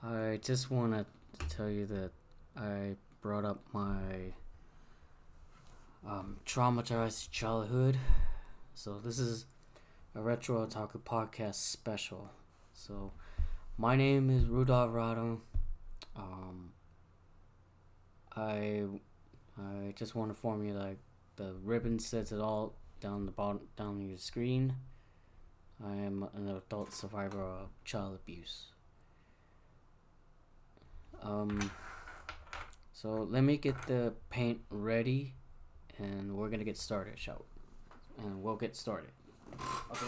I just want to tell you that I brought up my traumatized childhood. So, this is a Retro Otaku Podcast special. So, my name is Rudolph Rado. Um, I I just want to inform you that the ribbon says it all down the bottom down your screen. I am an adult survivor of child abuse. Um, so let me get the paint ready, and we're gonna get started, shall we? And we'll get started. Okay.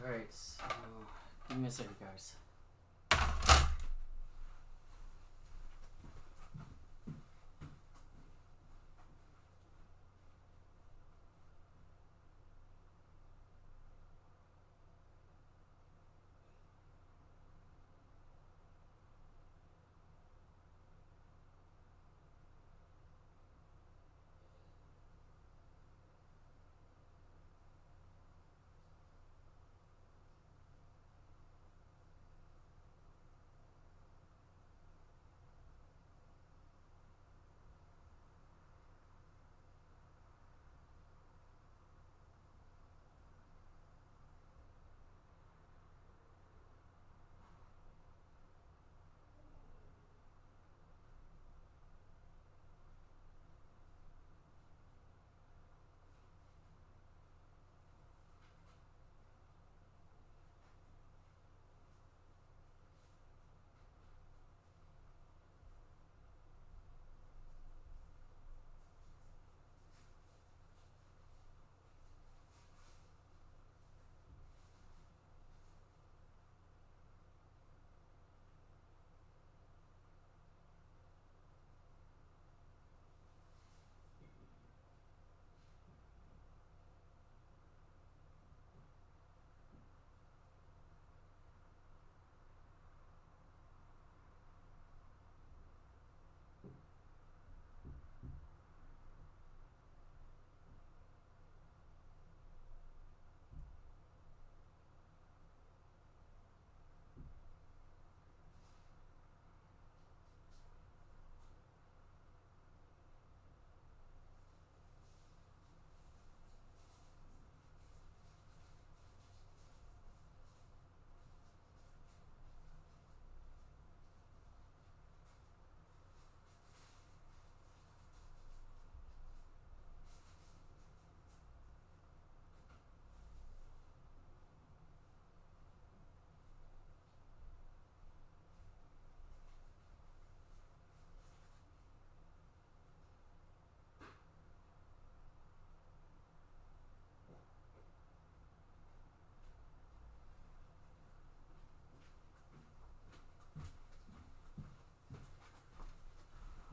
All right. So give me a second, guys.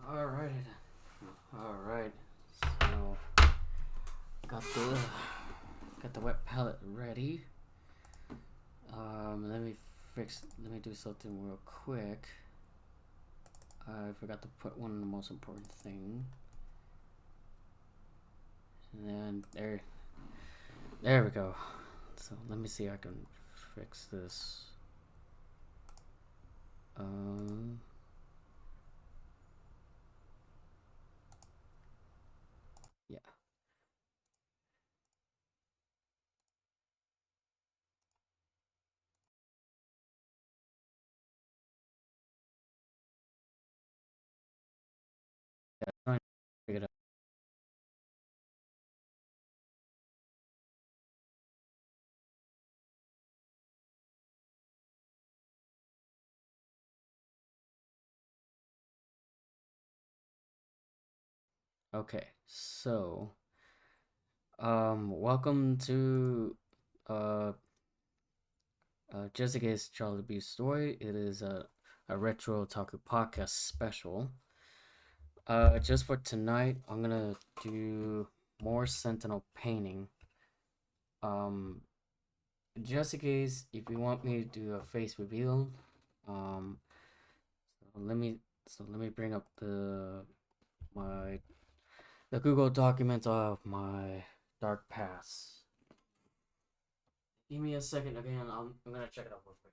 All right. All right. So got the got the wet palette ready. Let me fix. Let me do something real quick. I forgot to put one of the most important thing. And there we go. So let me see if I can fix this. Um, yeah. Yeah, trying to figure it out. Okay, so welcome to uh Jessica's Charlie B story. It is a Retro Otaku Podcast special. Just for tonight, I'm gonna do more Sentinel painting. Um, just in case if you want me to do a face reveal, um, so let me bring up my the Google document of my dark past. Give me a second again. I'm gonna check it out real quick.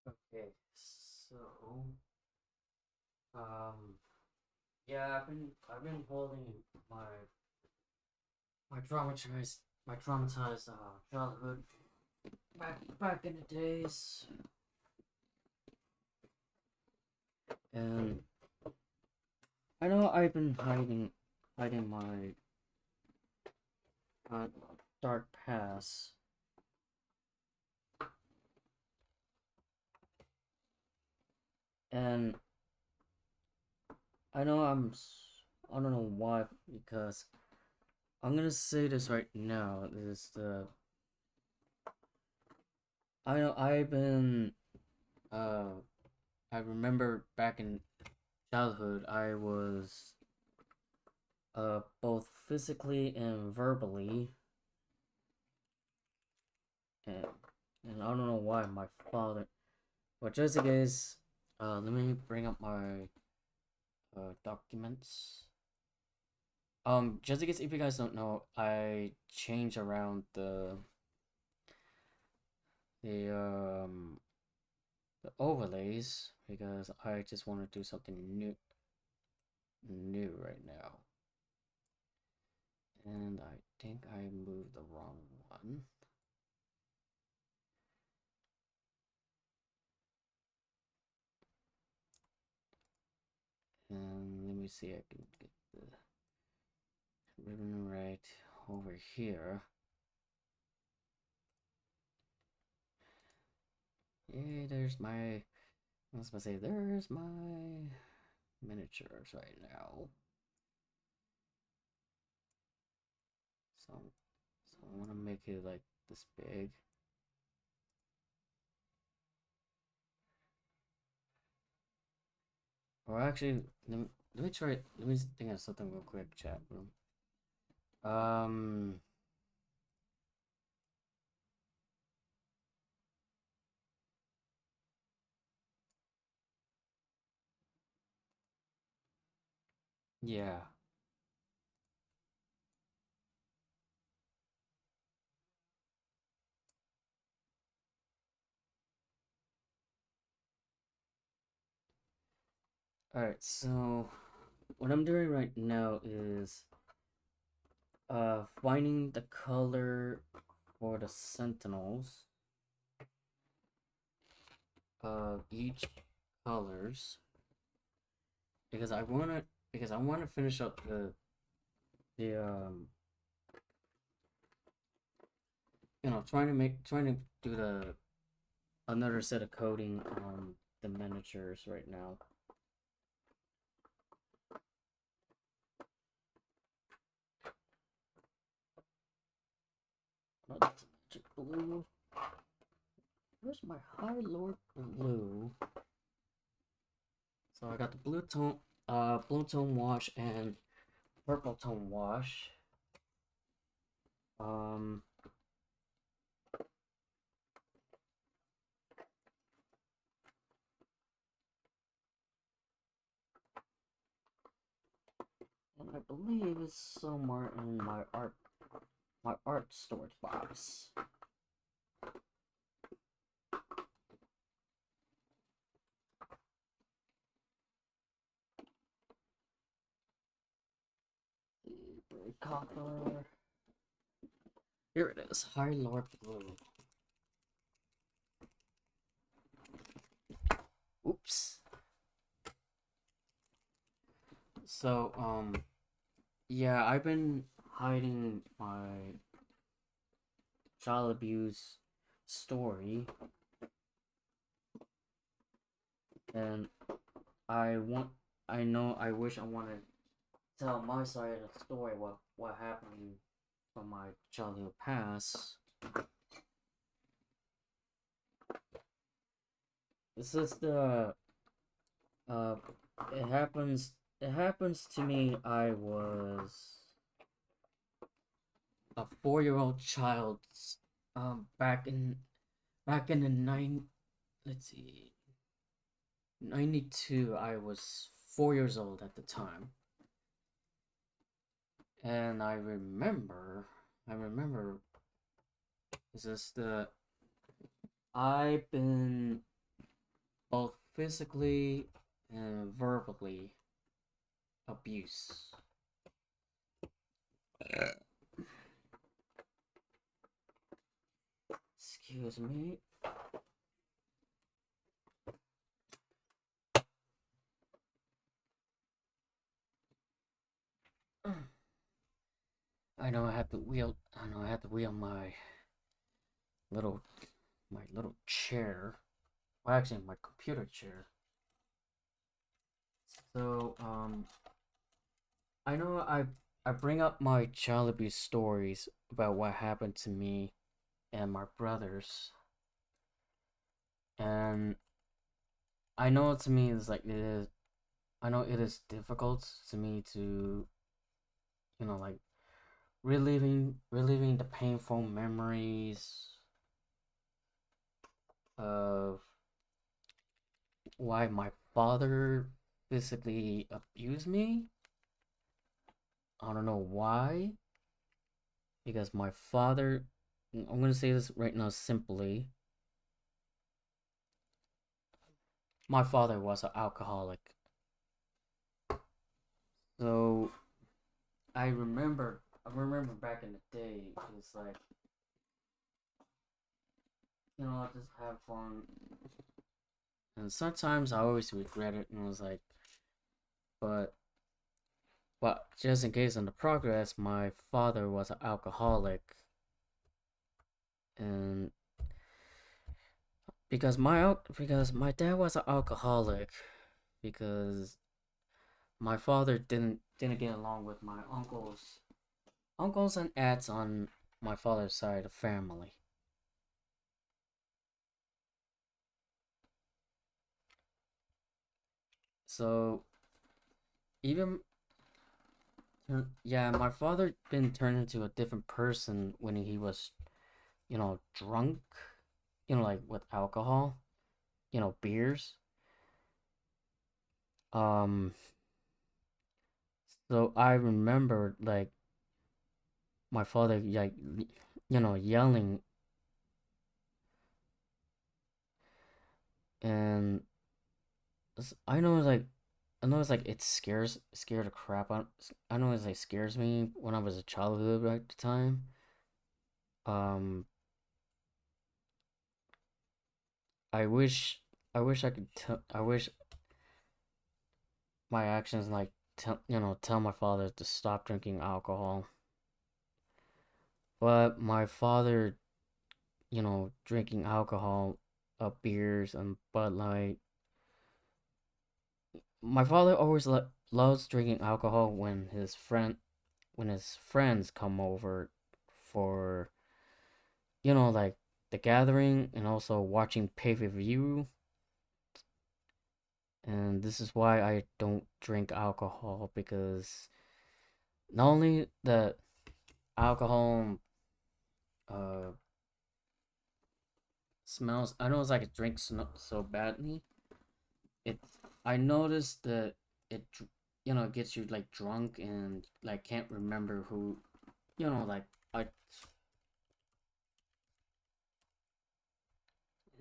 Okay, so um, yeah, I've been holding my my traumatized childhood back in the days, and I know I've been hiding my uh, dark past, and I know I don't know why, because I'm gonna say this right now. This is the I know I've been uh I remember back in childhood I was both physically and verbally, and I don't know why my father. But just in case, let me bring up my documents. Just in case if you guys don't know, I change around the um the overlays because I just want to do something new right now. And I think I moved the wrong one. And let me see, I can get the ribbon right over here. Yay, there's my, I was gonna say, there's my miniatures right now. So, so I want to make it like this big. Or actually, let me try, let me think of something real quick, chat room. Um, yeah. Alright, so what I'm doing right now is finding the color for the Sentinels. Each colors because I wanna finish up the trying to do the another set of coding on the miniatures right now. Not magic blue. Where's my High Lord blue? So I got the blue tone wash and purple tone wash. Um, it somewhere in my art storage box. Copper. Here it is. High Lord Blue. Oops. So, yeah, I've been hiding my child abuse story, and I want, I wish I wanted to tell my side of the story, what happened from my childhood past. This is the, uh, it happens to me. I was a 4-year-old child, back in the let's see, 92. I was 4 years old at the time, and I remember, is this the I've been both physically and verbally abused. Excuse me. I know I have to wheel little my little chair. Well, actually, my computer chair. So, I know I bring up my child abuse stories about what happened to me and my brothers, and I know to me it's like it is. I know it is difficult to me to, like, reliving the painful memories of why my father physically abused me. I don't know why, because my father. I'm gonna say this right now simply. My father was an alcoholic. So I remember back in the day, it's like, I just have fun. And sometimes I always regret it, and I was like, but just in case in the progress, my father was an alcoholic, and because my dad was an alcoholic, because my father didn't get along with my uncles and aunts on my father's side of the family. So even yeah, my father been turned into a different person when he was, drunk, like with alcohol, beers. Um, so I remember, like, my father, like, yelling, and I know it's like it scared the crap out. I know it's like scares me when I was a childhood at the time. Um, I wish I could tell. I wish my actions, like, tell my father to stop drinking alcohol. But my father, drinking alcohol, beers and Bud Light. My father always loves drinking alcohol when his friends come over for, like, the gathering, and also watching pay-per-view. And this is why I don't drink alcohol, because not only the alcohol uh smells, I know it's like it drinks so badly. It I noticed that it gets you like drunk and like can't remember who, like I.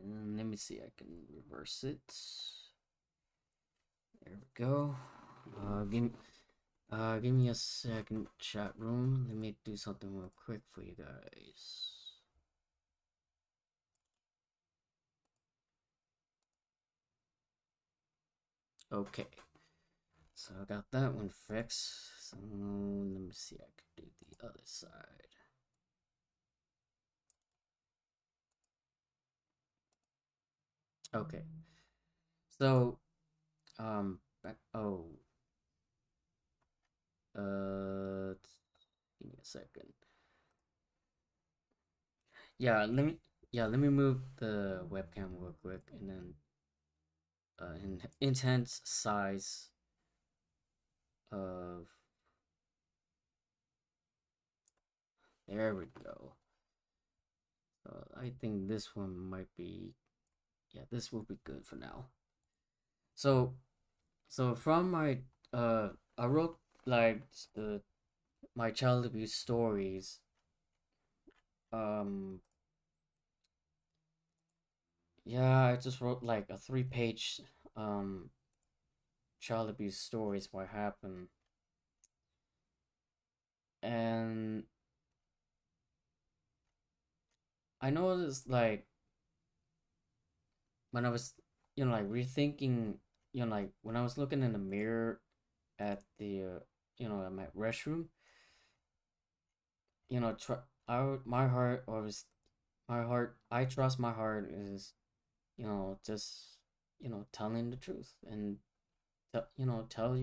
And let me see, I can reverse it. There we go. Give me a second, chat room. Let me do something real quick for you guys. Okay, so I got that one fixed. So let me see, I can do the other side. Okay, so back. Oh, uh, give me a second. Yeah, let me move the webcam real quick, and then intense size of. There we go. I think this one might be, yeah, this will be good for now. So, from my, I wrote like the my child abuse stories. Um, yeah, I just wrote like a 3-page, um, child abuse stories what happened, and I noticed like when I was, like rethinking, like when I was looking in the mirror at the, at my restroom, you know, my heart always, I trust my heart is, just, telling the truth and, tell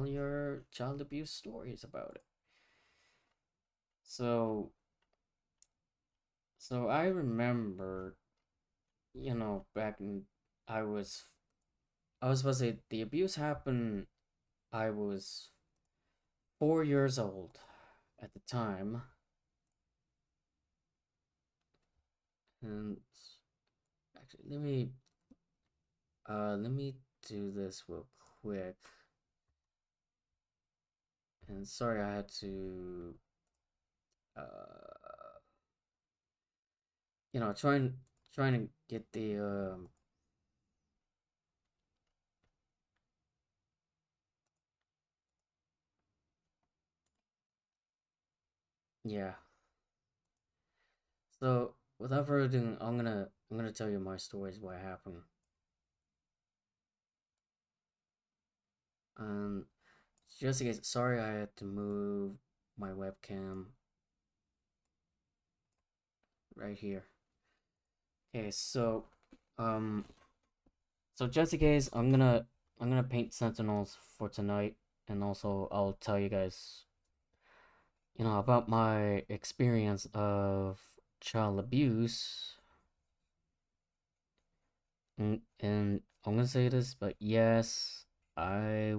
your child abuse stories about it. So, I remember, back in, I was, supposed to say the abuse happened, I was 4 years old at the time, and actually, let me do this real quick. And sorry, I had to, uh, trying to get the, yeah. So without further ado, I'm gonna tell you my stories what happened. Um, just in case, sorry, I had to move my webcam right here. Okay, um, just in case, I'm gonna paint Sentinels for tonight, and also I'll tell you guys, about my experience of child abuse. And I'm gonna say this, but yes, I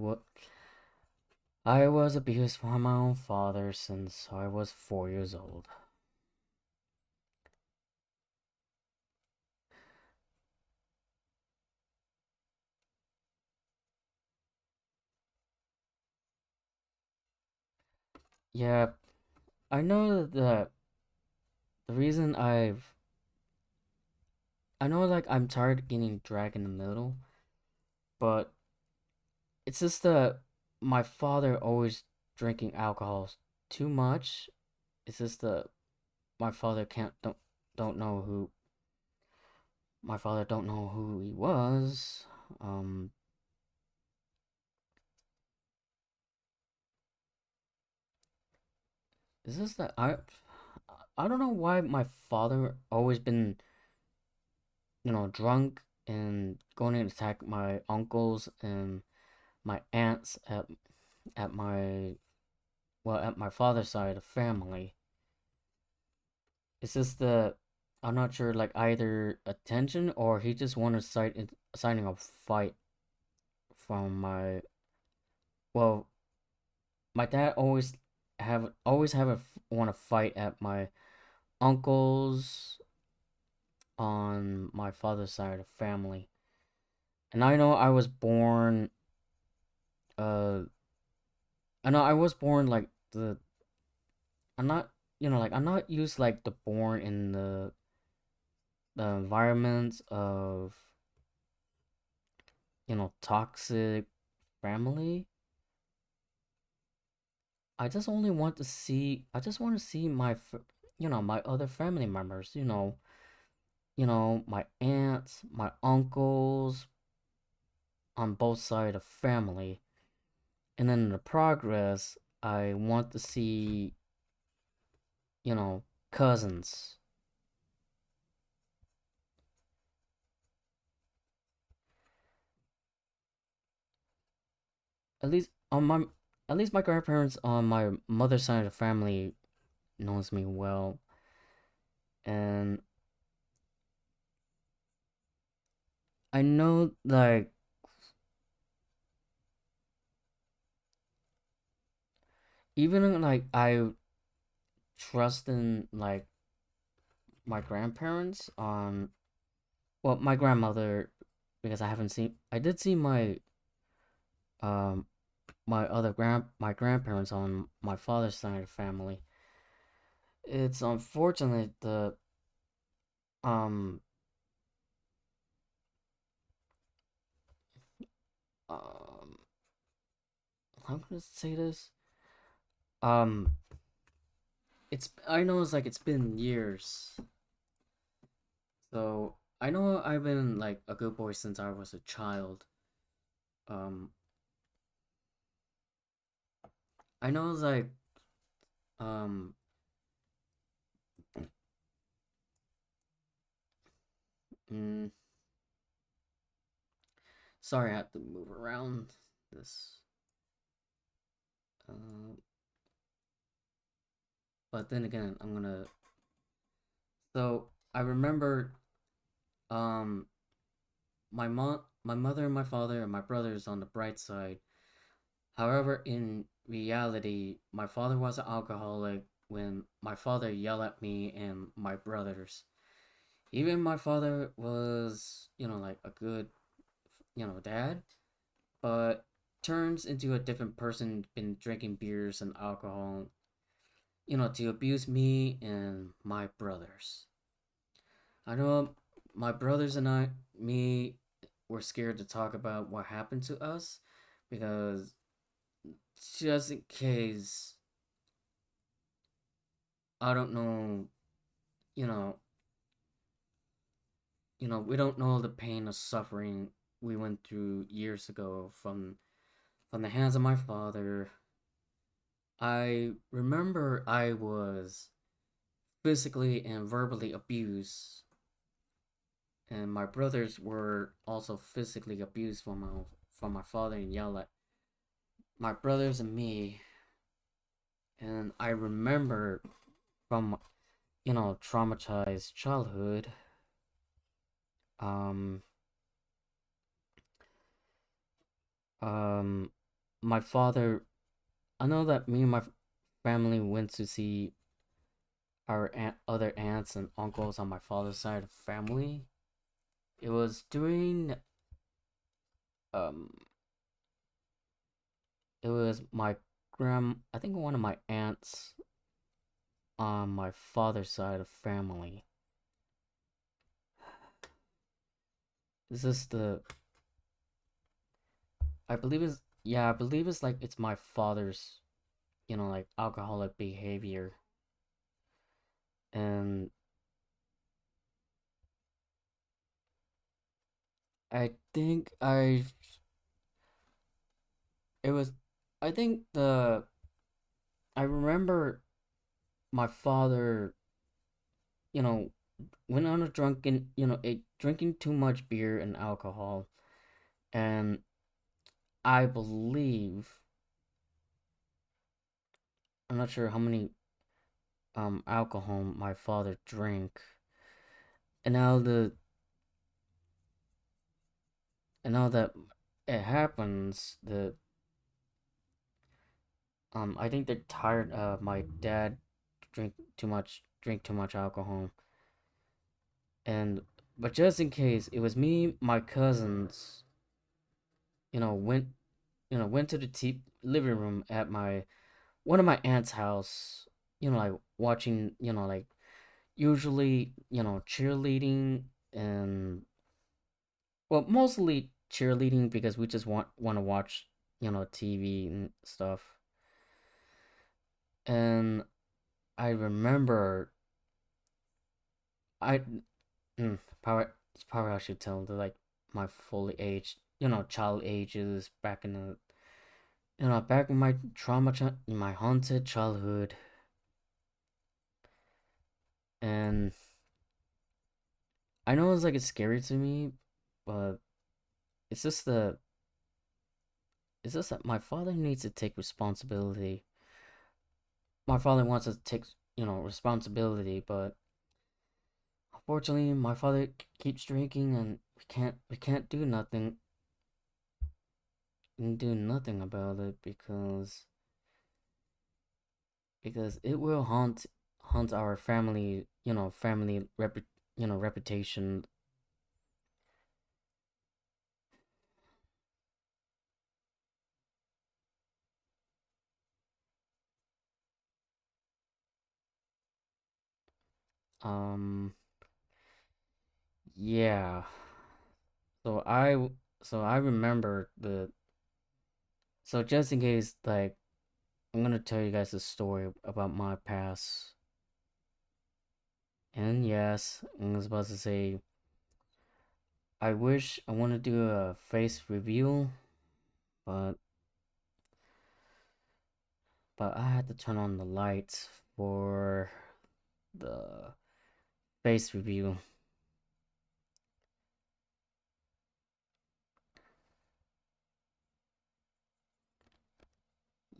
was abused by my own father since I was 4 years old. Yeah, I know that the reason I know like I'm tired of getting dragged in the middle, but it's just that my father always drinking alcohol too much. It's just that my father can't don't know who my father don't know who he was. Um, it's just that I don't know why my father always been, drunk and going to attack my uncles and my aunts at my at my father's side of family. It's just that I'm not sure, like either attention or he just wanted signing a fight from well, my dad always have a want to fight at my uncles on my father's side of family. And I know I was born, uh I know I was born like I'm not, like I'm not used like the born in the environments of, toxic family. I just want to see my other family members, my aunts, my uncles on both sides of family. And then in the progress, I want to see, cousins. At least on my at least my grandparents on my mother's side of the family knows me well. And I know like even like I trust in like my grandparents on, well, my grandmother, because I did see um my grandparents on my father's side of the family. It's unfortunate the um um how can I say this? Um I know it's like it's been years. So I know I've been like a good boy since I was a child. Um I know it's like um mm, sorry I have to move around this. Uh, but then again, I'm gonna. So I remember, um, my mother, and my father, and my brothers on the bright side. However, in reality, my father was an alcoholic when my father yelled at me and my brothers. Even my father was, like a good, dad, but turns into a different person, been drinking beers and alcohol, to abuse me and my brothers. I know my brothers and me, were scared to talk about what happened to us because just in case, I don't know, you know, we don't know the pain of suffering we went through years ago from the hands of my father. I remember I was physically and verbally abused, and my brothers were also physically abused from my father and yelled at my brothers and me. And I remember from traumatized childhood, um um my father, I know that me and my family went to see our other aunts and uncles on my father's side of family. It was during um it was my I think one of my aunts on my father's side of family. This is the I believe it's yeah, I believe it's like it's my father's, like alcoholic behavior. And I think it was I think the I remember my father, you know, went on a drunken, ate drinking too much beer and alcohol. And I believe, I'm not sure how many alcohol my father drank. And now that it happens, the I think they're tired of my dad drink too much alcohol. And just in case, it was me, my cousins, went. went to the living room at my one of my aunt's house, like watching, like usually, cheerleading and well, mostly cheerleading because we just want to watch, TV and stuff. And I remember I probably it's probably I should tell the like my fully aged, child ages back in the back in my my haunted childhood. And I know it's like it's scary to me, but it's just the it's just that my father needs to take responsibility. My father wants us to take, responsibility, but unfortunately my father keeps drinking and we can't do nothing about it because it will haunt our family, reputation. Um yeah. So I remember the so just in case, like, I'm gonna tell you guys a story about my past. And yes, I was about to say I wish I want to do a face reveal, but I had to turn on the lights for the face reveal.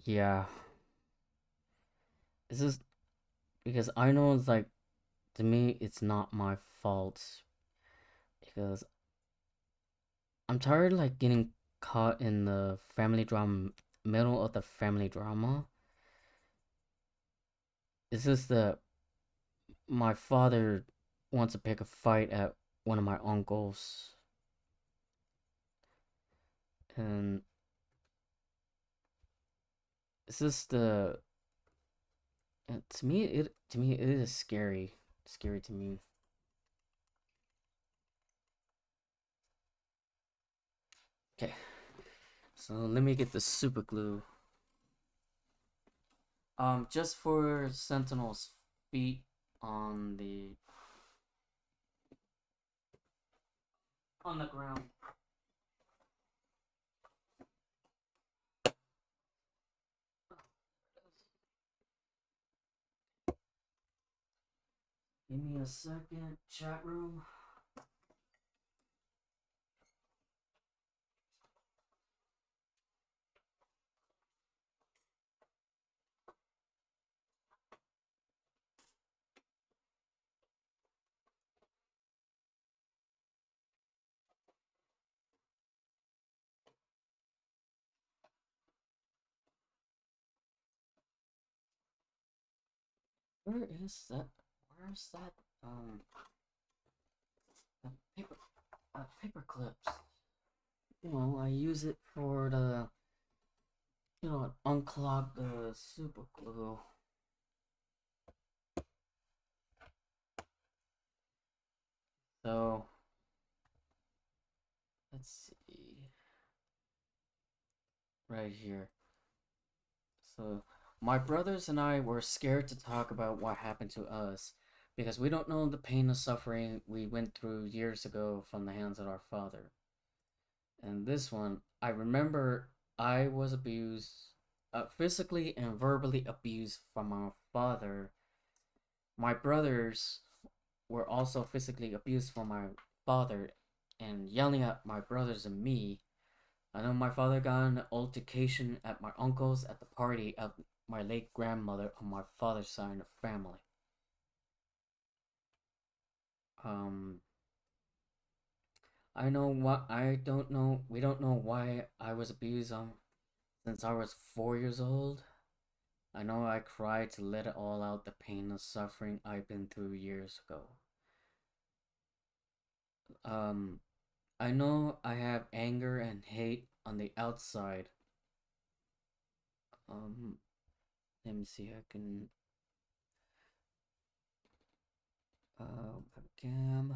Yeah, this is because I know it's like, to me it's not my fault because I'm tired like getting caught in the family drama, middle of the family drama. It's just that my father wants to pick a fight at one of my uncles, and it's just the to me it is scary to me. Okay, so let me get the super glue. Just for Sentinel's feet on the ground. Give me a second, chat room. Where is that? Where's that? The paper clips. I use it for the unclog the super glue. So let's see right here. So my brothers and I were scared to talk about what happened to us because we don't know the pain and suffering we went through years ago from the hands of our father. And this one, I remember I was abused, physically and verbally abused from my father. My brothers were also physically abused from my father and yelling at my brothers and me. I know my father got in an altercation at my uncle's at the party of my late grandmother on my father's side of the family. Um, I don't know. We don't know why I was abused since I was 4 years old. I know I cried to let it all out, the pain and suffering I've been through years ago. Um, I know I have anger and hate on the outside, Um, let me see. I can webcam.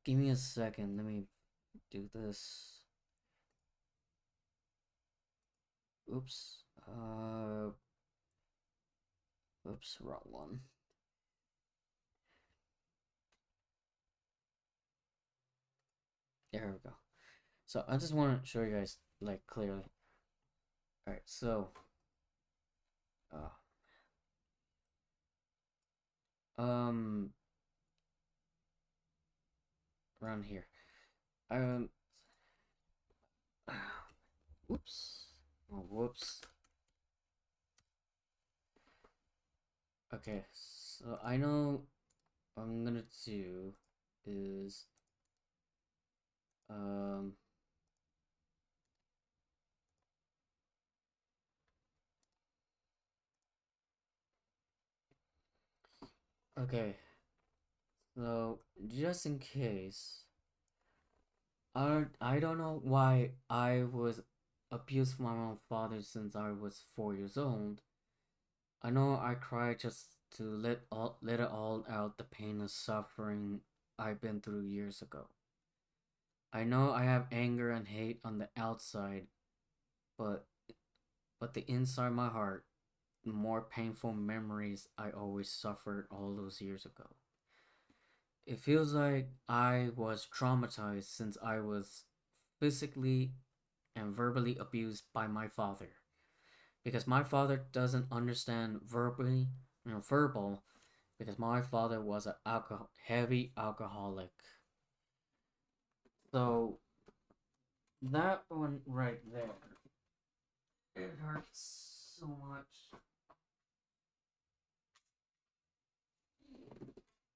Give me a second. Let me do this. Oops. Oops, wrong one. There we go. So I just want to show you guys like clearly. All right, so uh, um, around here. Um, whoops. Oh, whoops. Okay, so I know what I'm gonna do is um okay, so just in case I don't know why I was abused from my own father since I was 4 years old. I know I cried just to let it all out, the pain and suffering I've been through years ago. I know I have anger and hate on the outside, but the inside my heart, more painful memories I always suffered all those years ago. It feels like I was traumatized since I was physically and verbally abused by my father. Because my father doesn't understand verbal, because my father was a heavy alcoholic. So that one right there, it hurts so much.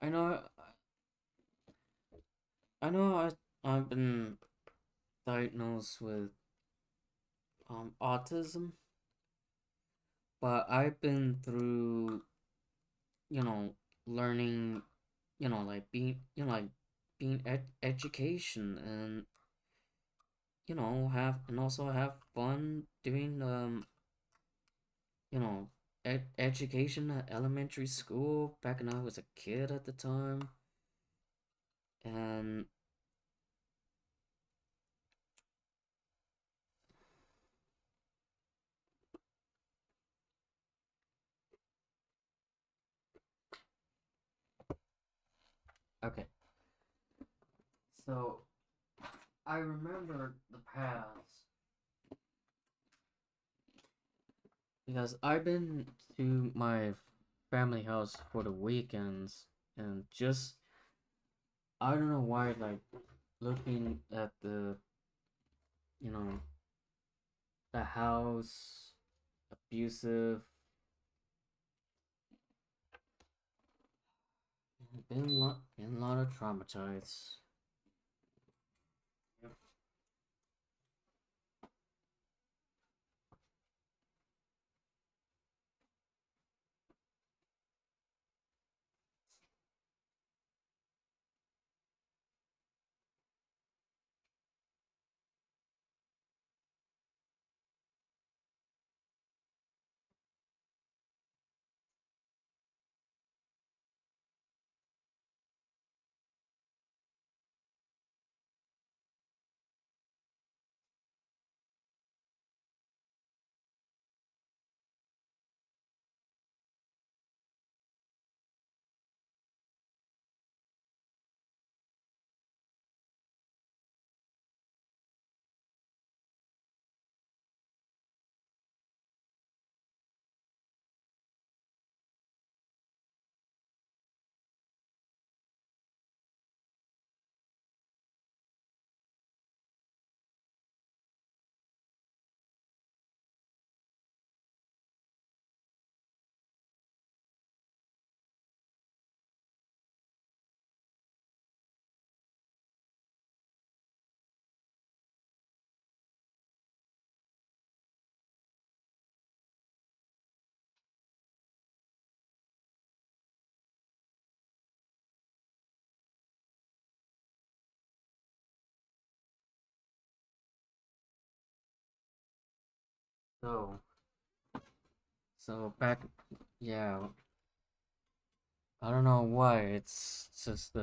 I know, I know, I've been diagnosed with autism, but I've been through, you know, learning, like being education, and have and also have fun doing education at elementary school back when I was a kid at the time. And okay, so I remember the past because I've been to my family house for the weekends, and just I don't know why, like looking at you know the house, abusive, been a lot of traumatized. Yep. So, so back, yeah, I don't know why. It's just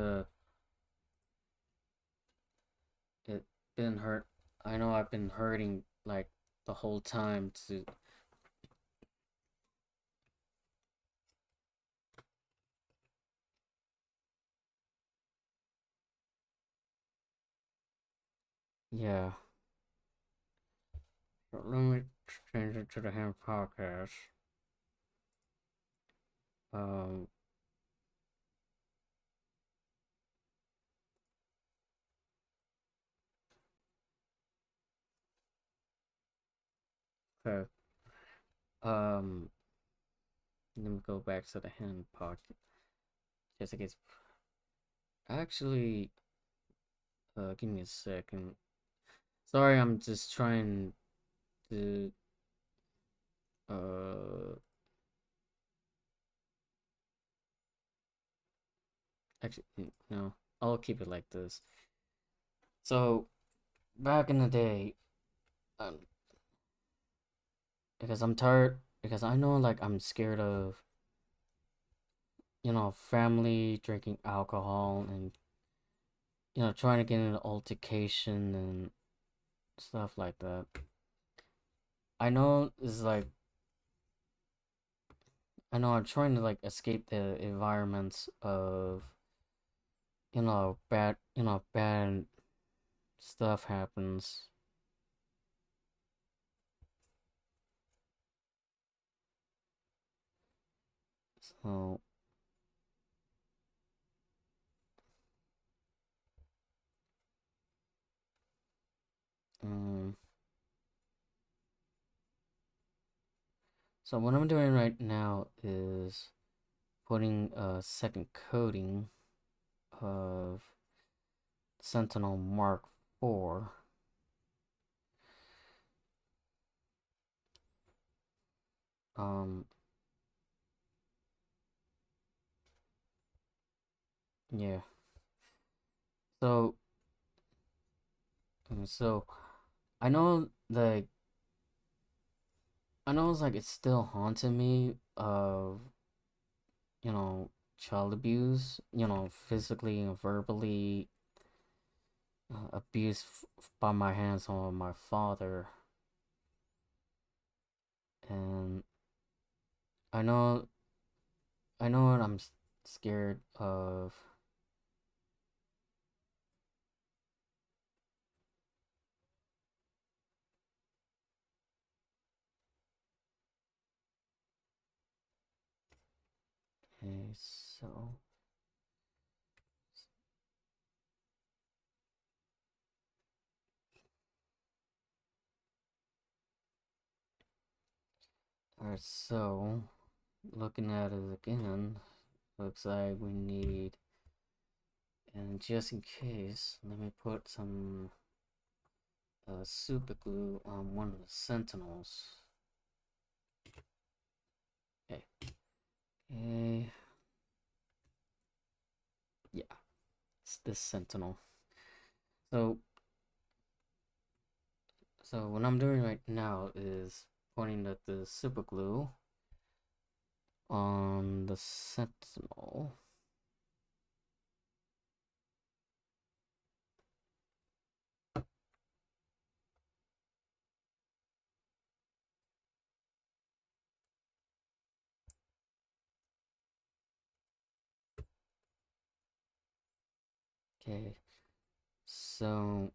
it been hurt. I know I've been hurting like the whole time to, yeah. But let me change it to the hand podcast. Um, okay. Um, let me go back to the hand podcast. Just in case. Actually, give me a second. Sorry, I'm just trying to uh actually no, I'll keep it like this. So back in the day, um, because I'm tired, because I know like I'm scared of family drinking alcohol and trying to get in an altercation and stuff like that. I know it's like I know I'm trying to like escape the environments of bad stuff happens. So um so what I'm doing right now is putting a second coating of Sentinel Mark 4. Um yeah. So so I know like I know it's like it's still haunting me of you know child abuse, physically and verbally abuse by my hands on my father. And I know I know what I'm scared of. Okay, so alright, so looking at it again, looks like we need, and just in case, let me put some super glue on one of the sentinels. Okay, okay, yeah, it's this sentinel. So, so what I'm doing right now is pointing at the super glue on the sentinel. Okay, so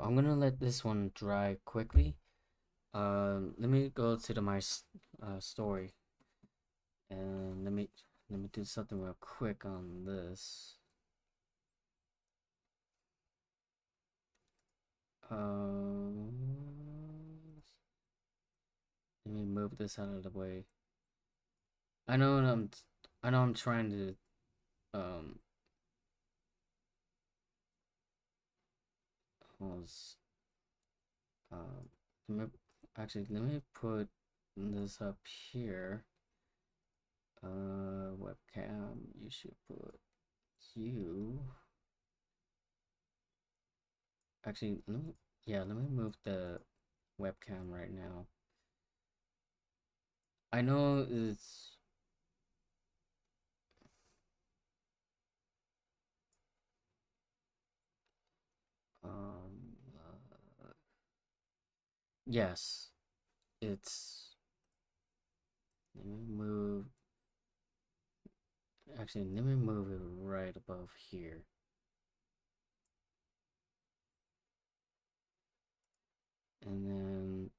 I'm gonna let this one dry quickly. Let me go to my story, and let me do something real quick on this. Let me move this out of the way. I know I'm trying to um was um let me, let me put this up here. Webcam, you should put you. Actually, let me move the webcam right now. I know it's yes, it's let me move actually let me move it right above here. And then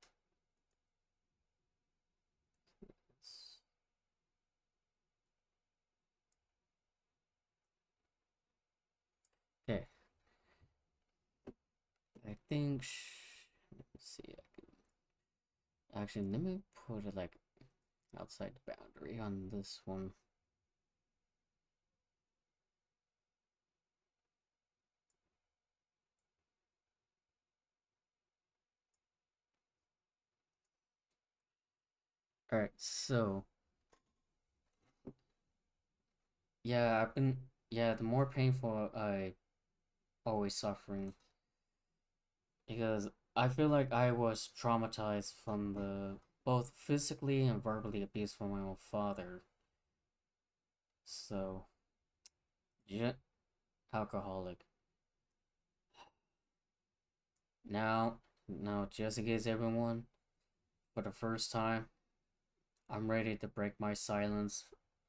okay, I think let me see. Actually, let me put it like outside the boundary on this one. All right, so yeah, the more painful I always suffering because I feel like I was traumatized from the both physically and verbally abused from my own father. So, yeah, alcoholic. Now, now, just in case everyone, for the first time, I'm ready to break my silence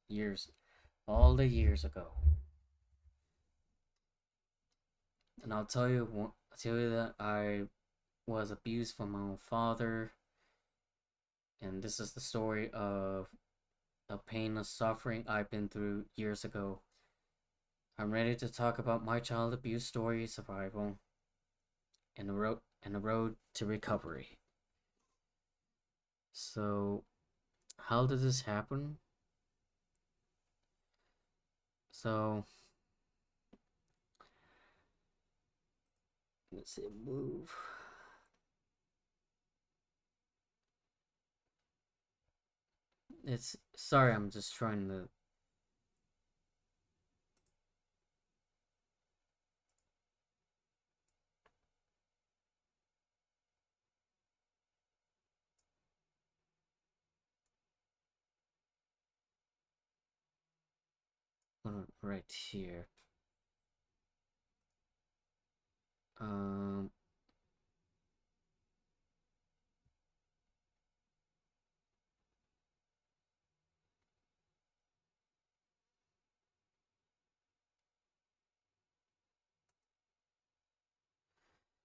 years, all the years ago. And I'll tell you that I was abused from my own father, and this is the story of the pain and suffering I've been through years ago. I'm ready to talk about my child abuse story, survival, and the road to recovery. So, how did this happen? So, let's see, move. It's sorry, I'm just trying to. Right here. Um,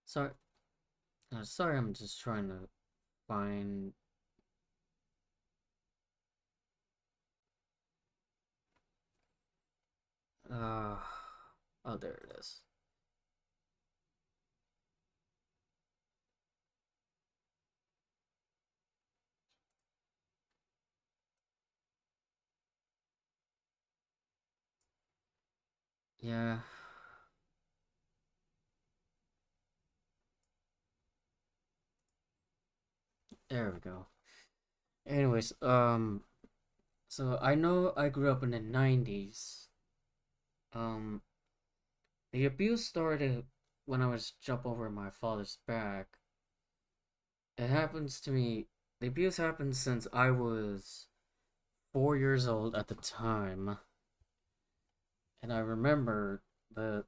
sorry, sorry, I'm just trying to find. Uh, oh, there it is. Yeah, there we go. Anyways, so I know I grew up in the 90s. Um, the abuse started when I was jump over my father's back. It happens to me. The abuse happened since I was 4 years old at the time, and I remember the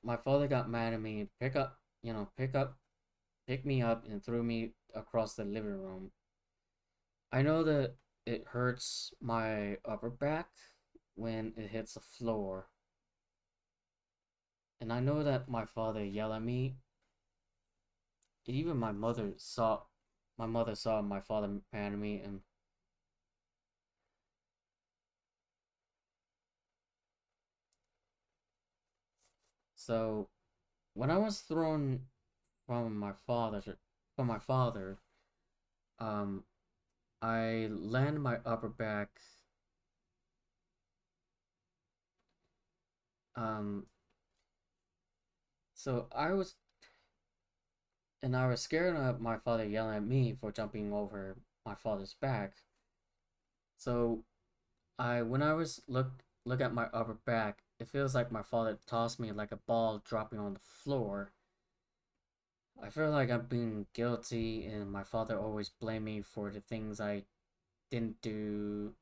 my father got mad at me, pick me up, and threw me across the living room. I know that it hurts my upper back when it hits the floor, and I know that my father yelled at me. Even my mother saw my father mad at me, and so when I was thrown from my father, from my father, um, I landed my upper back. Um, so I was scared of my father yelling at me for jumping over my father's back. So when I was look at my upper back, it feels like my father tossed me like a ball dropping on the floor. I feel like I'm being guilty, and my father always blamed me for the things I didn't do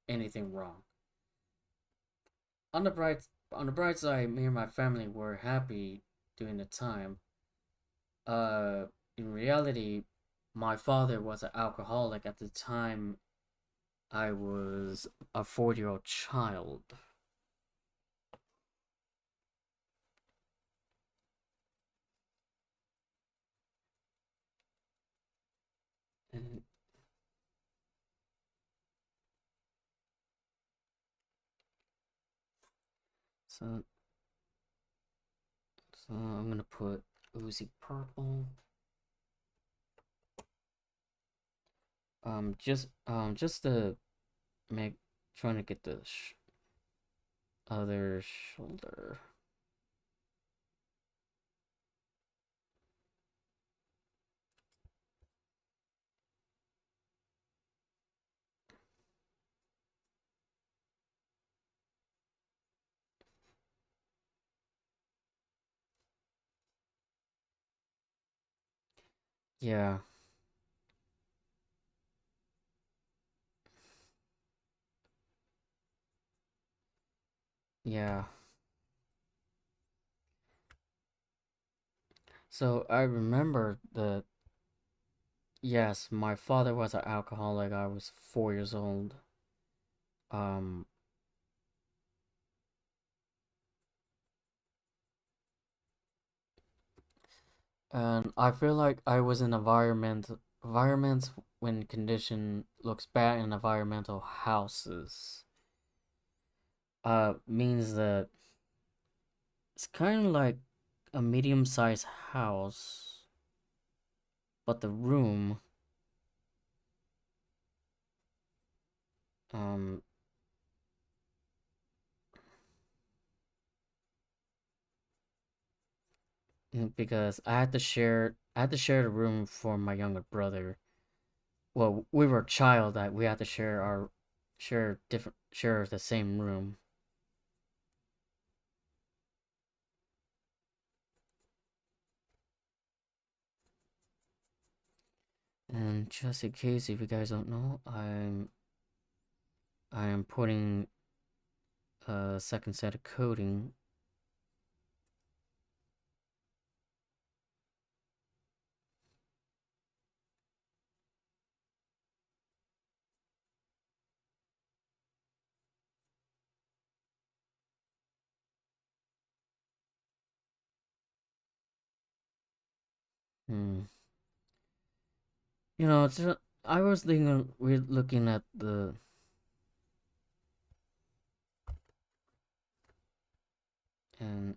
anything wrong. On the bright on the bright side, me and my family were happy during the time. Uh, in reality, my father was an alcoholic at the time I was a 4-year-old child. And so, so I'm gonna put Uzi purple. Just to make trying to get the other shoulder. Yeah, yeah. So I remember that yes, my father was an alcoholic. I was 4 years old. Um, and I feel like I was in environments when condition looks bad in environmental houses. Means that it's kind of like a medium-sized house, but the room, um, because I had to share the room for my younger brother. Well, we were a child that we had to share the same room. And just in case if you guys don't know, I am putting a second set of coating. Hmm. You know, I was thinking we're looking at the and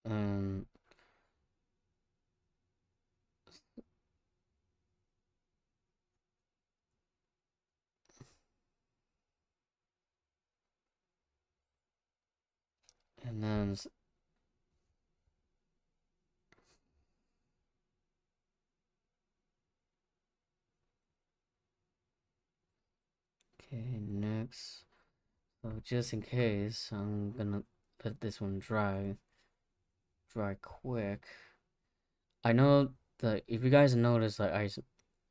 and and then okay next. So just in case, I'm gonna let this one dry quick. I know that if you guys notice, like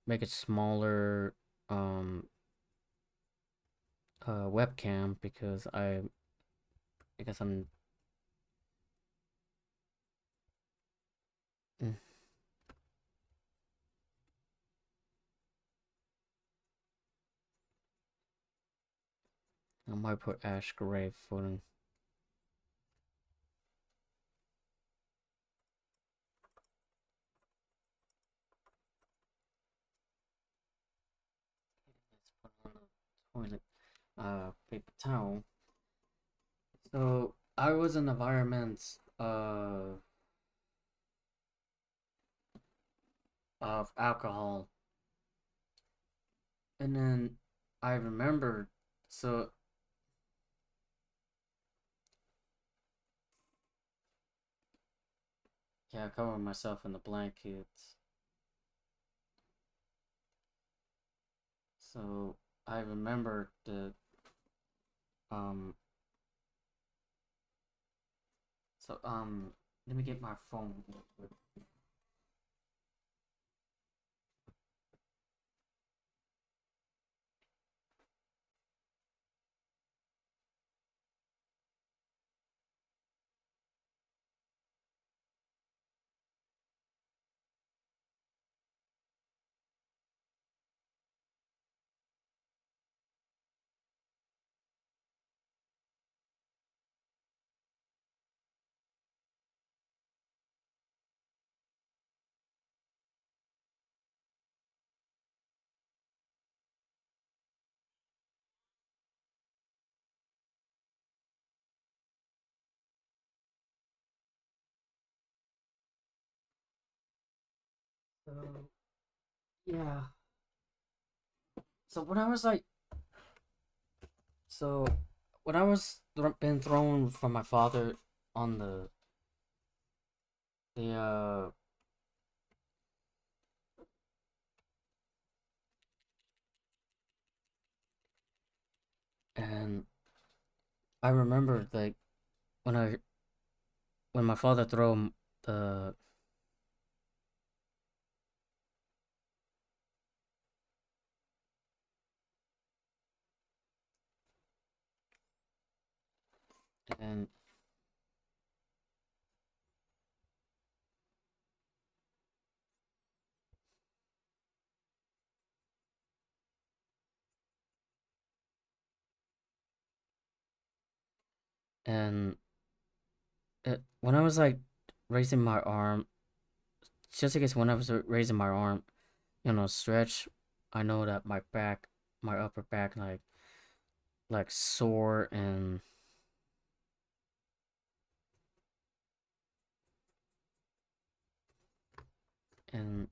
make it smaller, um, webcam because I'm mm, I might put ash gray for let's put on a toilet paper towel. So I was in environments of alcohol And then I remembered, so yeah, I covered myself in the blankets. So I remembered the um so let me get my phone real quick. So yeah. So when I was like so when I was been thrown from my father on the and I remember like when I when my father threw the and and when I was like raising my arm, just in case when I was raising my arm, stretch, I know that my back, my upper back, like sore and mm,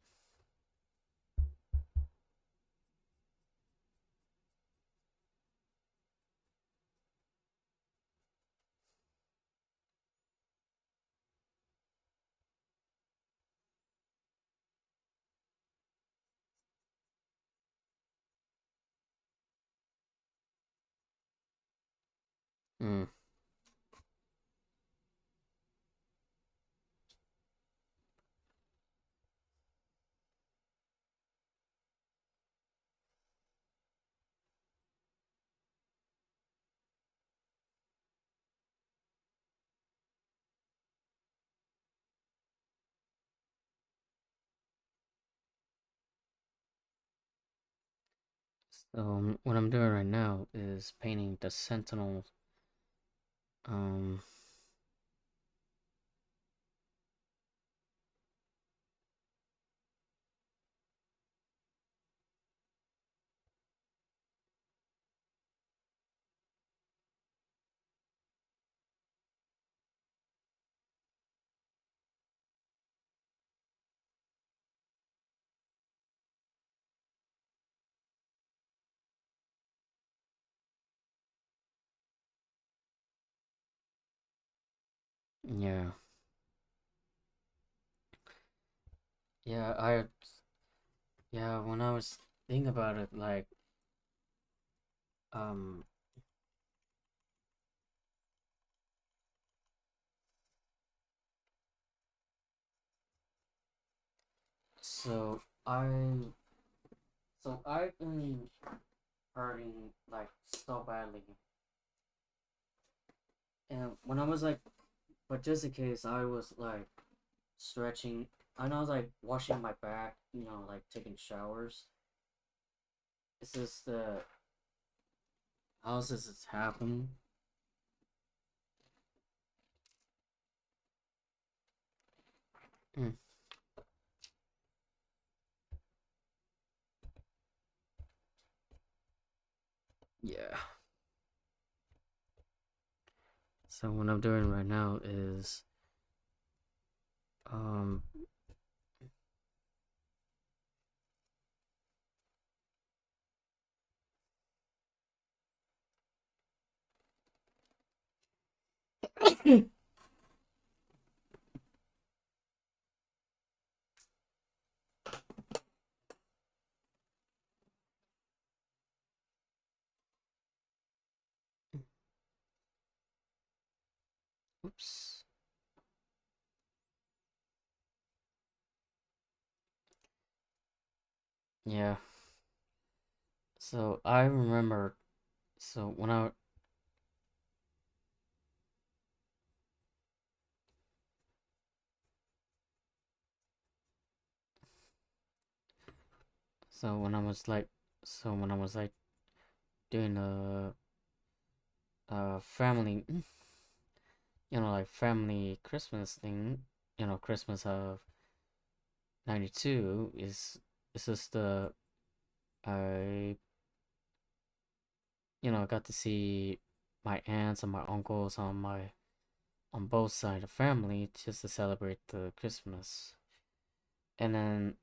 so what I'm doing right now is painting the Sentinel. Um, yeah, yeah, yeah. When I was thinking about it, um, so I've been hurting like so badly, and when I was like, but just in case, I was like stretching. And I was like washing my back, like taking showers. It's just how does this happen? Mm, yeah. So what I'm doing right now is um Oops. Yeah. So I remember. So when I so when I was like so when I was like doing a family, like family Christmas thing, Christmas of '92 is just I got to see my aunts and my uncles on both sides of the family just to celebrate the Christmas. And then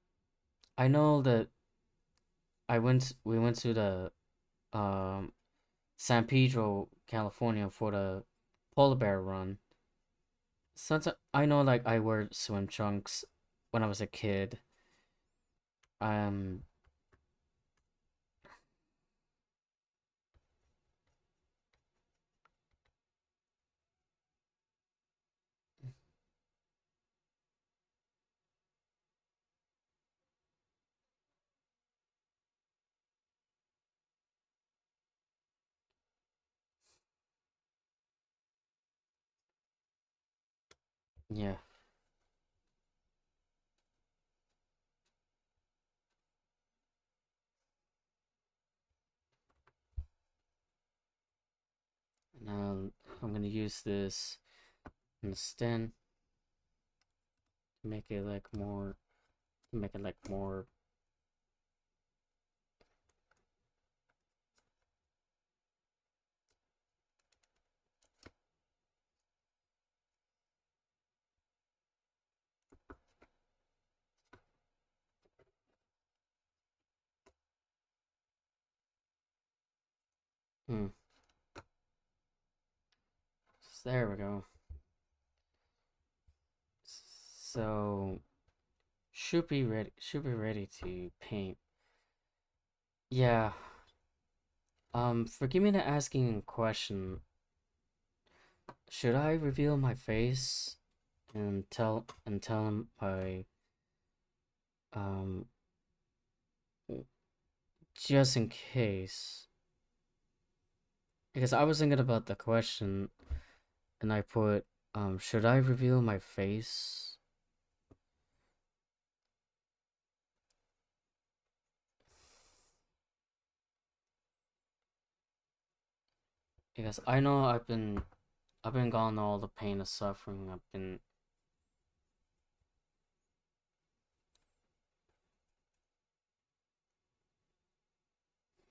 I know that we went to the um San Pedro, California for the polar bear run. Since I know like I wore swim trunks when I was a kid. Um yeah. Now I'm gonna use this in the stand to make it like more. Hmm. So there we go. So should be ready to paint. Yeah. Forgive me for asking a question. Should I reveal my face and tell him my um just in case? Because I was thinking about the question and I put should I reveal my face? Because I know I've been gone all the pain and suffering. I've been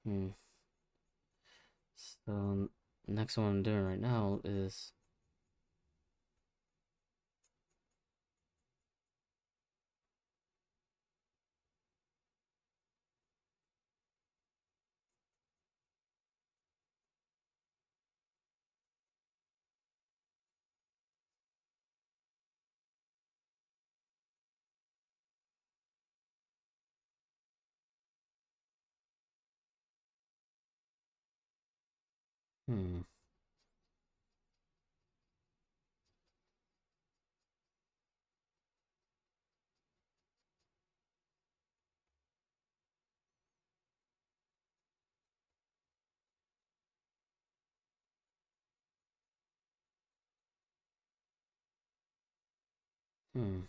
hmm. So next one I'm doing right now is hmm. Hmm.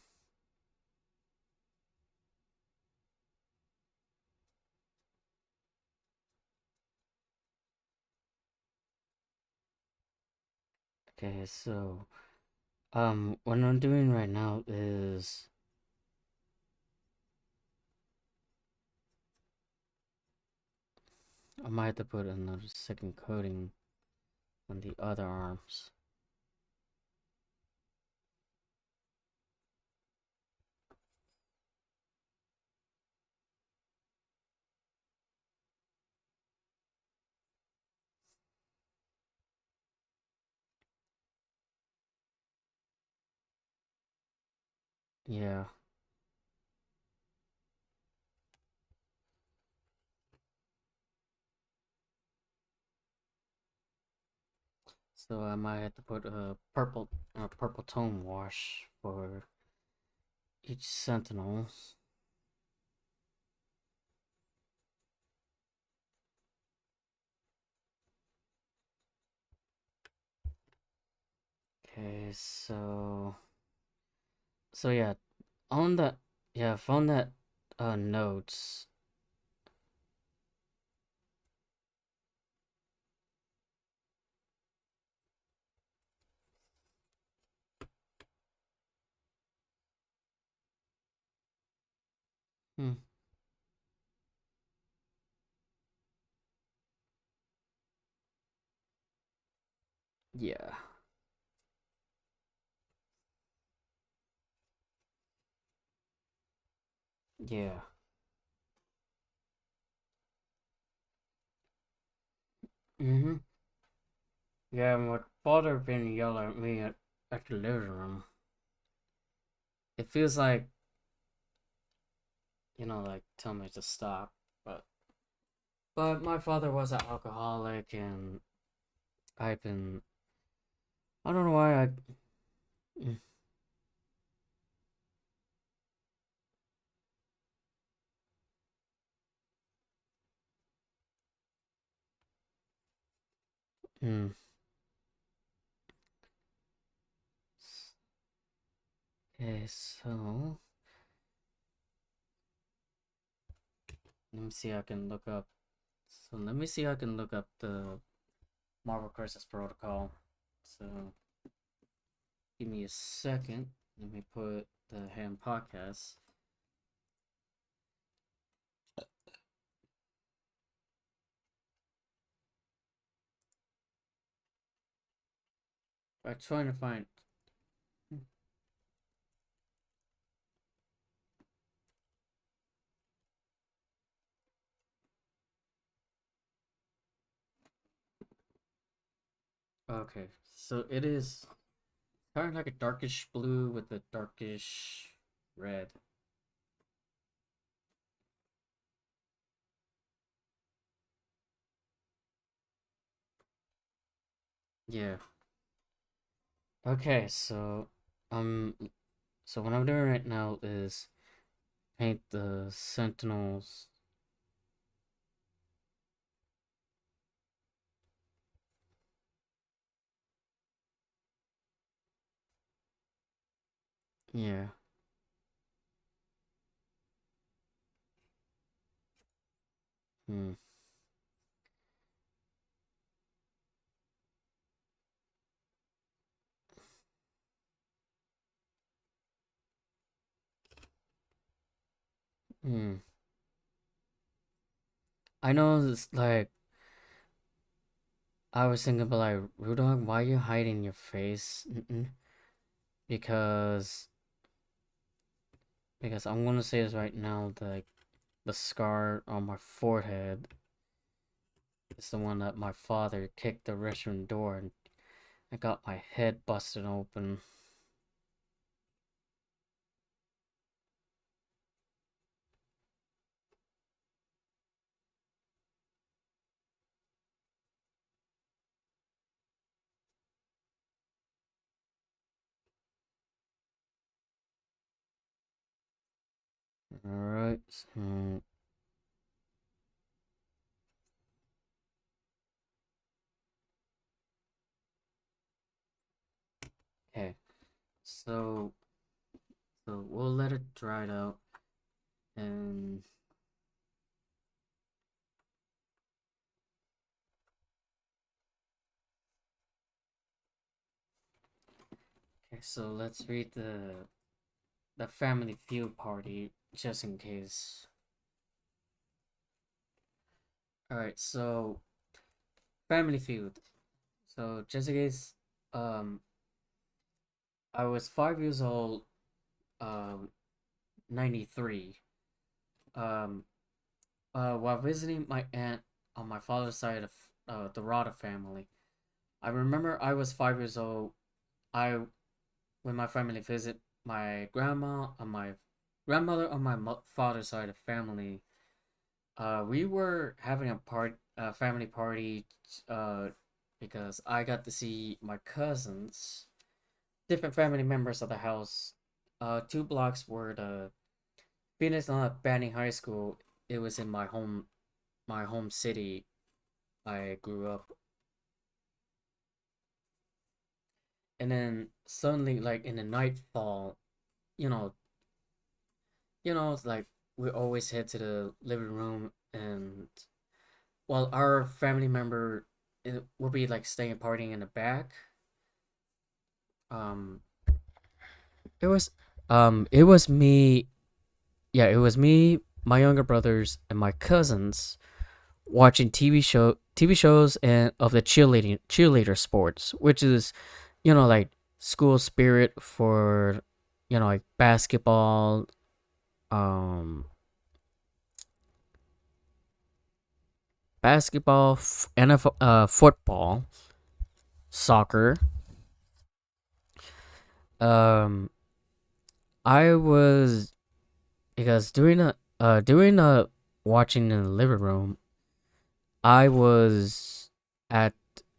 Okay, so what I'm doing right now is I might have to put another second coating on the other arms. Yeah. So I might have to put a purple tone wash for each sentinel. Okay, so yeah, on that on that notes. Hmm, yeah. Yeah. Mm-hmm. Yeah, my father been yelling at me at the living room. It feels like, like tell me to stop. But my father was an alcoholic and I've been I don't know why I mm, mm. Okay, so let me see I can look up let me see I can look up the Marvel Crisis Protocol. So give me a second. Let me put the hand podcast. I'm trying to find. Okay, so it is kind of like a darkish blue with a darkish red. Yeah. Okay, um so what I'm doing right now is paint the Sentinels. Yeah. Hmm. Hmm. I know it's like I was thinking about like Rudolph, why are you hiding your face? Mm-mm. Because I'm gonna say this right now, the scar on my forehead is the one that my father kicked the restroom door and I got my head busted open. Alright, so okay. So we'll let it dry it out and okay, so let's read the Family Feud party just in case. Alright, so Family Feud. So just in case um I was 5 years old, 93. Um while visiting my aunt on my father's side of the Rada family. I remember I was 5 years old. I when my family visit my grandma on my grandmother on my father's side of family, we were having a family party, uh, because I got to see my cousins, different family members of the house. 2 blocks were the Phoenix Banding High School. It was in my home city. I grew up, and then suddenly, like in the nightfall, you know, it's like we always head to the living room, and while our family member will be like staying partying in the back. Um, it was it was me. Yeah, it was me, my younger brothers, and my cousins watching TV shows and of the cheerleader sports, which is, like school spirit for, like um basketball, NFL, football, soccer. Um, I was because during a watching in the living room, I was at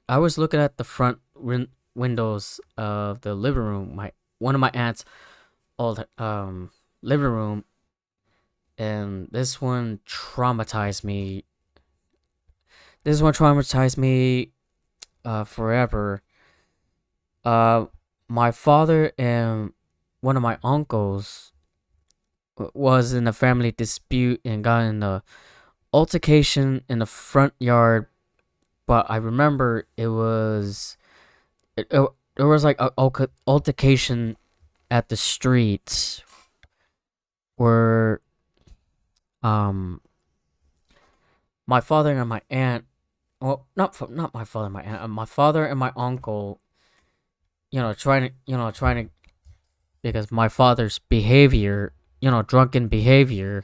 I was looking at the front windows of the living room. My One of my aunt's old living room, and This one traumatized me forever. Uh, my father and one of my uncles was in a family dispute and got in a altercation in the front yard. But I remember it was like a altercation at the streets where um my father and my aunt, well, not my father and my aunt, my father and my uncle, trying to, because my father's behavior, drunken behavior,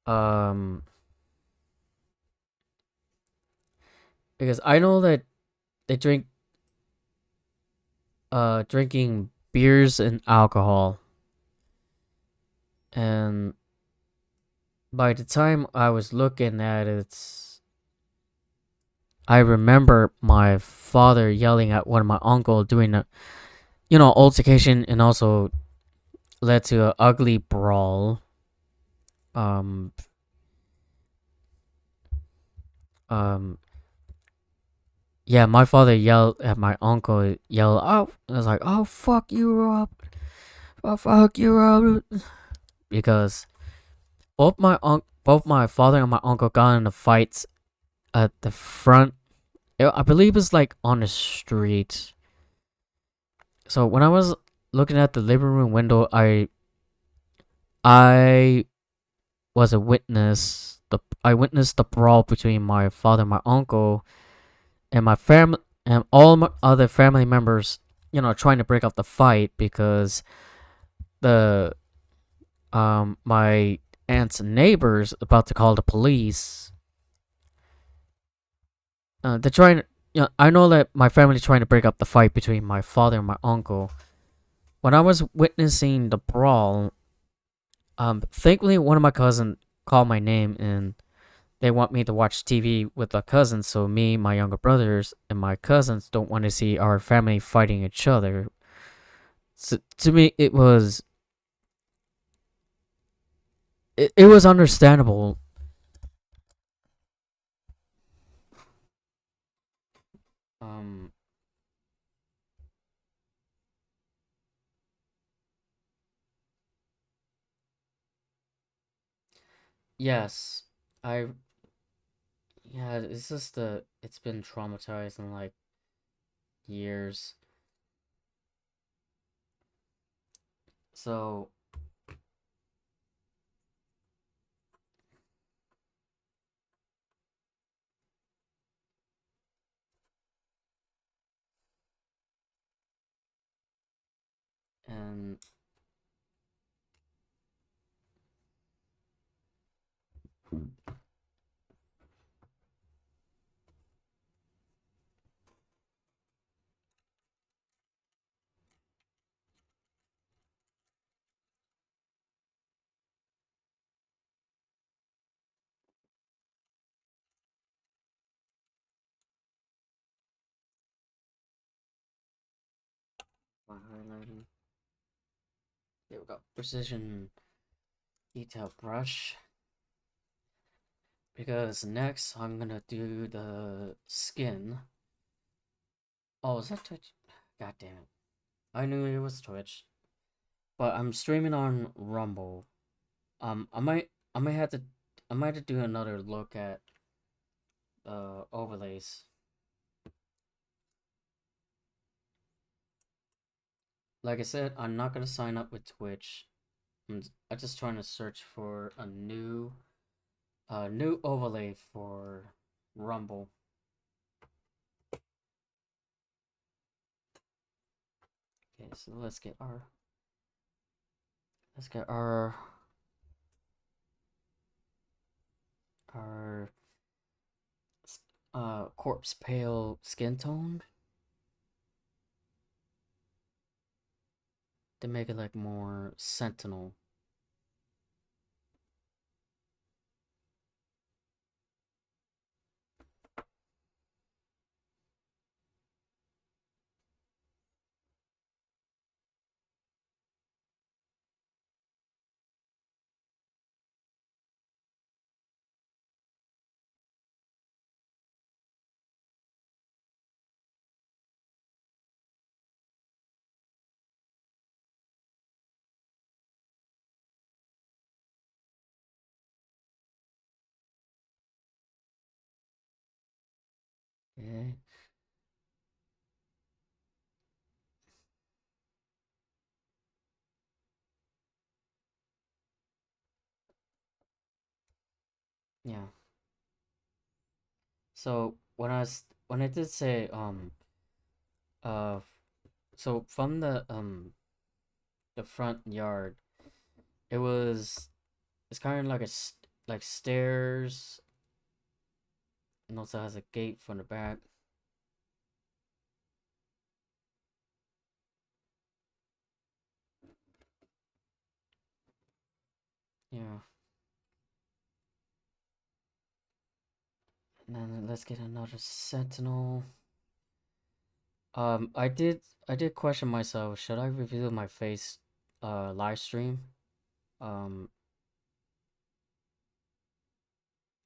um because I know that they drinking beers and alcohol, and by the time I was looking at it, I remember my father yelling at one of my uncle doing a, altercation, and also led to an ugly brawl. Um, um, yeah, my father yelled at my uncle. Yelled, "Oh!" I was like, "Oh, fuck you up! Oh, fuck you up!" Because both my father and my uncle got into fights at the front. I believe it's like on the street. So when I was looking at the living room window, I was a witness. I witnessed the brawl between my father and my uncle, and my family and all my other family members, trying to break up the fight because the my aunt's neighbors about to call the police. They're trying. I know that my family's trying to break up the fight between my father and my uncle. When I was witnessing the brawl, thankfully one of my cousins called my name, and they want me to watch TV with the cousins. So me, my younger brothers, and my cousins don't want to see our family fighting each other. So to me, it was understandable. Um, yes, I yeah. It's been traumatized in like years. So and My highlighting. There we go. Precision detail brush. Because next I'm gonna do the skin. Oh, is that Twitch? God damn it. I knew it was Twitch. But I'm streaming on Rumble. I might have to I might have to do another look at overlays. Like I said, I'm not gonna sign up with Twitch. I'm just trying to search for a new overlay for Rumble. Okay, so let's get our corpse pale skin tone to make it like more sentinel. Okay. Yeah. So when I did say uh so from the front yard, it was it's kind of like like stairs, and also has a gate from the back. Yeah. And then let's get another sentinel. Um, I did I did question myself, should I reveal my face live stream? Um,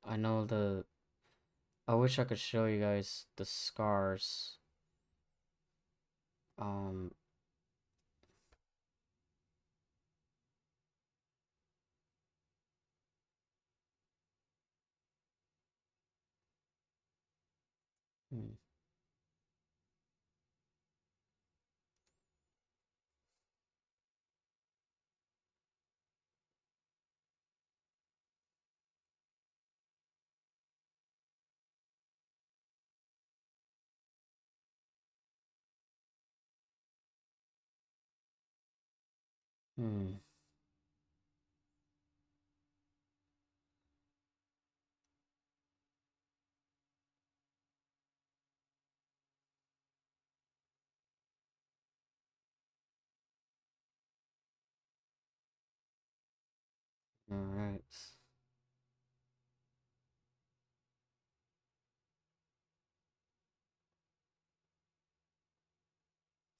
I know I wish I could show you guys the scars. Um, hmm, hmm, all right.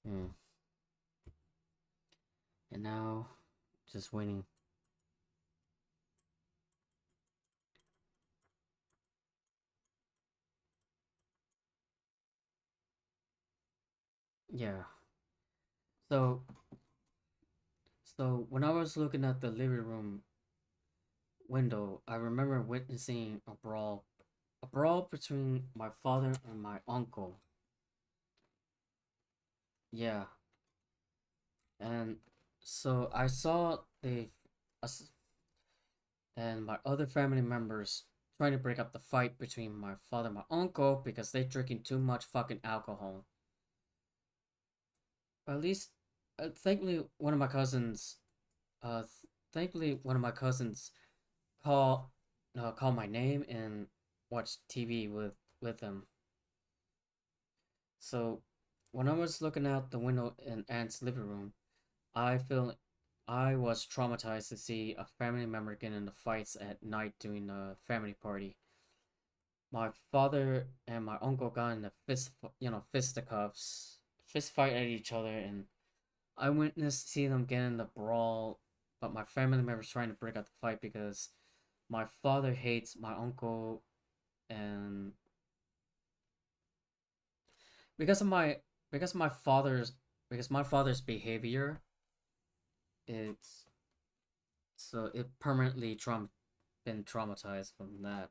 Hmm. And now, just waiting. Yeah. So, so when I was looking at the living room window, I remember witnessing a brawl between my father and my uncle. Yeah, and so I saw us and my other family members trying to break up the fight between my father and my uncle because they drinking too much fucking alcohol. At least, thankfully, one of my cousins, uh, thankfully, one of my cousins call, call my name and watch TV with them. So, when I was looking out the window in Aunt's living room, I feel I was traumatized to see a family member get into fights at night during a family party. My father and my uncle got in a fisticuffs, fist fight at each other, and I witnessed seeing them get in the brawl, but my family members trying to break up the fight because my father hates my uncle, and because of my because my father's because my father's behavior, it's so it permanently been traumatized from that.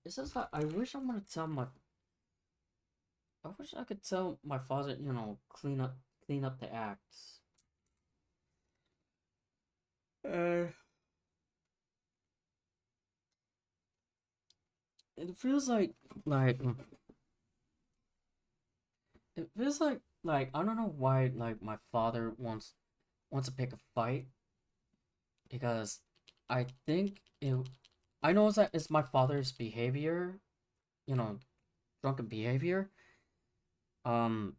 It's just that I wish I'm gonna tell my I wish I could tell my father, clean up the acts. Uh, it feels like it feels like I don't know why like my father wants to pick a fight because I think it I know that it's my father's behavior, you know, drunken behavior. Um,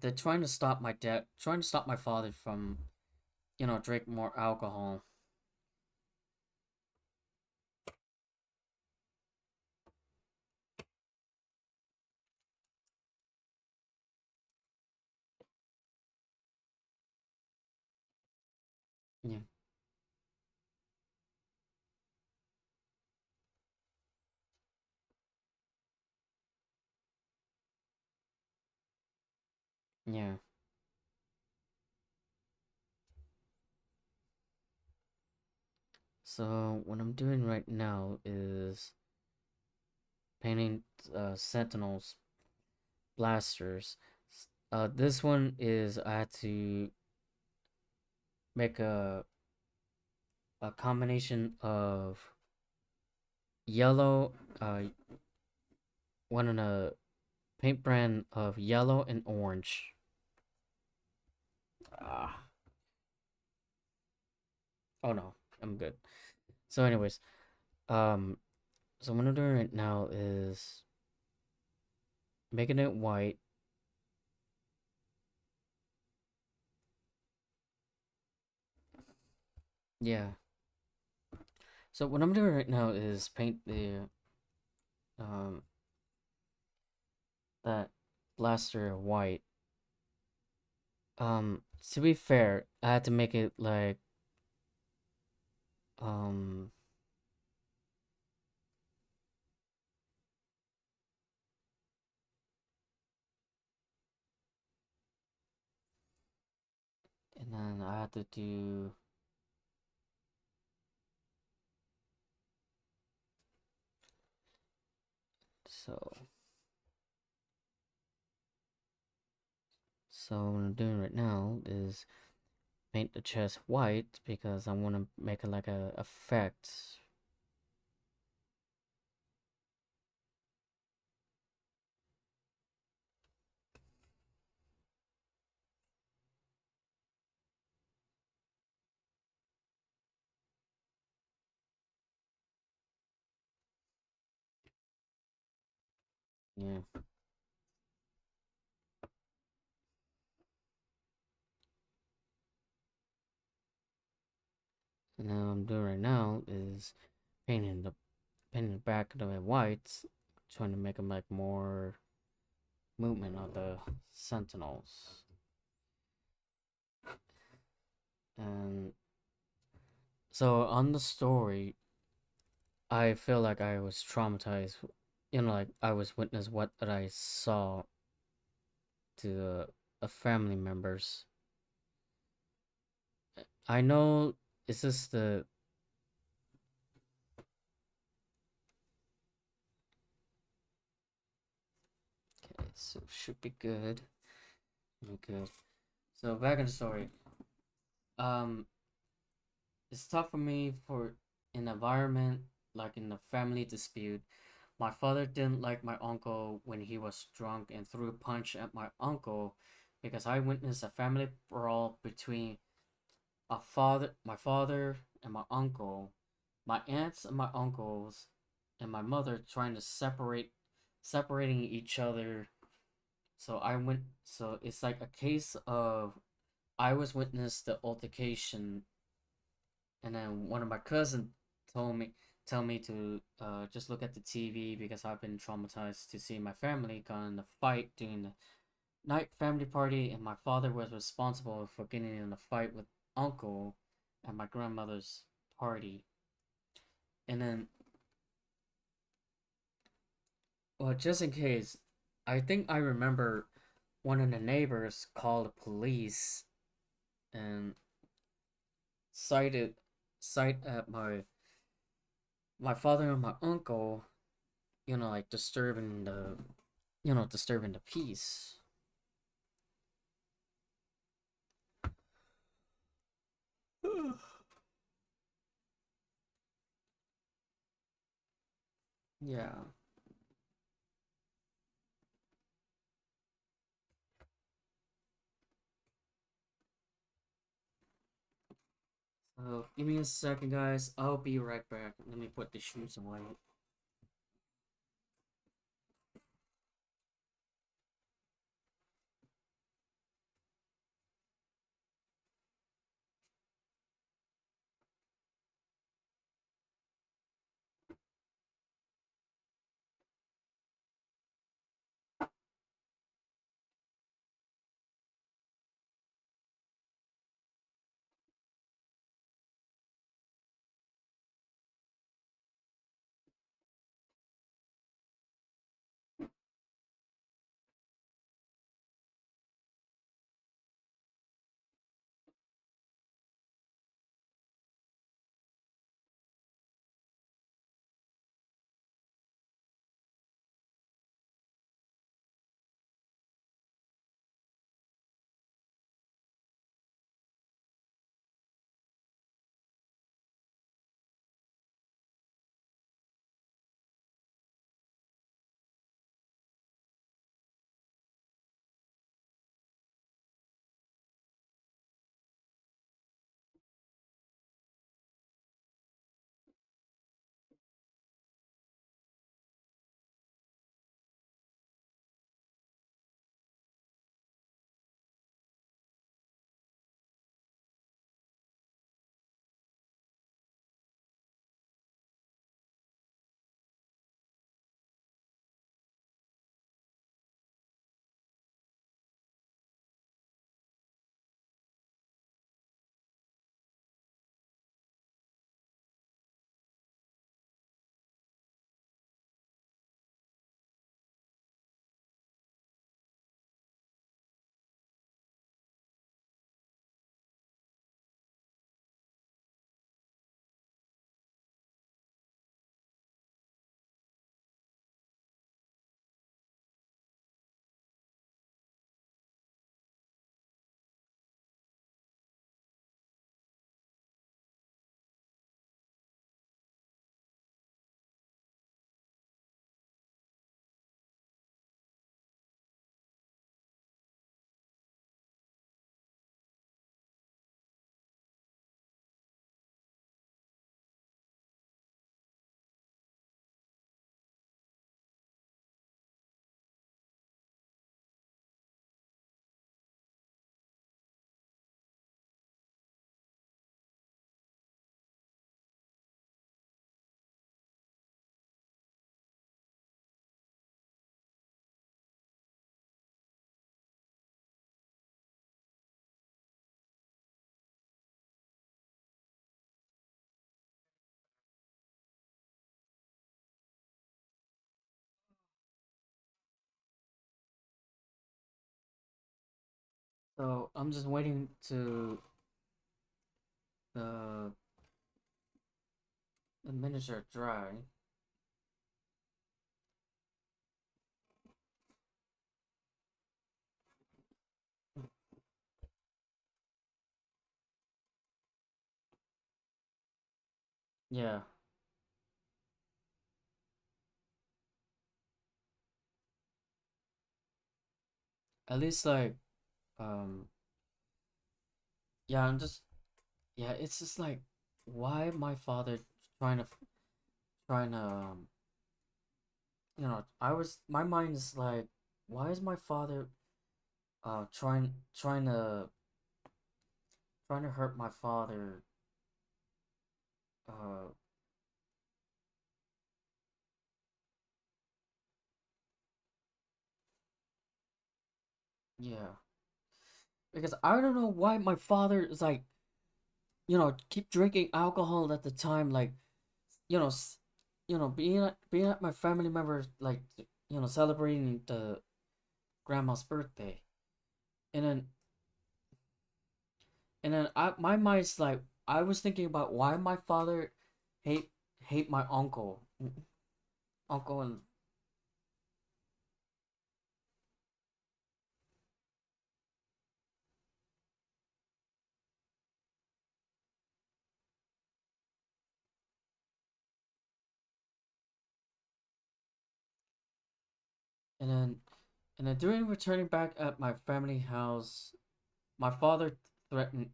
they're trying to stop my father from, drink more alcohol. Yeah, yeah. So what I'm doing right now is painting Sentinels blasters. This one is I had to make a combination of yellow, one in a paint brand of yellow and orange. Ah, oh no, I'm good. So, anyways, um, so what I'm doing right now is making it white. Yeah. So what I'm doing right now is paint the um that blaster white. To be fair, I had to make it like um and then I had to do so so what I'm doing right now is paint the chest white because I want to make it like a effect. Yeah. And now I'm doing right now is painting the back of it white, trying to make them like more movement of the Sentinels. And so on the story, I feel like I was traumatized. Like I was witness what that I saw to a family members. I know it's just the okay, so should be good. Okay. So back in the story. Um, it's tough for me for an environment like in a family dispute. My father didn't like my uncle when he was drunk and threw a punch at my uncle because I witnessed a family brawl between my father and my uncle, my aunts and my uncles, and my mother trying to separating each other. So it's like a case of I was witness the altercation, and then one of my cousins told me tell me to just look at the TV because I've been traumatized to see my family got in a fight during the night family party, and my father was responsible for getting in a fight with uncle at my grandmother's party. And then, well, just in case, I think I remember one of the neighbors called the police and cited cite at my father and my uncle, like disturbing the peace. Yeah. So give me a second, guys. I'll be right back. Let me put the shoes away. So I'm just waiting to the the miniature dry. Yeah. At least um yeah, yeah, it's just like why my father trying to trying to I was my mind is like why is my father trying to hurt my father uh Yeah, because I don't know why my father is like, keep drinking alcohol at the time, like, you know, being at my family members, like, celebrating the grandma's birthday, and then my mind's like, I was thinking about why my father hate hate my uncle, and then during returning back at my family house, my father threatened,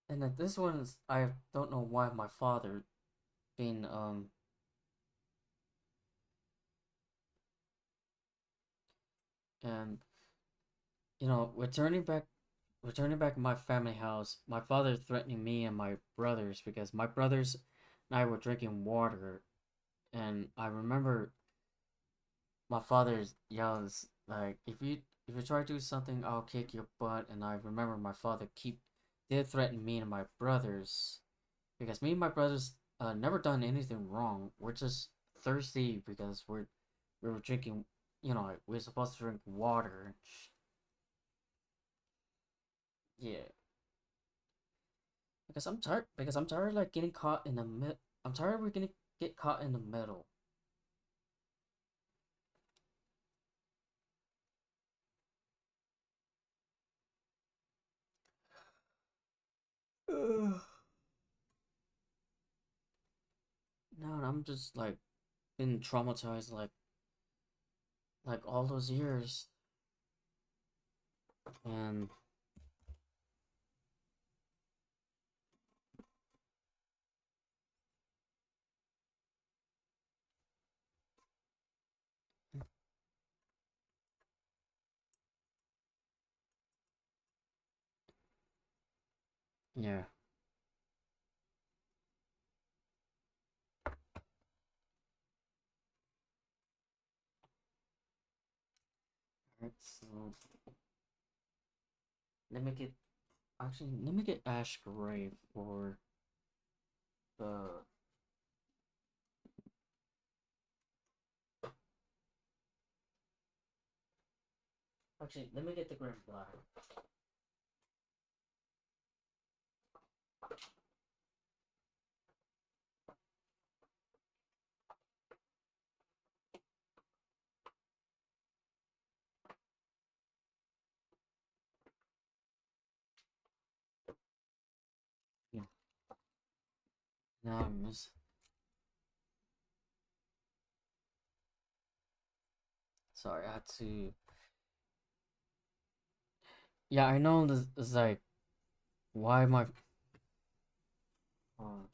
and then this one's, I don't know why my father being and returning back to my family house, my father threatening me and my brothers because my brothers and I were drinking water, and I remember my father yells like, if you try to do something, I'll kick your butt. And I remember my father keep did threaten me and my brothers because me and my brothers never done anything wrong. We're just thirsty because we were drinking. Like, we're supposed to drink water. Yeah, because I'm tired. Because I'm tired, like, getting caught in the mid. I'm tired. We're gonna get caught in the middle. No, and I'm just like been traumatized, like all those years, and yeah. Alright, so let me get let me get Ash Gray for the let me get the Grim Black. Yeah. Now I miss. Sorry, I had to. Yeah, I know this is like why my. Uh,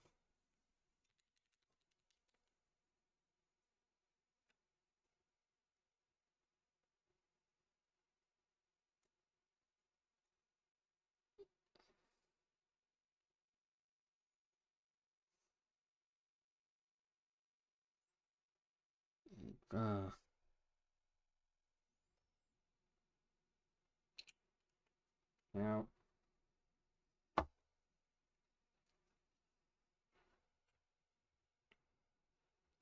uh, you know,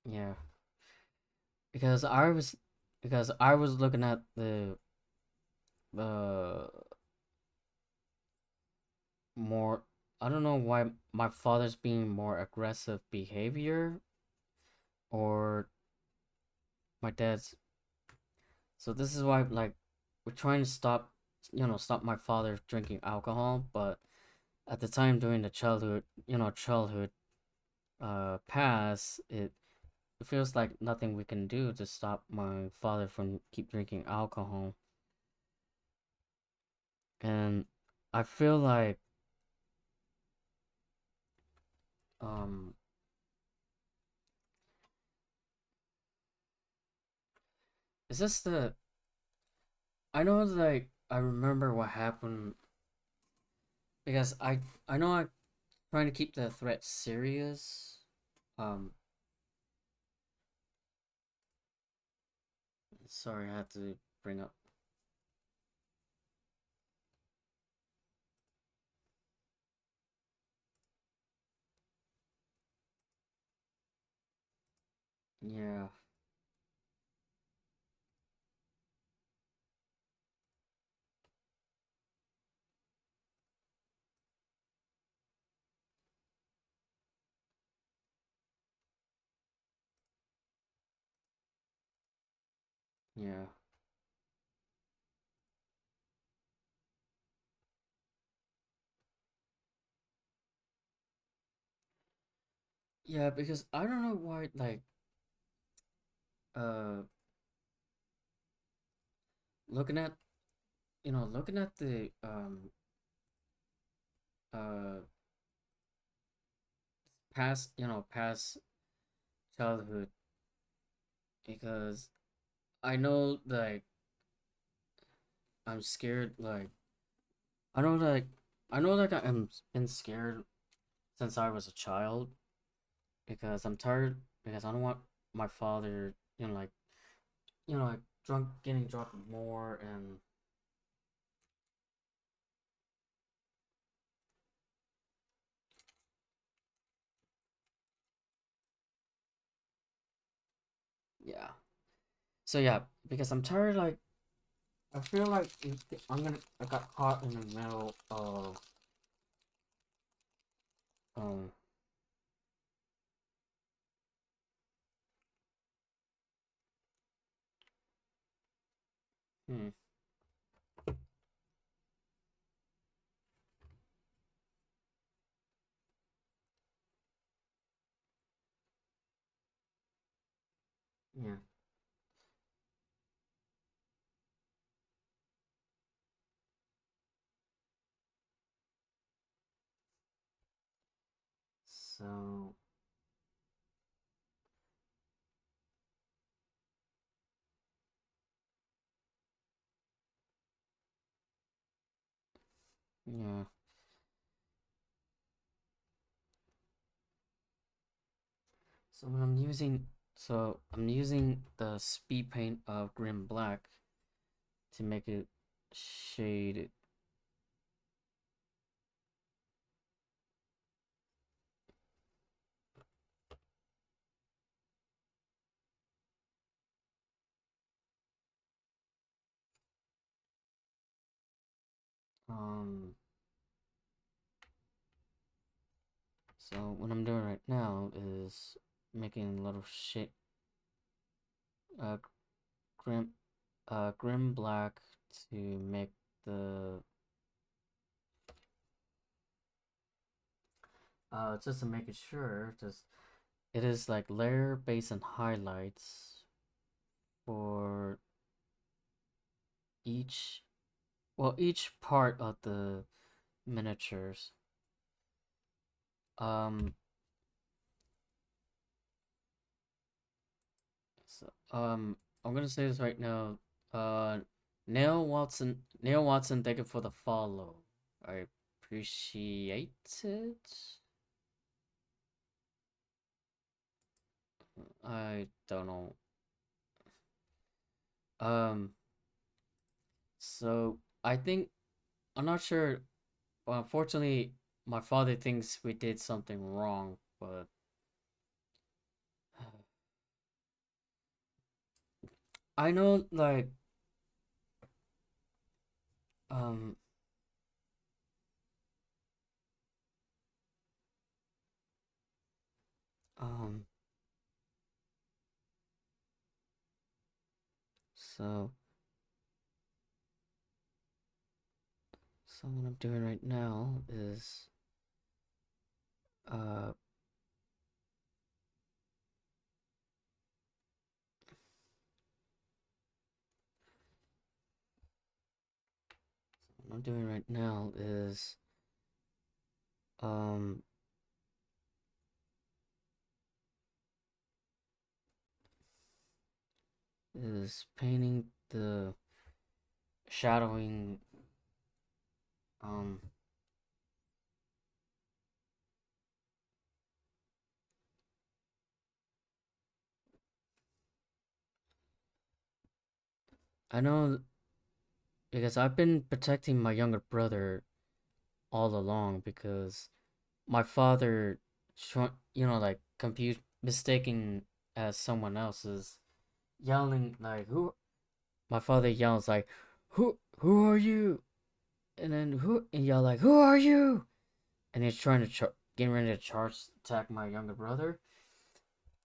yeah, because I was looking at the more. I don't know why my father's being more aggressive behavior or my dad's. So this is why, like, we're trying to stop my father drinking alcohol, but at the time during the childhood pass, it feels like nothing we can do to stop my father from keep drinking alcohol. And I feel like um is this the I know, like, I remember what happened because I know I'm trying to keep the threat serious. Um Sorry, I had to bring up. Yeah, yeah, yeah. Because I don't know why. Like, uh, looking at looking at the uh past past childhood, because I know like I'm scared. Like I know like I know like I'm been scared since I was a child, because I'm tired, because I don't want my father, like drunk, getting drunk more. And yeah. So yeah, because I'm tired. Like I feel like I got caught in the middle of um hmm, yeah. So yeah. So when I'm using the speed paint of Grim Black to make it shaded. Um, so what I'm doing right now is making a little shade, uh, grim, grim black, to make the just to make it sure, just it is like layer, base, and highlights for each, each part of the miniatures. Um, I'm gonna say this right now. Uh, Neil Watson, thank you for the follow. I appreciate it. I don't know. Um, so I think I'm not sure. Well, unfortunately, my father thinks we did something wrong, but I know, like, um, um, so, so what I'm doing right now uh, what I'm doing right now um, is painting the shadowing, um, I know because I've been protecting my younger brother all along because my father, like confused, mistaking as someone else's, yelling like who. My father yells like, "Who are you?" And then and yell like, "Who are you?" And he's trying to getting ready to charge attack my younger brother.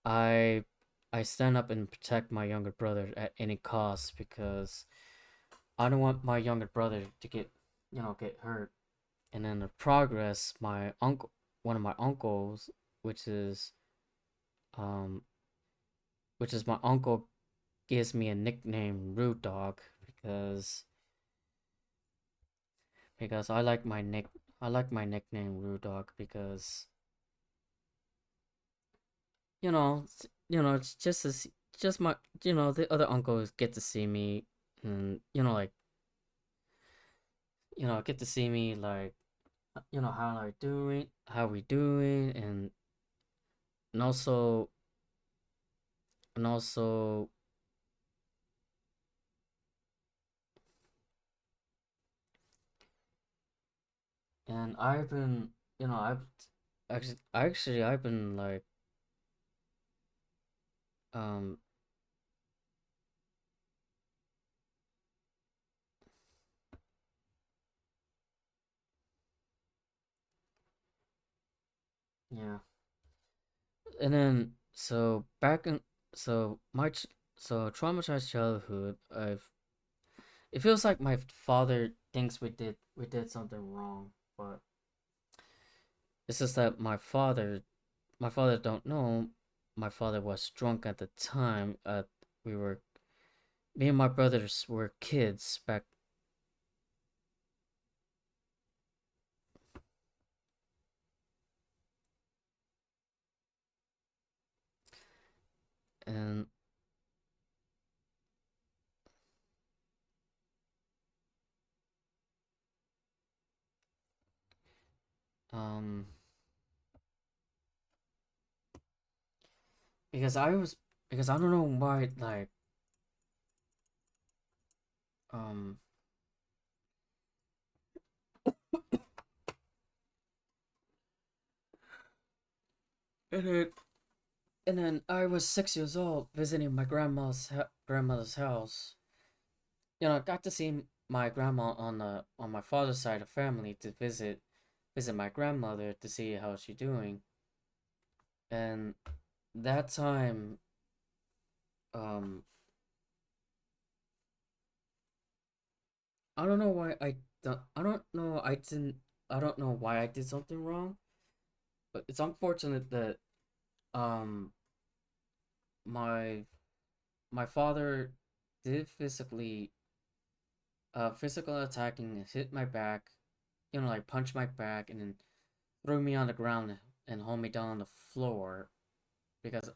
I I stand up and protect my younger brother at any cost because I don't want my younger brother to get hurt. And in the progress, one of my uncles, which is um, which is my uncle, gives me a nickname, Rude Dog, because because I like my nickname, Rude Dog, because it's just my the other uncles get to see me, and get to see me like how we doing, and also and also and I've been I've been like um yeah. And then so my so traumatized childhood, I've it feels like my father thinks we did something wrong, but it's just that my father don't know. My father was drunk at the time. We were Me and my brothers were kids back. And um because I was because I don't know why, like um and then I was 6 years old visiting my grandmother's house. I got to see my grandma on my father's side of family to visit my grandmother to see how she's doing. And that time, um, I don't know why I don't know I didn't I don't know why I did something wrong, but it's unfortunate that um my my father did physical attacking and hit my back, like punch my back and then threw me on the ground and hold me down on the floor because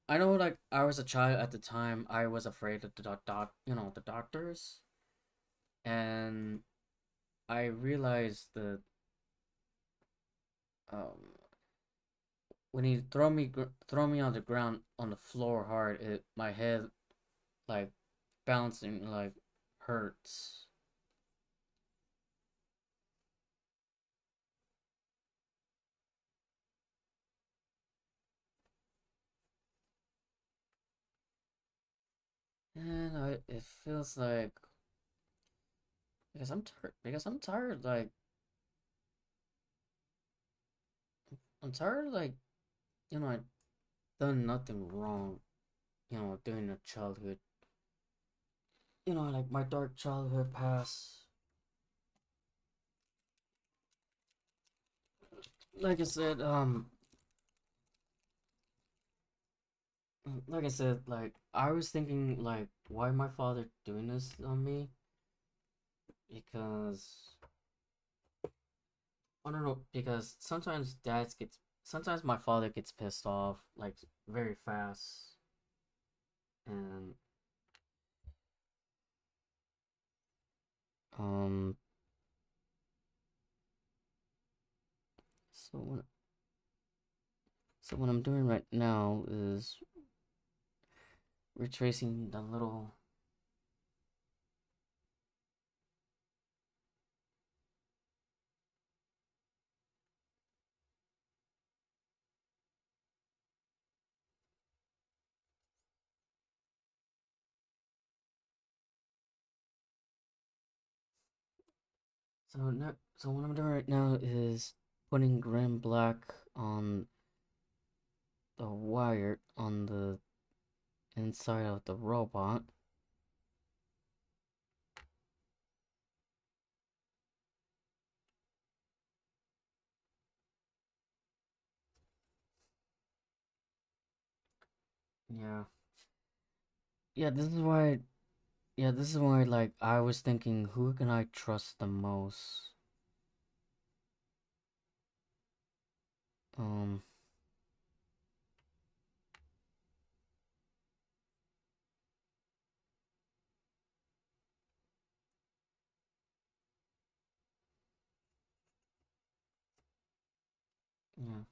I know, like, I was a child at the time. I was afraid of the doctors, and I realized that um, when he throw me on the ground on the floor hard, my head like bouncing like hurts. And it feels like because I'm tired, like I'm tired, like I done nothing wrong, during the childhood. Like my dark childhood past. Like I said, like I said, like I was thinking, like, why my father doing this on me? Because I don't know. Because sometimes my father gets pissed off like very fast, and um, so what I'm doing right now is retracing the little. So what I'm doing right now is putting green black on the wire on the inside of the robot. Yeah. Yeah, this is why yeah, this is why like I was thinking who can I trust the most? Um yeah.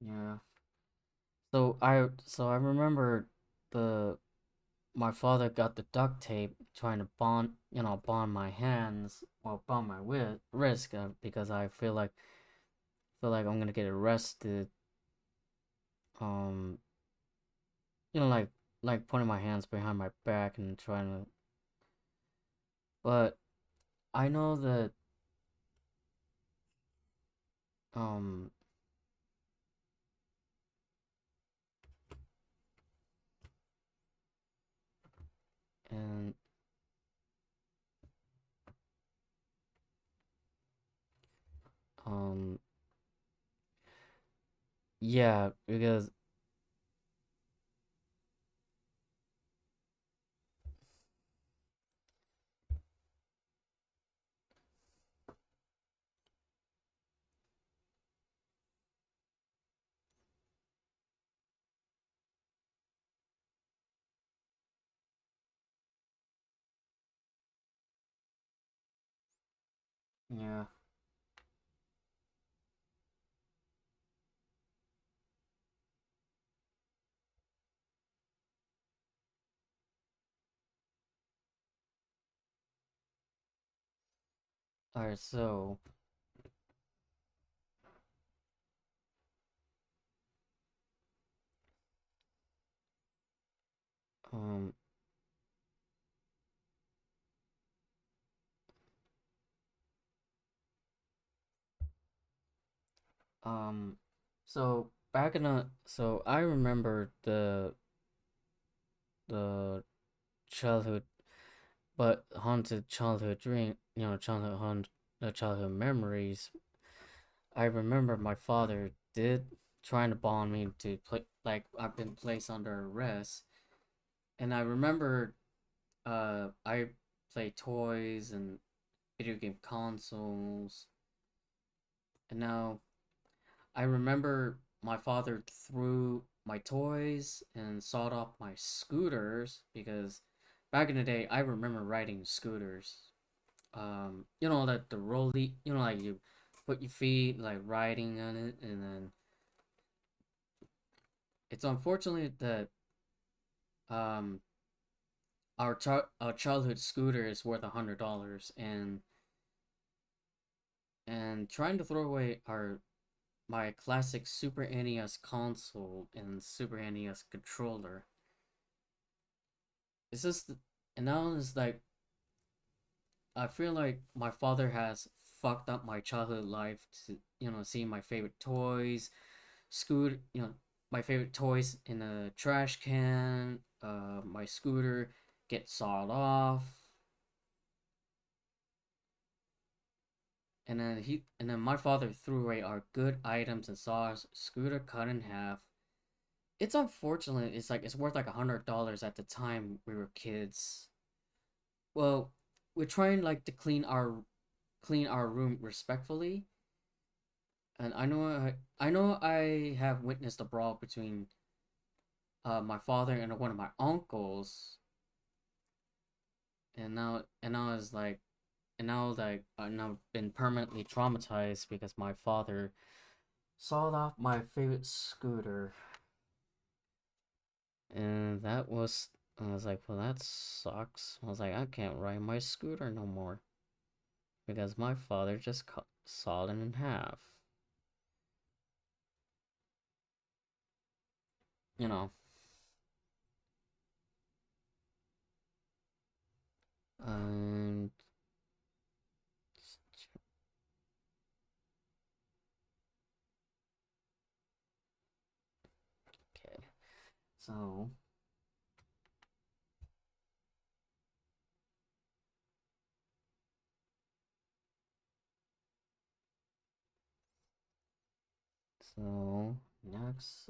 Yeah. So I remember the my father got the duct tape trying to bond my hands or bond my wrist because I feel like I'm gonna get arrested. Um, you know, like putting my hands behind my back and trying to. But I know that um and um yeah because yeah. All right, so um um so back in the so I remember the childhood but haunted childhood dream, childhood the childhood memories. I remember my father did trying to bond me to play like I've been placed under arrest, and I remember I play toys and video game consoles, and now I remember my father threw my toys and sawed off my scooters because back in the day I remember riding scooters. That the rolly, like you put your feet like riding on it, and then it's unfortunate that um our childhood scooter is worth $100, and trying to throw away our my classic Super NES console and Super NES controller. It's just and now it's like I feel like my father has fucked up my childhood life to see my favorite toys, scoot my favorite toys in a trash can, my scooter get sawed off, and then my father threw away our good items and saw our scooter cut in half. It's unfortunate. It's like it's worth like $100 at the time we were kids. Well, we're trying like to clean our room respectfully, and I know I have witnessed a brawl between my father and one of my uncles, and now is like and now like I've now been permanently traumatized because my father sawed off my favorite scooter. And that was, I was like, well, that sucks. I was like, I can't ride my scooter no more because my father just sawed it in half. You know, and okay, so next,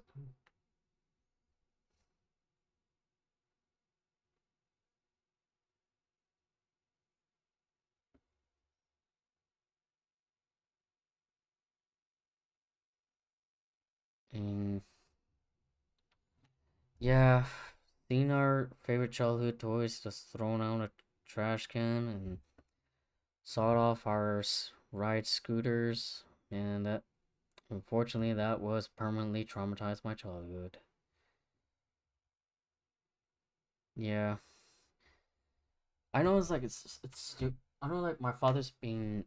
and yeah, seeing our favorite childhood toys just thrown out a trash can and sawed off our ride scooters, and that unfortunately that was permanently traumatized my childhood. Yeah, I know it's like it's stupid. I know like my father's being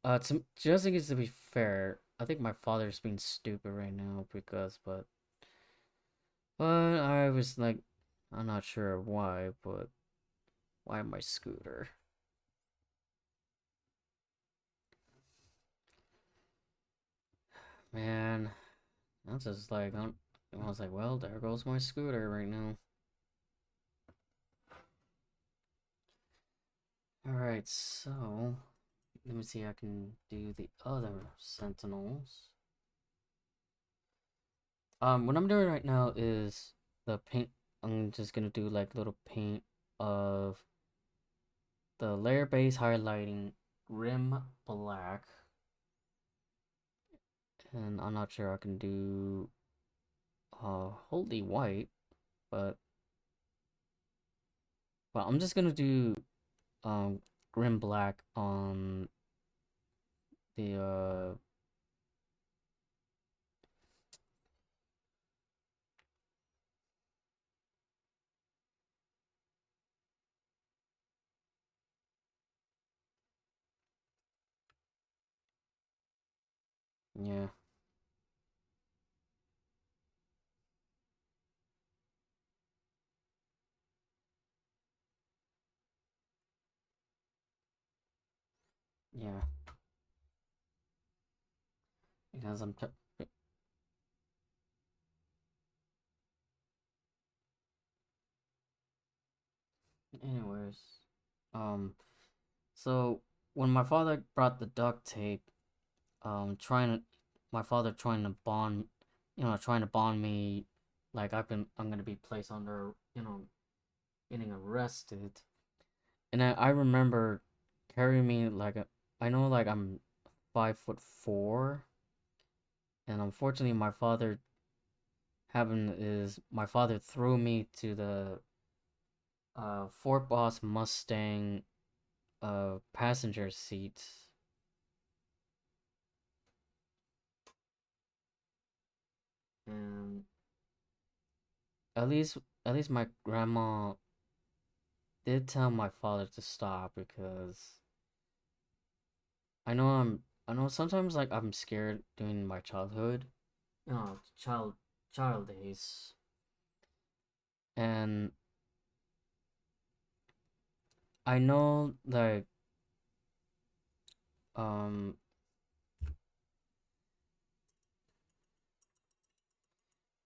to just think it's to be fair. I think my father's being stupid right now because but I was like I'm not sure why, but why my scooter? Man, that's just like I was like, well, there goes my scooter right now. All right, so let me see. I can do the other Sentinels. What I'm doing right now is the paint. I'm just gonna do like little paint of the layer base highlighting rim black, and I'm not sure I can do wholly white, but I'm just gonna do um rim black on the yeah, yeah, because anyways, um so when my father brought the duct tape, trying to my father trying to bond, trying to bond me, like I'm gonna be placed under, getting arrested, and I remember carrying me like I know like I'm 5'4", and unfortunately my father threw me to the Fort Boss Mustang passenger seat, and at least at least my grandma did tell my father to stop because I know sometimes like I'm scared during my childhood, child days, and I know like um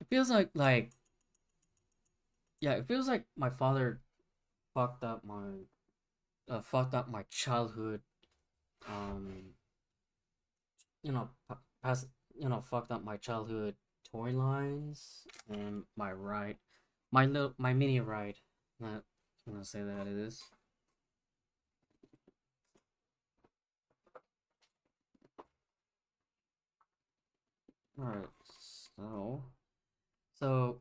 it feels like yeah, it feels like my father fucked up my childhood, um you know past fucked up my childhood toy lines and my mini ride. That I'm gonna say that it is. All right, so so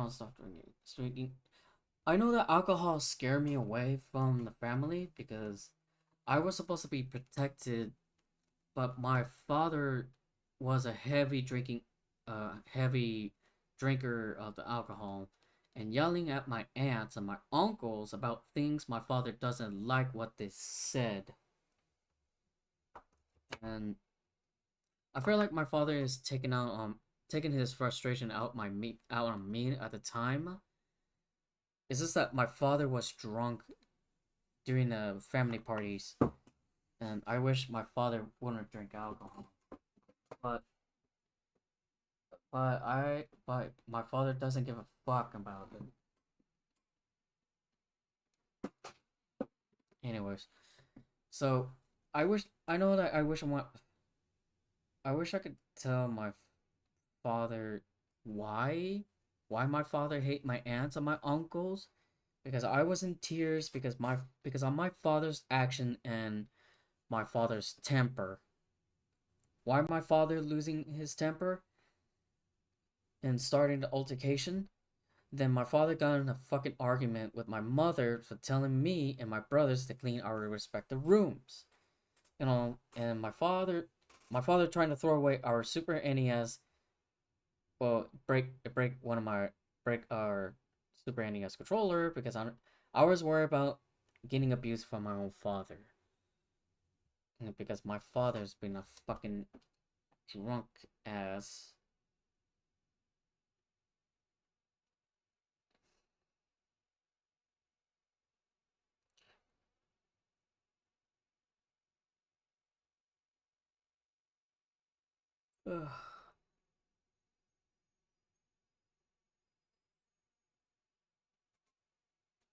stop drinking. I know that alcohol scared me away from the family because I was supposed to be protected but my father was a heavy drinker of the alcohol, and yelling at my aunts and my uncles about things my father doesn't like what they said. And I feel like my father is taking his frustration out on me at the time. It's just that my father was drunk during the family parties, and I wish my father wouldn't drink alcohol. But but my father doesn't give a fuck about it. Anyways, so I wish I could tell my father why why my father hate my aunts and my uncles, because I was in tears because of my father's action and my father's temper. Why my father losing his temper and starting the altercation? Then my father got in a fucking argument with my mother for telling me and my brothers to clean our respective rooms. And my father trying to throw away our Super NES, well, break one of my break our Super NES controller because I was worried about getting abused from my own father. And because my father's been a fucking drunk ass. Ugh.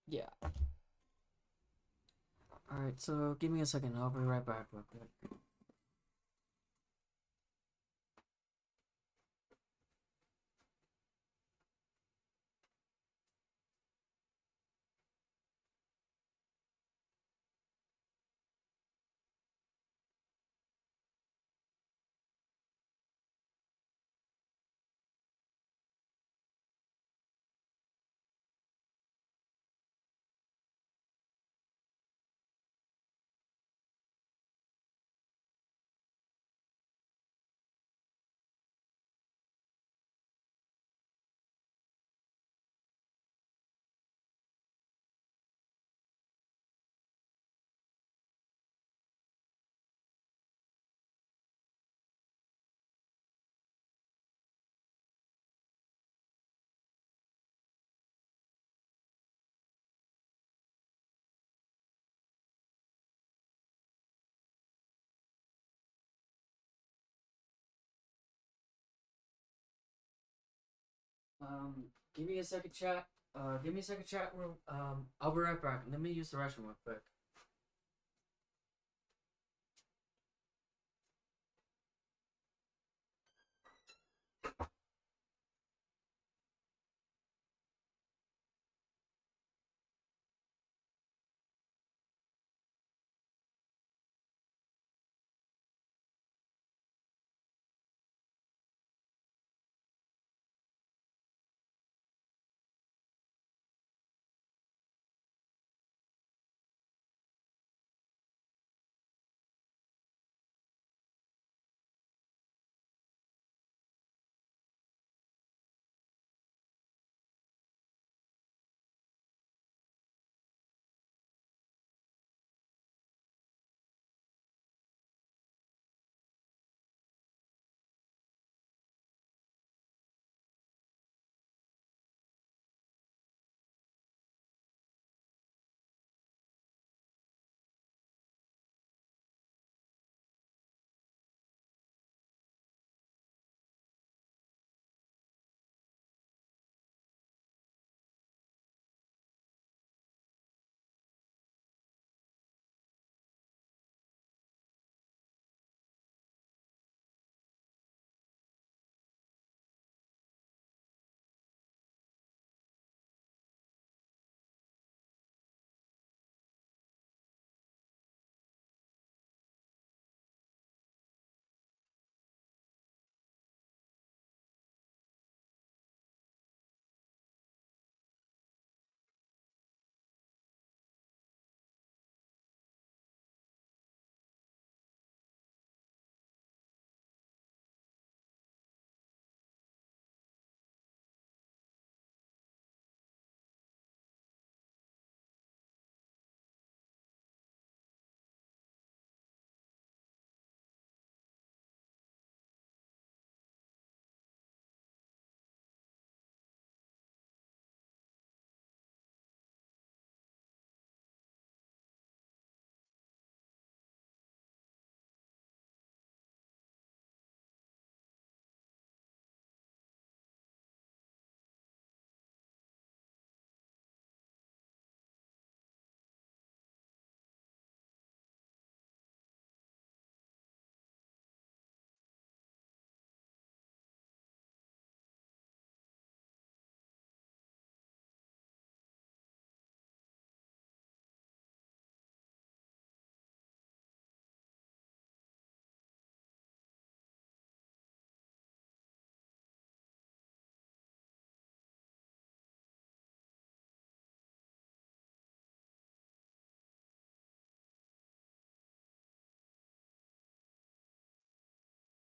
Yeah. Alright, so give me a second. I'll be right back real quick. Give me a second, chat. Give me a second, chat. I'll be right back. Let me use the restroom real quick.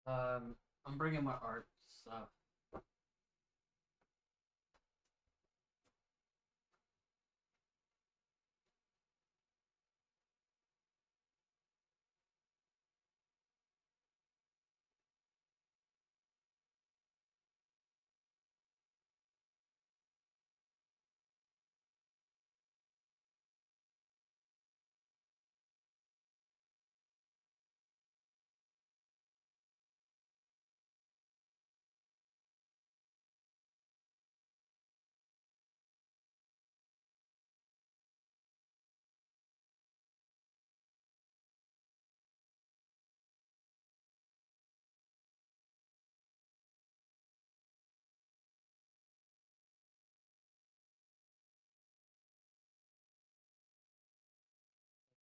I'm bringing my art stuff.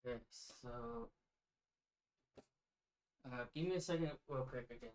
Okay, so give me a second, real quick again.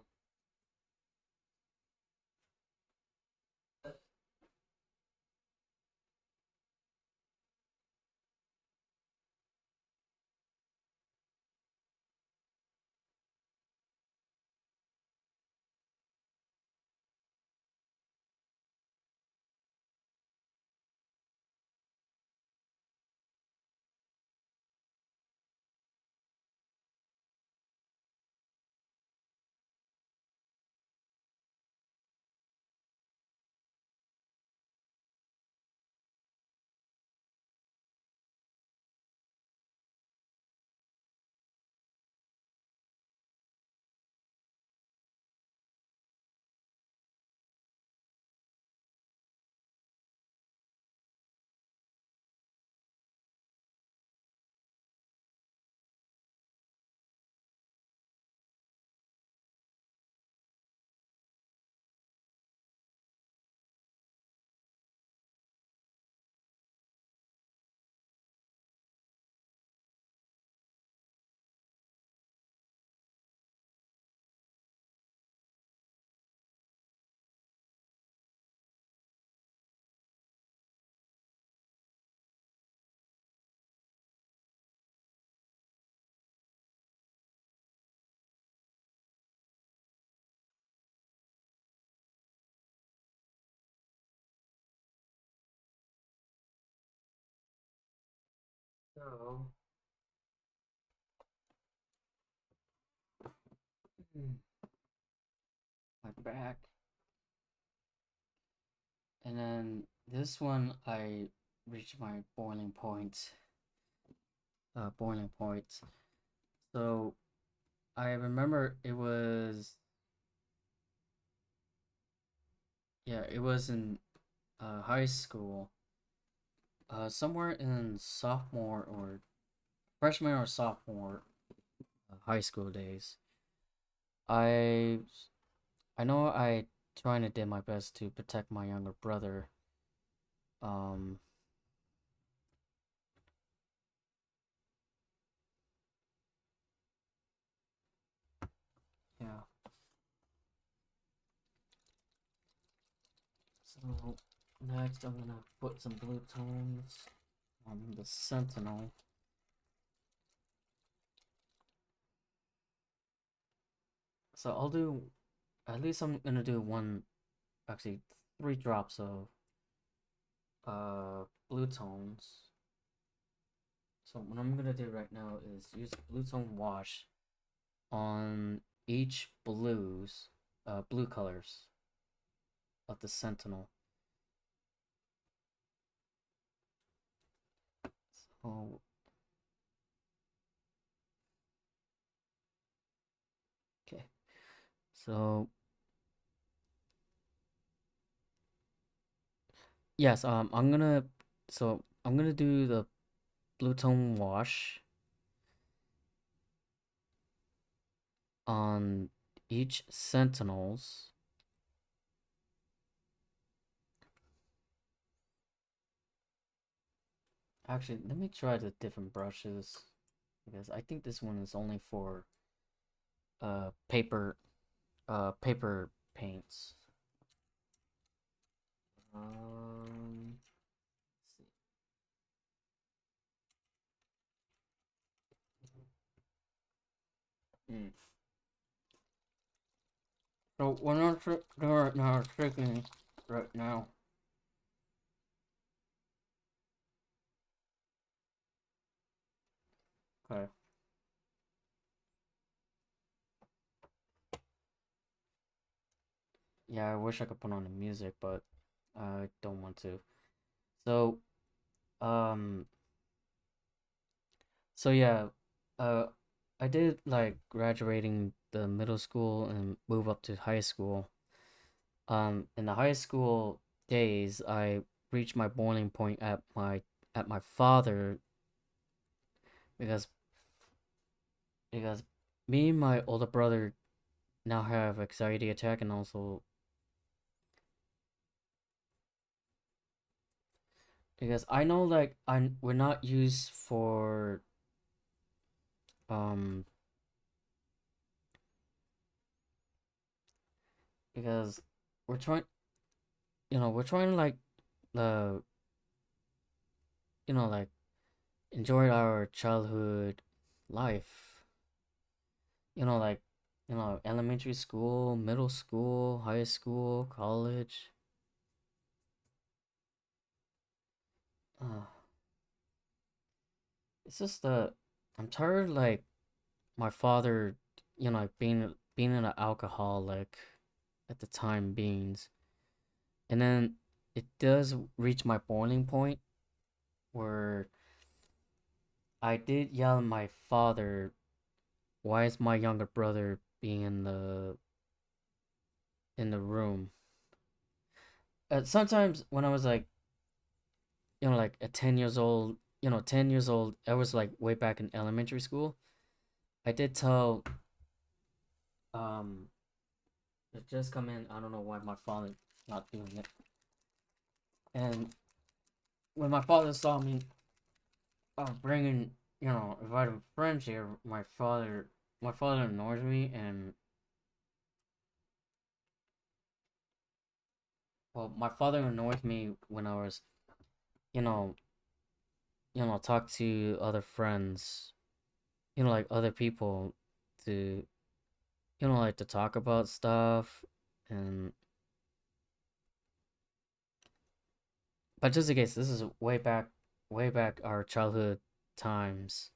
So, my back, and then this one I reached my boiling point. Boiling point. So I remember it was, yeah, it was in high school, somewhere in sophomore or freshman or sophomore high school days. I I know I trying to did my best to protect my younger brother. Um, yeah. So next, I'm gonna put some blue tones on the Sentinel. So I'll do, at least I'm gonna do one, actually 3 drops of blue tones. So what I'm gonna do right now is use blue tone wash on each blue colors of the Sentinel. So okay, so yes, I'm gonna do the blue tone wash on each Sentinels. Actually, let me try the different brushes because I think this one is only for paper paper paints. Let's see. So we're not doing right now, shaking right now. Okay. Yeah, I wish I could put on the music, but I don't want to. So, um, so yeah, uh, I did like graduating the middle school and move up to high school. In the high school days, I reached my boiling point at my father because because me and my older brother now have anxiety attack and also because I know like we're not used for um because we're trying we're trying to like uh like enjoy our childhood life, like elementary school, middle school, high school, college. uh, it's just I'm tired like my father, like being an alcoholic at the time beings. And then it does reach my boiling point where I did yell at my father, why is my younger brother being in the room? Sometimes when I was like, like at 10 years old, 10 years old, I was like way back in elementary school. I did tell um it just come in, I don't know why my father not doing it. And when my father saw me bringing, inviting friends here, my father ignores me, and well, my father annoys me when I was, you know, talk to other friends, like other people, to, like to talk about stuff, and but just in case, this is way back our childhood times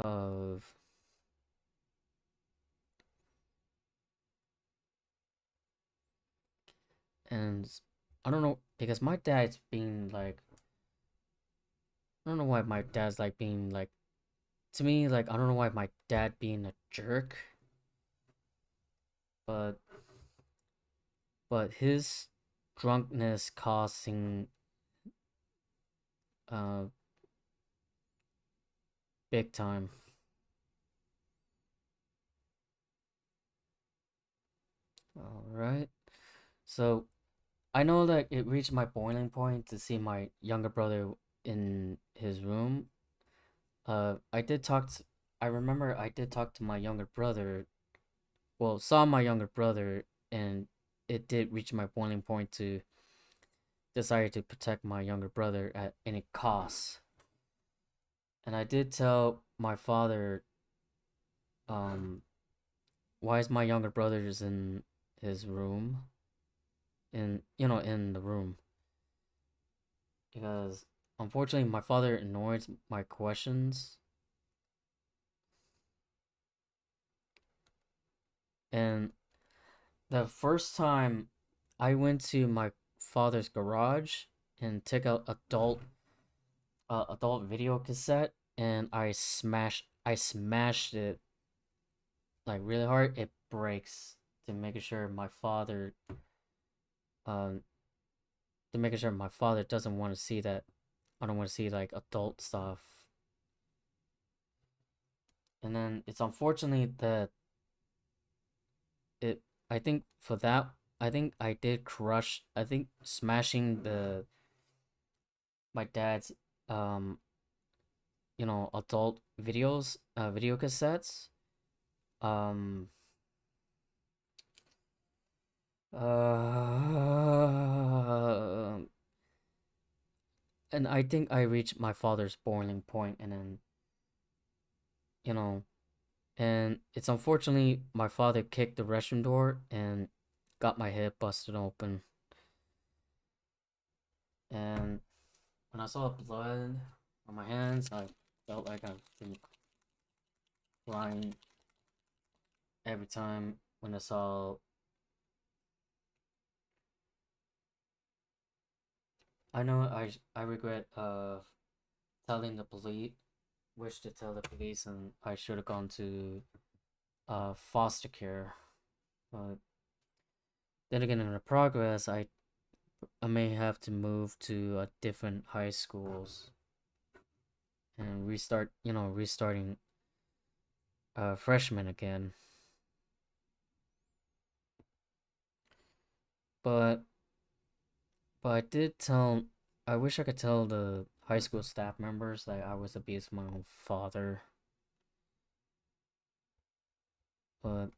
of, and I don't know because my dad's being like, I don't know why my dad's like being like to me like I don't know why my dad being a jerk, but his drunkenness causing uh big time. All right. So I know that it reached my boiling point to see my younger brother in his room. I did talk to, I remember I did talk to my younger brother. Well, saw my younger brother, and it did reach my boiling point to decide to protect my younger brother at any cost. And I did tell my father, um, why is my younger brother just in his room, in the room, because unfortunately my father ignores my questions. And the first time I went to my father's garage and took out adult video cassette, and I smashed it like really hard, it breaks, to making sure my father um doesn't want to see that. I don't want to see like adult stuff. And then it's unfortunately that it I think for that, I think I did crush, I think smashing the my dad's um adult video cassettes, um uh and I think I reached my father's boiling point, and then you know And it's unfortunately my father kicked the restroom door and got my head busted open. And when I saw blood on my hands, I felt like I've been crying every time when I saw. I know I regret telling the police, wish to tell the police, and I should have gone to foster care. But then again, in the progress, I may have to move to different high schools and restart, restarting freshman again. But but I did tell. I wish I could tell the high school staff members that I was abused by my own father. But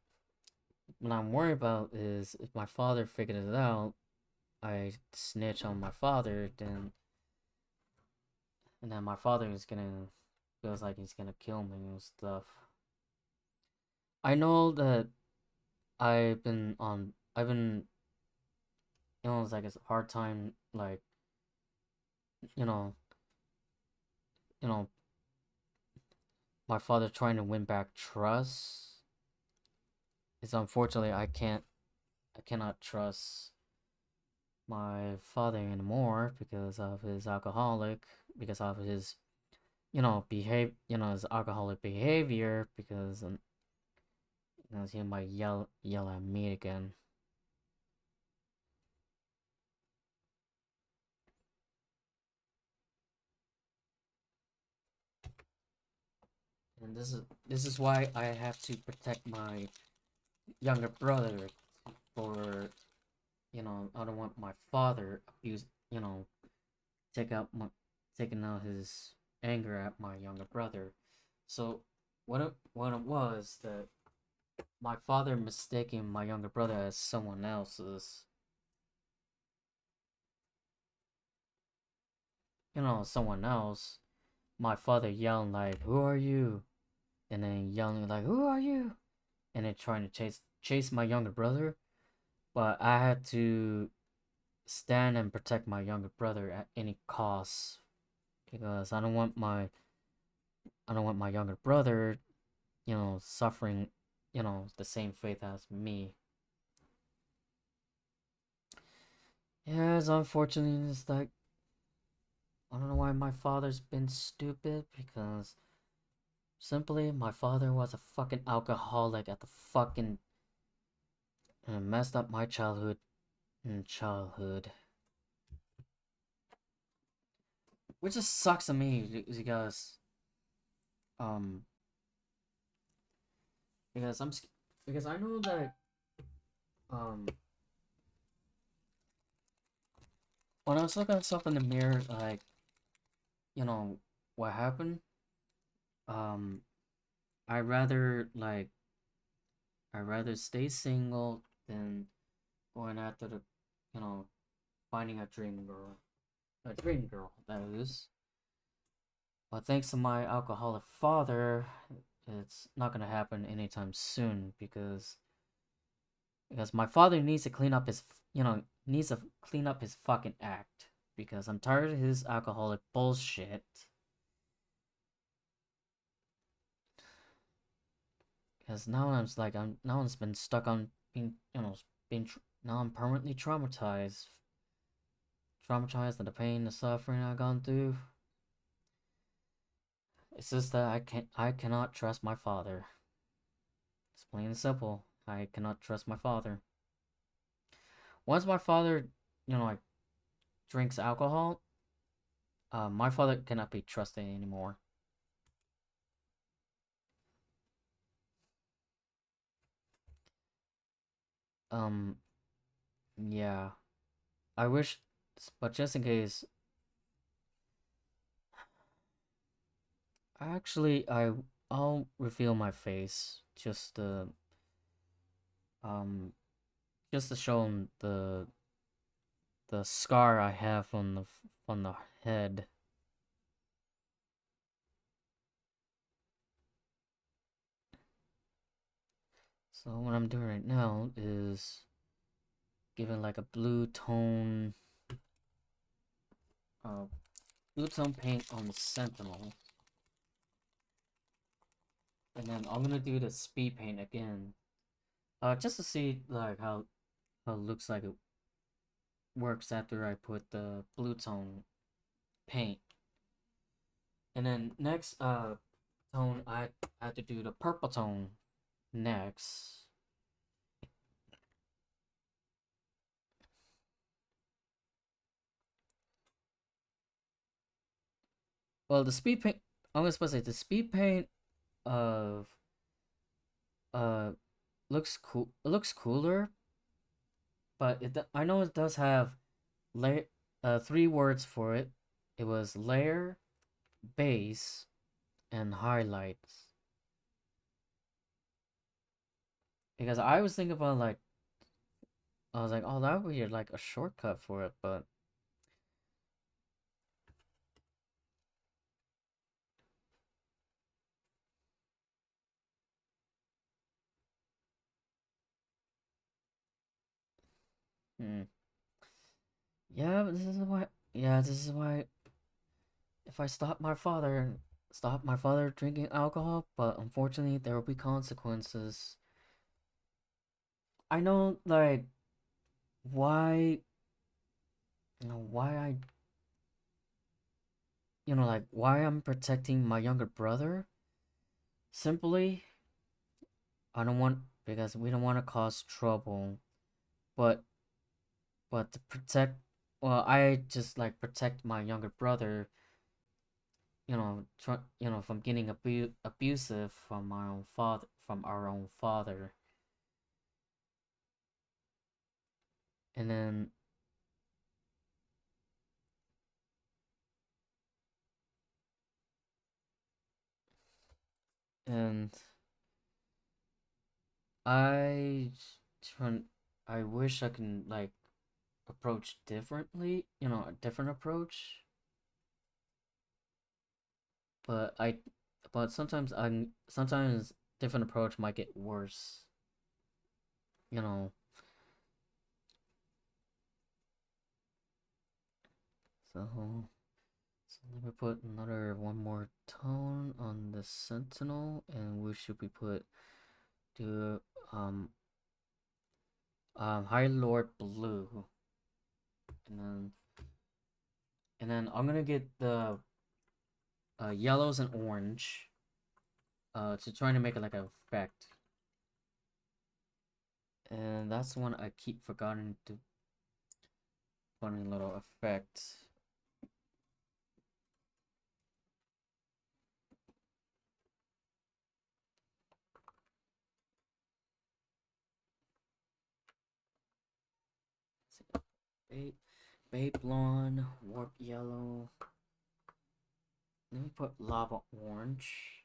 what I'm worried about is if my father figured it out, I snitch on my father, then my father is gonna feels like he's gonna kill me and stuff. I know that I've been it's like it's a hard time like you know you know my father trying to win back trust. It's unfortunately I cannot trust my father anymore because of his alcoholic, because of his his alcoholic behavior, because he might yell at me again. And this is why I have to protect my younger brother for I don't want my father abuse take out my taking out his anger at my younger brother. So what it was that my father mistaking my younger brother as someone else's, someone else. My father yelling like, "Who are you?" And then yelling like, "Who are you?" And then trying to chase my younger brother. But I had to stand and protect my younger brother at any cost because I don't want my younger brother, suffering, the same fate as me. Yeah, it's unfortunate. It's like I don't know why my father's been stupid because simply my father was a fucking alcoholic at the fucking and messed up my childhood, which just sucks to me um because because I know that um when I was looking at myself in the mirror, like you know what happened, um I rather like I rather stay single than going after the you know finding a dream girl that is. But thanks to my alcoholic father, it's not gonna happen anytime soon because my father needs to clean up needs to clean up his fucking act because I'm tired of his alcoholic bullshit. Because now I'm been stuck on being being now I'm permanently traumatized at the pain, the suffering I've gone through. It's just that I cannot trust my father. It's plain and simple. I cannot trust my father. Once my father, like drinks alcohol, my father cannot be trusted anymore. Um, yeah. I wish, but just in case, actually, I'll reveal my face um just to show him the scar I have on the head. So what I'm doing right now is giving like a uh, blue tone paint on the Sentinel, and then I'm gonna do the speed paint again, just to see like how it looks like it works after I put the blue tone paint. And then next tone I had to do the purple tone next. Well, the speed paint, I was supposed to say the speed paint of uh looks cool. It looks cooler, but I know it does have layer three words for it. It was layer, base, and highlights. Because I was thinking about like I was like, oh, that would be like a shortcut for it, but hmm. Yeah, but this is why. Yeah, this is why. If I stop my father drinking alcohol, but unfortunately there will be consequences. I know, like, why, why like, why I'm protecting my younger brother. Simply, I don't want, because we don't want to cause trouble. But, to protect, well, I just like protect my younger brother, from getting abusive from my own father, from our own father. And then, and I try, I wish I can like approach differently, a different approach. But sometimes different approach might get worse. You know, so let me put another one more tone on the Sentinel, and we should be put to High Lord Blue, and then I'm gonna get the yellows and orange to try to make it like an effect. And that's one I keep forgetting to put in a little effect. Babe, Babe Blonde, Warp Yellow. Let me put Lava Orange.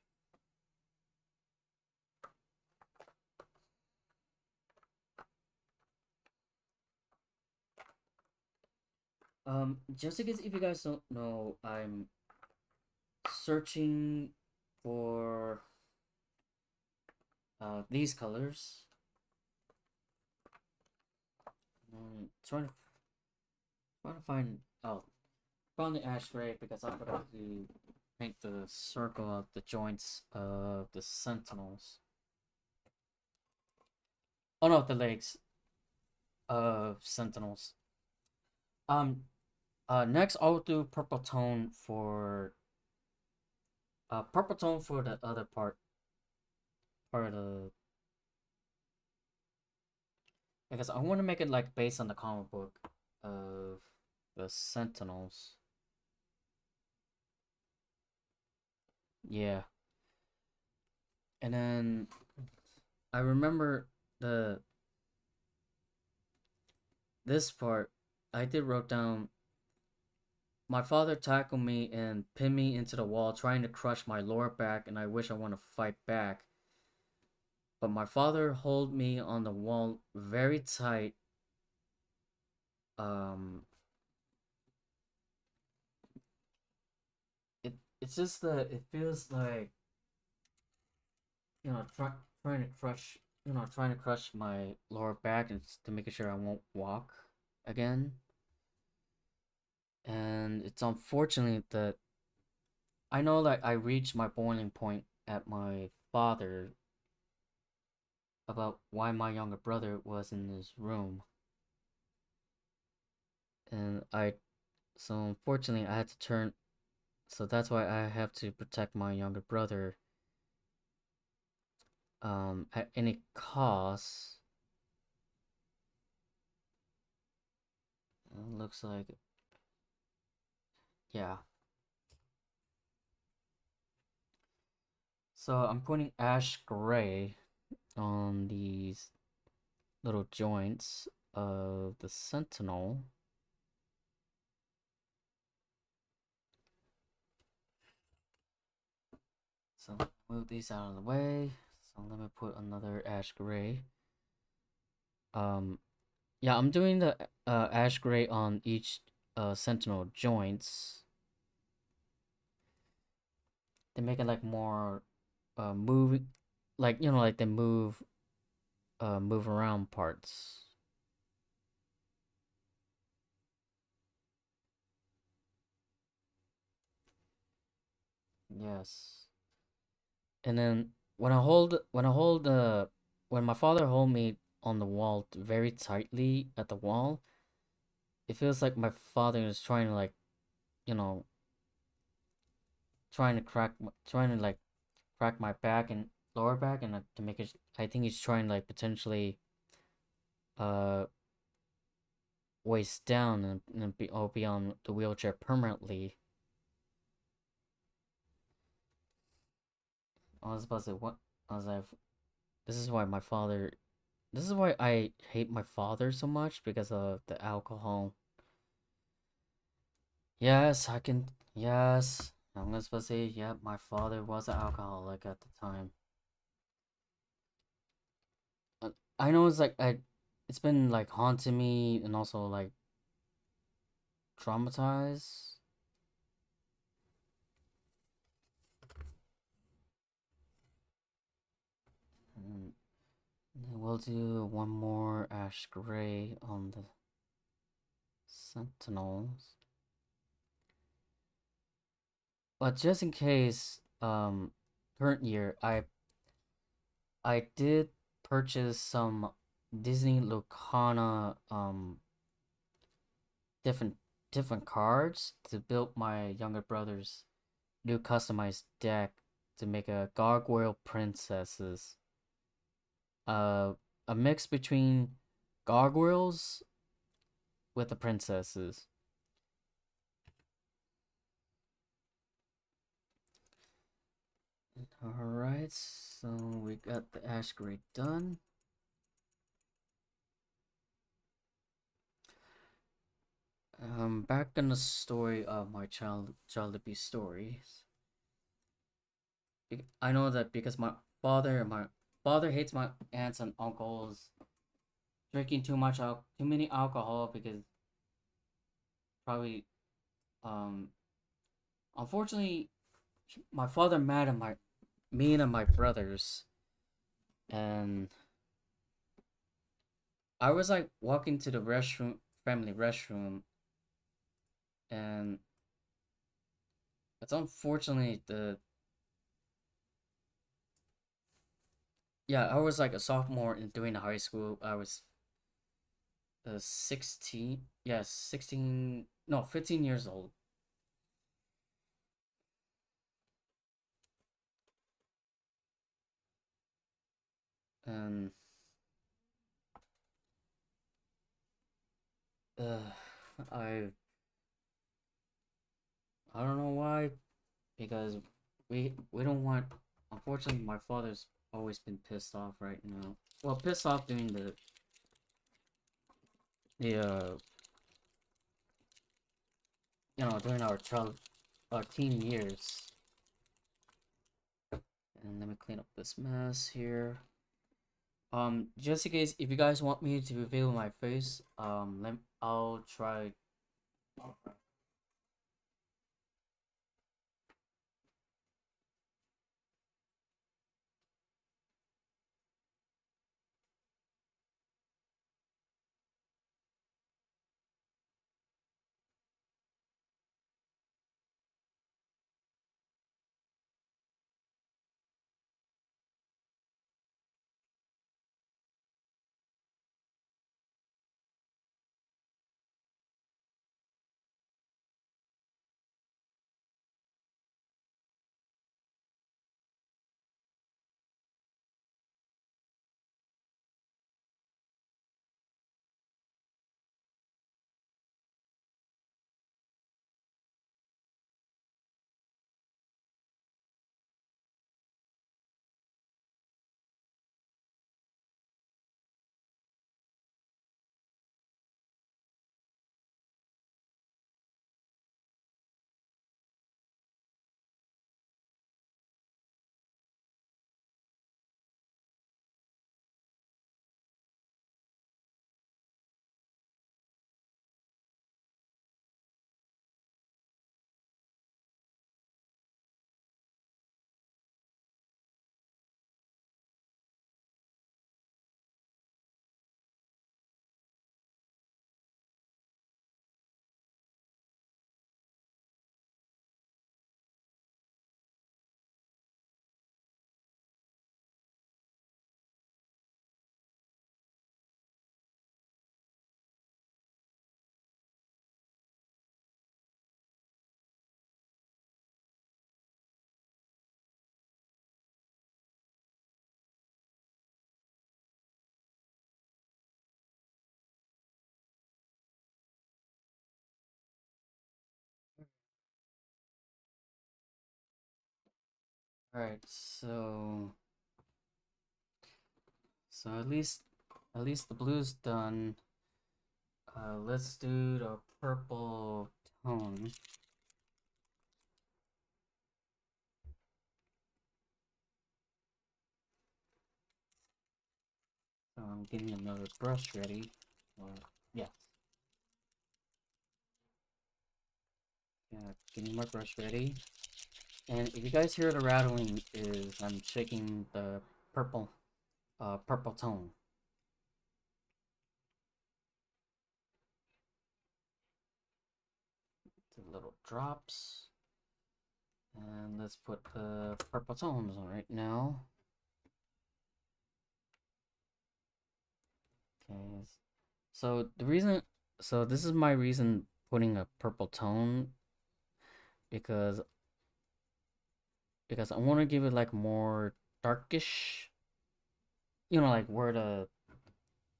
Just in case if you guys don't know, I'm searching for these colors. Trying to find, oh, found the ash gray because I forgot to paint the circle of the joints of the Sentinels. Oh no, the legs of Sentinels. Um, next I'll do purple tone for the other part of the, because I want to make it like based on the comic book of the Sentinels. Yeah, and then I remember the this part. I did wrote down. My father tackled me and pinned me into the wall, trying to crush my lower back, and I wish I want to fight back. But my father held me on the wall very tight. Um, it's just that it feels like trying to crush trying to crush my lower back and to make sure I won't walk again. And it's unfortunate that I know that I reached my boiling point at my father about why my younger brother was in his room. And so unfortunately, I had to turn. So that's why I have to protect my younger brother at any cost. It looks like, yeah. So I'm putting ash gray on these little joints of the Sentinel. So move these out of the way. So let me put another ash gray. Um, yeah, I'm doing the ash gray on each Sentinel joints. They make it like more moving, like like they move around parts. Yes. And then when my father hold me on the wall very tightly at the wall, it feels like my father is trying to like, you know, trying to like crack my back and lower back and to make it. I think he's trying to like potentially uh waist down and be on the wheelchair permanently. I was about to say what I was like. This is why my father. This is why I hate my father so much because of the alcohol. Yes, I can. Yes, I'm gonna supposed to say. Yeah, my father was an alcoholic at the time. Uh, I know it's like it's been like haunting me and also like traumatized. And then we'll do one more ash gray on the Sentinels. But just in case, current year, I did purchase some Disney Locana different different cards to build my younger brother's new customized deck to make a gargoyle princesses. Uh, a mix between gargoyles with the princesses. Alright, so we got the ash gray done. Back in the story of my child abuse stories. I know that because my father hates my aunts and uncles drinking too many alcohol because probably um unfortunately my father mad at my me and my brothers, and I was like walking to the family restroom, and it's unfortunately the yeah, I was like a sophomore in doing the high school. I was 16, yes, 16, no, 15 years old. And uh, I I don't know why, because we don't want. Unfortunately, my father's always been pissed off right now. Well, pissed off during the during our teen years. And let me clean up this mess here. Just in case if you guys want me to reveal my face, I'll try. All right, so at least the blue's done. Let's do the purple tone. So I'm getting another brush ready. Yeah, yeah, getting my brush ready. And if you guys hear the rattling, is I'm shaking the purple, purple tone. The little drops. And let's put the purple tones on right now. Okay. So this is my reason putting a purple tone because I want to give it like more darkish, like where the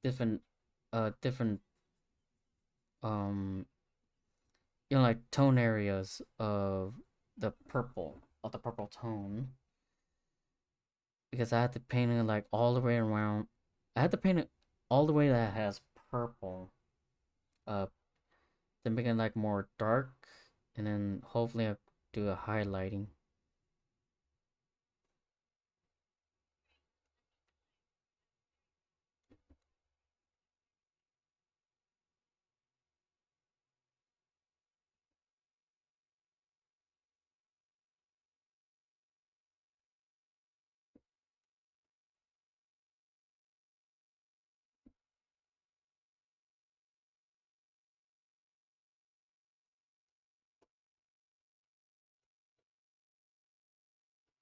different, different, um, like tone areas of the purple tone, because I had to paint it like all the way around. I had to paint it all the way that has purple, uh, then make it like more dark, and then hopefully I do a highlighting.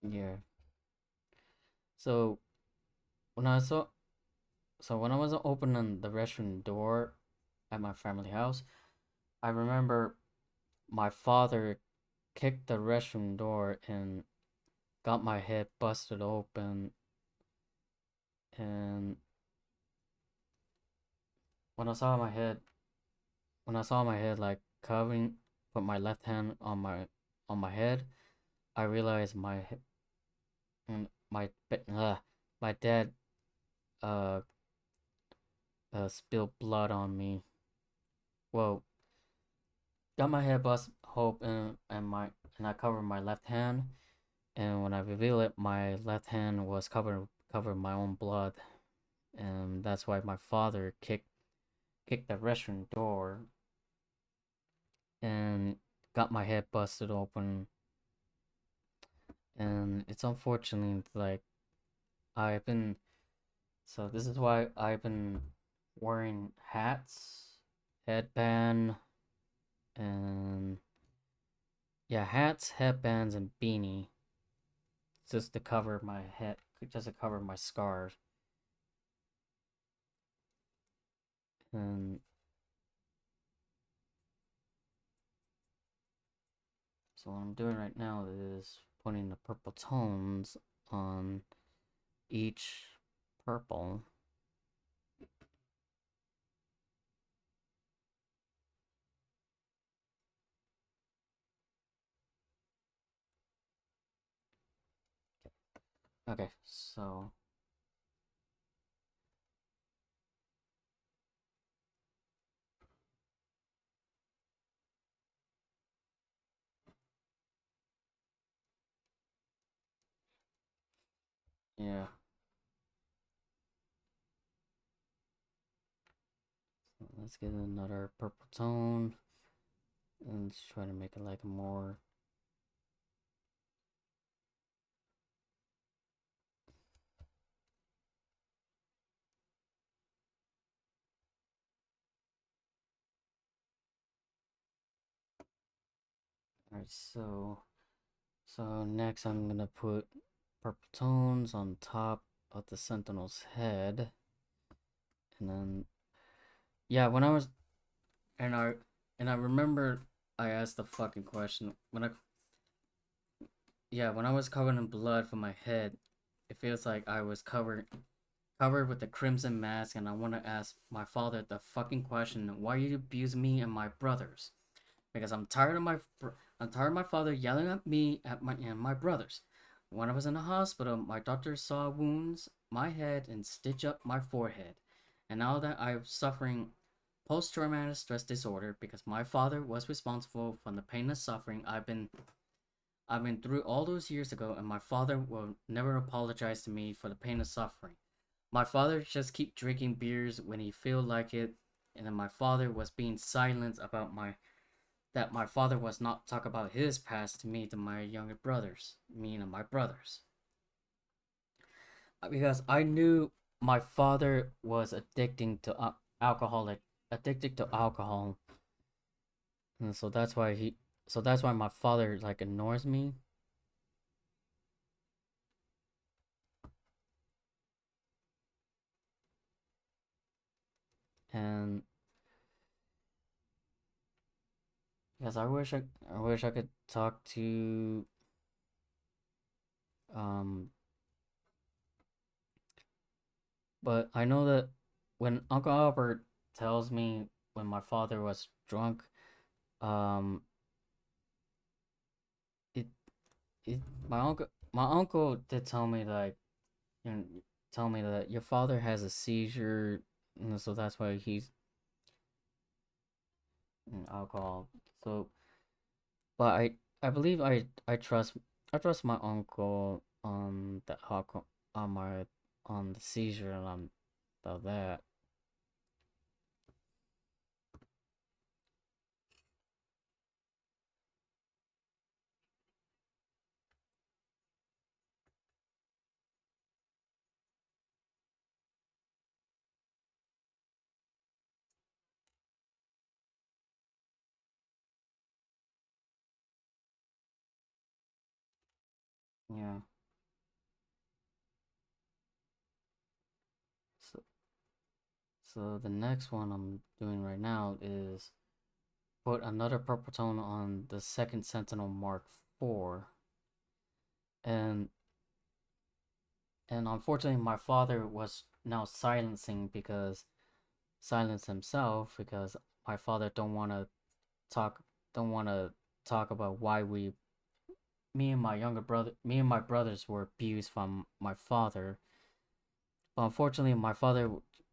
Yeah. So when I saw, when I was opening the restroom door at my family house, I remember my father kicked the restroom door and got my head busted open. And when I saw my head, like covering, put my left hand on my head, I realized my my dad uh spilled blood on me. Well, got my head bust open, and I covered my left hand. And when I revealed it, my left hand was covered my own blood, and that's why my father kicked the restroom door and got my head busted open. And it's unfortunate, like I've been so this is why I've been wearing hats, headband, and yeah, hats, headbands, and beanie, just to cover my head, just to cover my scars. And so what I'm doing right now is putting the purple tones on each purple. Okay, so yeah, so let's get another purple tone and let's try to make it like more. Alright, so next I'm gonna put purple tones on top of the Sentinel's head, and then yeah, when I was and I remember I asked the fucking question when I was covered in blood from my head, it feels like I was covered with the crimson mask, and I want to ask my father the fucking question: why you abuse me and my brothers? Because I'm tired of my father yelling at me at my and my brothers. When I was in the hospital, my doctor saw wounds my head and stitched up my forehead. And now that I'm suffering post-traumatic stress disorder because my father was responsible for the pain and suffering I've been through all those years ago, and my father will never apologize to me for the pain and suffering. My father just keep drinking beers when he feel like it, and then my father was being silent about my father was not talk about his past to me to my younger brothers, me and my brothers, because I knew my father was addicted to alcohol, and so that's why my father like ignores me, and yes, I wish I could talk to um, but I know that when Uncle Albert tells me when my father was drunk, um, it it my uncle did tell me like you know, tell me that your father has a seizure, so that's why he's in alcohol. So, but I believe I trust my uncle on the alcohol on the seizure and on about that. Yeah. So so the next one I'm doing right now is put another purple tone on the second Sentinel Mark IV, and and unfortunately my father was now silence himself because my father talk don't want to talk about why me and my brothers were abused from my father. But unfortunately my father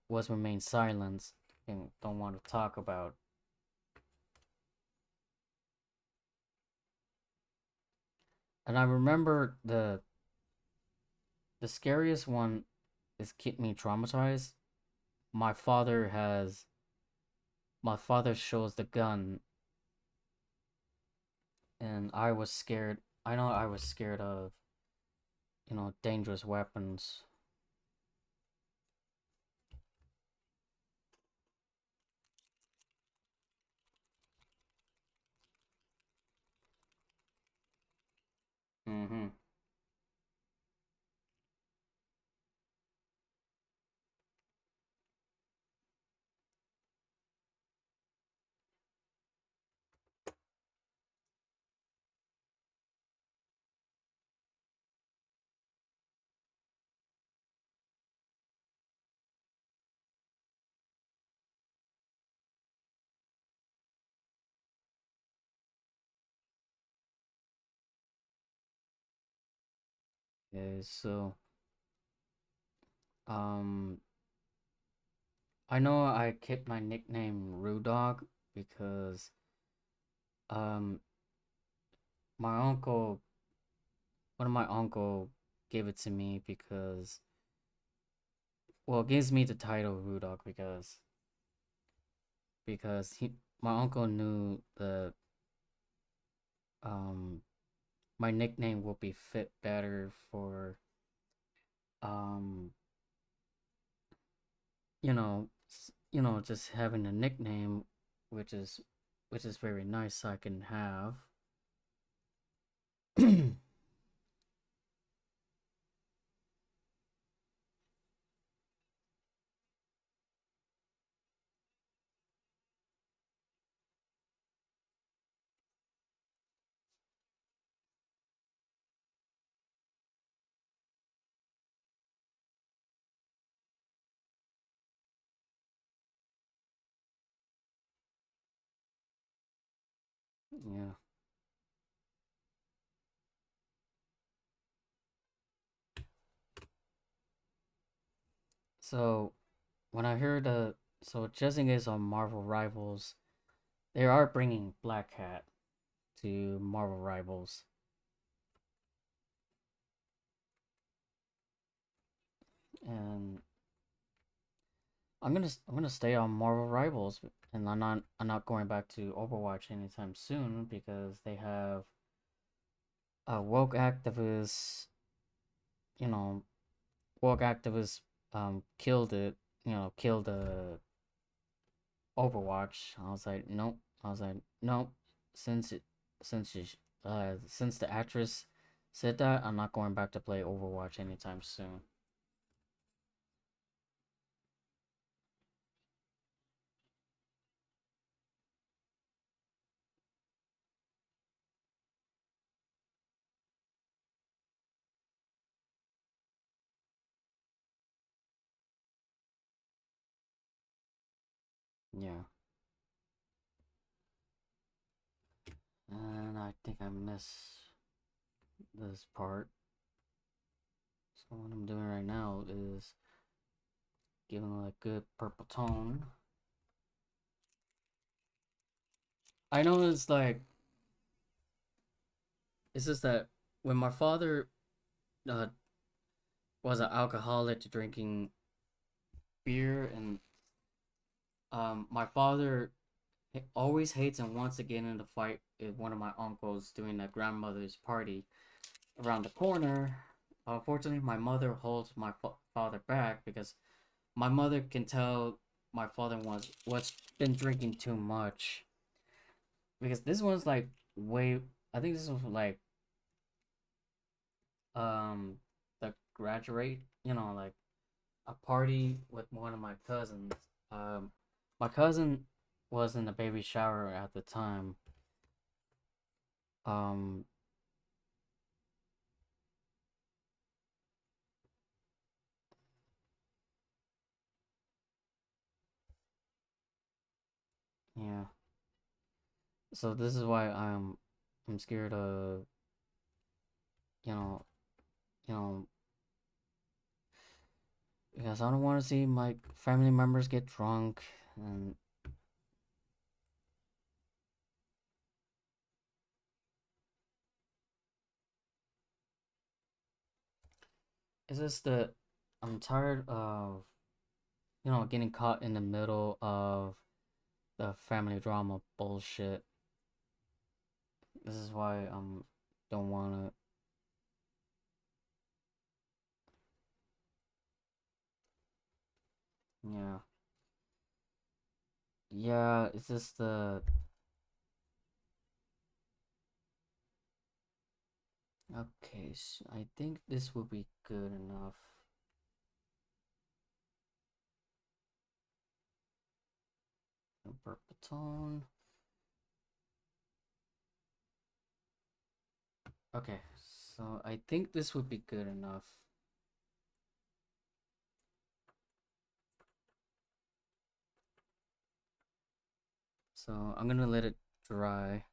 was remain silent and don't want to talk about. And I remember the scariest one is keep me traumatized. My father has my father shows the gun, and I was scared. I know I was scared of, dangerous weapons. Mm-hmm. Okay, so um I know I kept my nickname Rude Dog because um my uncle one of my uncle gave it to me because well, it gives me the title Rude Dog because he my uncle knew the um my nickname will be fit better for um just having a nickname, which is which is very nice I can have. Yeah. So when I heard so just in case on Marvel Rivals, they are bringing Black Cat to Marvel Rivals, and I'm gonna stay on Marvel Rivals, and I'm not going back to Overwatch anytime soon because they have woke activists, you know, woke activists killed it, killed the Overwatch. I was like, nope. I was like, nope. Since it, since she, since the actress said that, I'm not going back to play Overwatch anytime soon. Yeah, and I think I miss this part. So what I'm doing right now is giving it a good purple tone. I know it's just that when my father uh, was an alcoholic to drinking beer, and my father always hates and wants to get in a fight with one of my uncles during a grandmother's party around the corner. Unfortunately, my mother holds my father back because my mother can tell my father was been drinking too much, because this one's like way. I think this was like um the graduate, like a party with one of my cousins. Um, my cousin was in the baby shower at the time. Um, yeah. So this is why I'm scared of, you know you know because I don't want to see my family members get drunk, and it's just that I'm tired of getting caught in the middle of the family drama bullshit. This is why don't want to. Yeah, yeah. It's just the okay. So I think this will be good enough. A purple tone. Okay, so I think this would be good enough. So I'm gonna let it dry.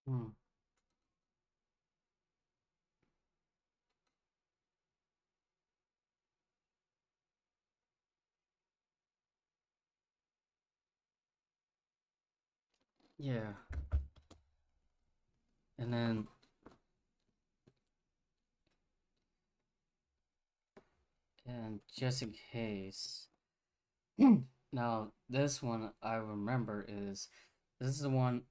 Hmm. Yeah, and then and just in case. Now, this one I remember is this is the one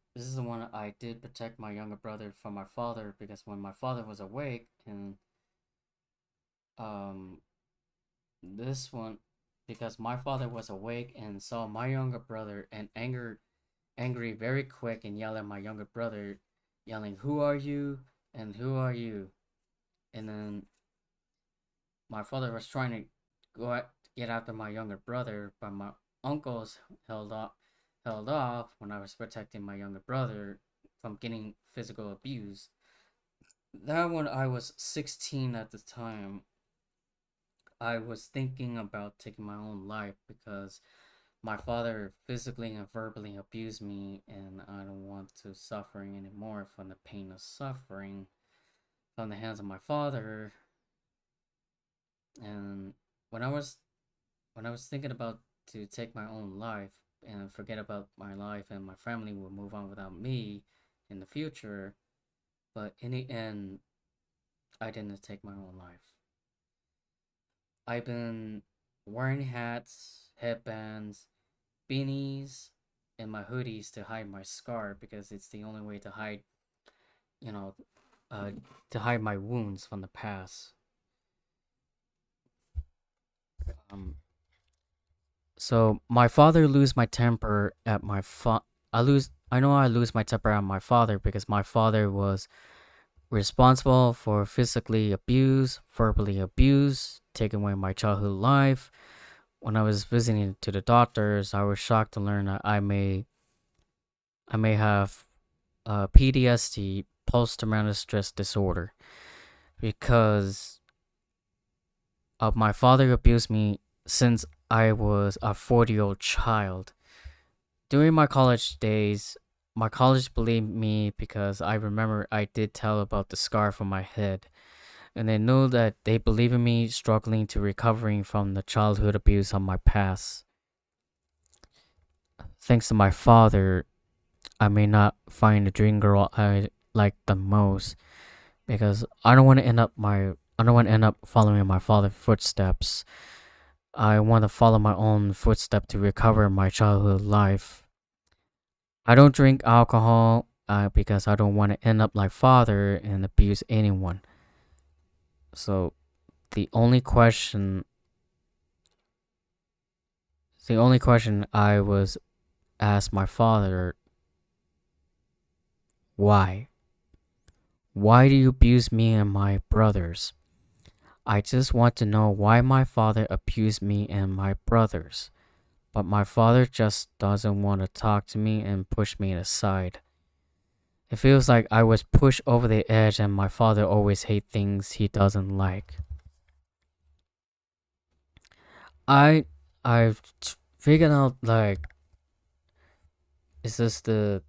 I did protect my younger brother from my father because when my father was awake and um this one because my father was awake and saw my younger brother and angry very quick and yell at my younger brother yelling who are you and who are you, and then my father was trying to get after my younger brother, but my uncles held off when I was protecting my younger brother from getting physical abuse. That when I was 16 at the time, I was thinking about taking my own life because my father physically and verbally abused me, and I don't want to suffering anymore from the pain of suffering from the hands of my father. And when I was when I was thinking about to take my own life and forget about my life and my family will move on without me in the future, but in the end, I didn't take my own life. I've been wearing hats, headbands, beanies, and my hoodies to hide my scar because it's the only way to hide, you know, uh, to hide my wounds from the past. Um, so my father lose my temper at my I lose. I know I lose my temper at my father because my father was responsible for physically abuse, verbally abuse, taking away my childhood life. When I was visiting to the doctors, I was shocked to learn that I may have PTSD, post traumatic stress disorder, because of my father abused me since I was a 40-year-old child. During my college days, my college believed me because I remember I did tell about the scar from my head, and they know that they believe in me struggling to recovering from the childhood abuse of my past. Thanks to my father, I may not find the dream girl I like the most because I don't want to end up following my father's footsteps. I want to follow my own footsteps to recover my childhood life. I don't drink alcohol because I don't want to end up like father and abuse anyone. So the only question, the only question I was asked my father, why? Why do you abuse me and my brothers? I just want to know why my father abused me and my brothers. But my father just doesn't want to talk to me and push me aside. It feels like I was pushed over the edge and my father always hates things he doesn't like. I I've figured out like is this the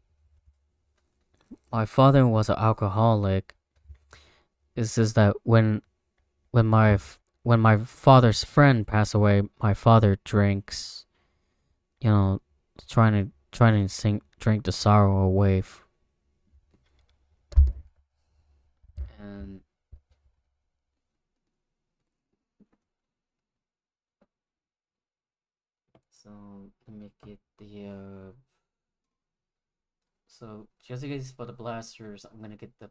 my father was an alcoholic. It's just that when my father's friend passed away, my father drinks, you know, trying to drink the sorrow away. And so let me get the so just in case for the blasters, I'm gonna get the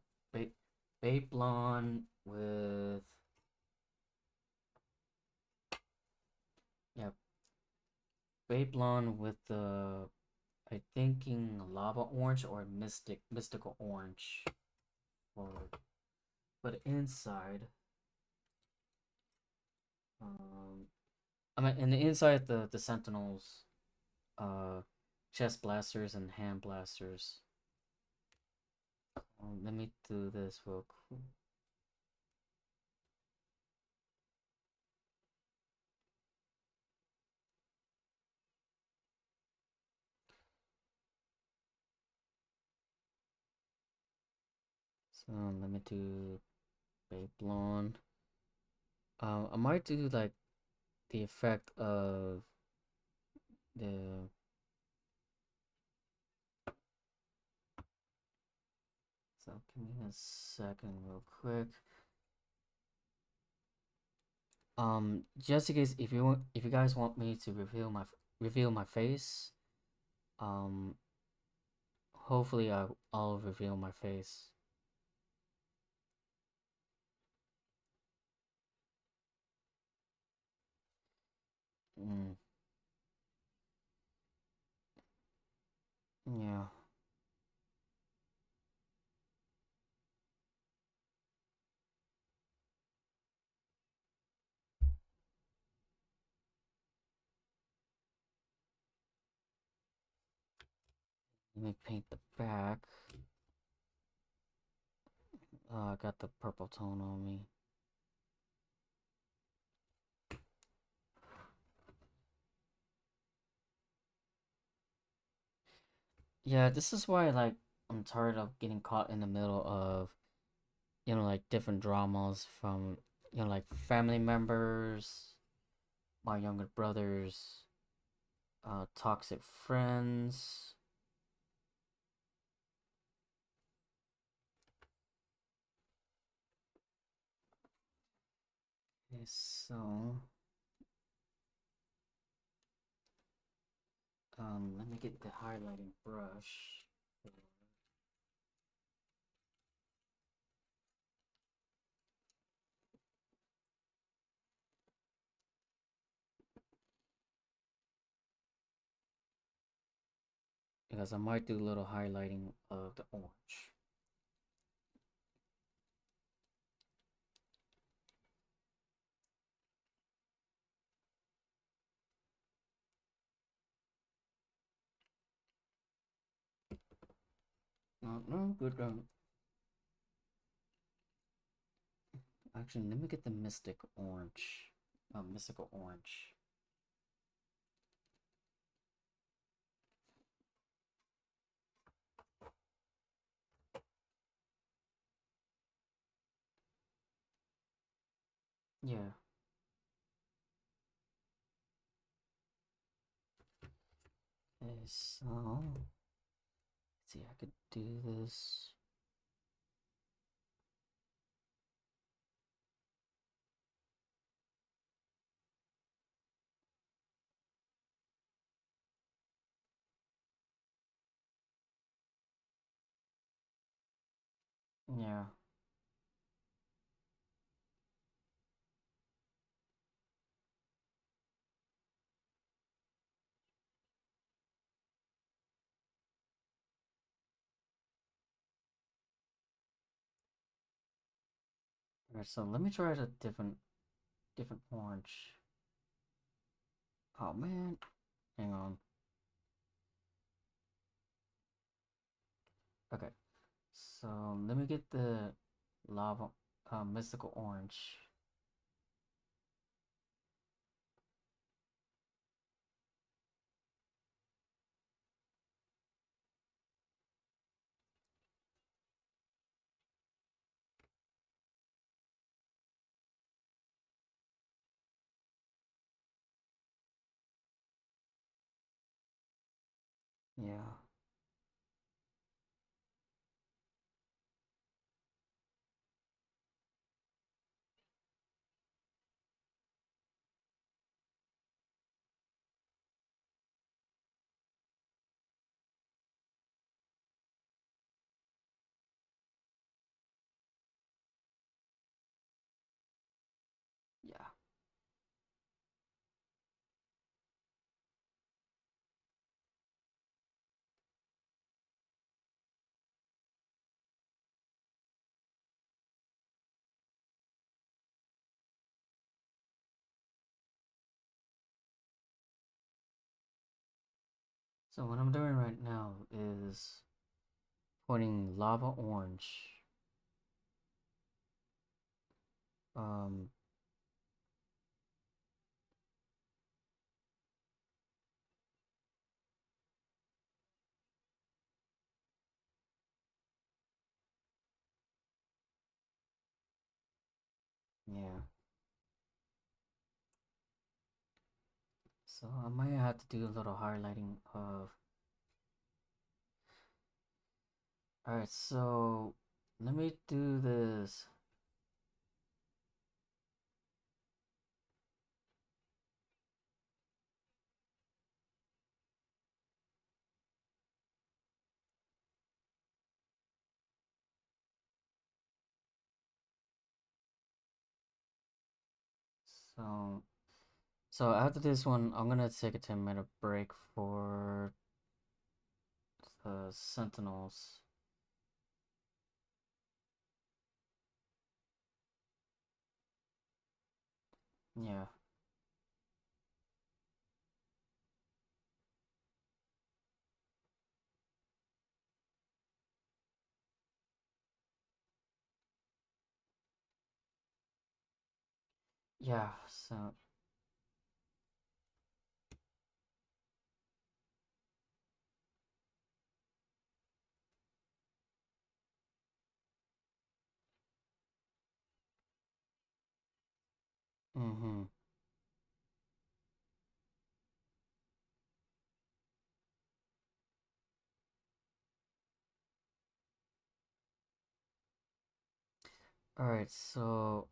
Babe Blonde with yeah Babe Blonde with the I thinking lava orange or mystical orange for the inside. Um, I mean in the inside the Sentinels, uh, chest blasters and hand blasters. Let me do this real quick. So let me do Babe Blonde. I might do like the effect of the So give me a second, real quick. Just in case if you guys want me to reveal my face, um, hopefully I'll reveal my face. Mm, yeah. Let me paint the back. I got the purple tone on me. Yeah, this is why like I'm tired of getting caught in the middle of like different dramas from like family members, my younger brothers, toxic friends. Okay, so let me get the highlighting brush because I might do a little highlighting of the orange. No, no, good. Actually, let me get the mystic orange. Mystical orange. Yeah. Okay, so let's see, I could do this. Yeah. Alright, so let me try a different orange. Oh man, hang on. Okay, so let me get the lava, mystical orange. Yeah, yeah. So what I'm doing right now is putting lava orange. Um, yeah. So I might have to do a little highlighting of. Alright, so Let me do this. So, so after this one, I'm gonna take a 10-minute break for the Sentinels. Yeah. Yeah, so mm-hmm. Alright, so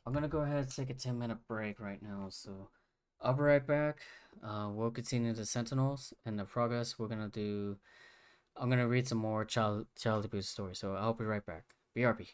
I'm gonna go ahead and take a 10-minute break right now, so I'll be right back. We'll continue the Sentinels and the progress. I'm gonna read some more Child Abuse stories, so I'll be right back. BRB.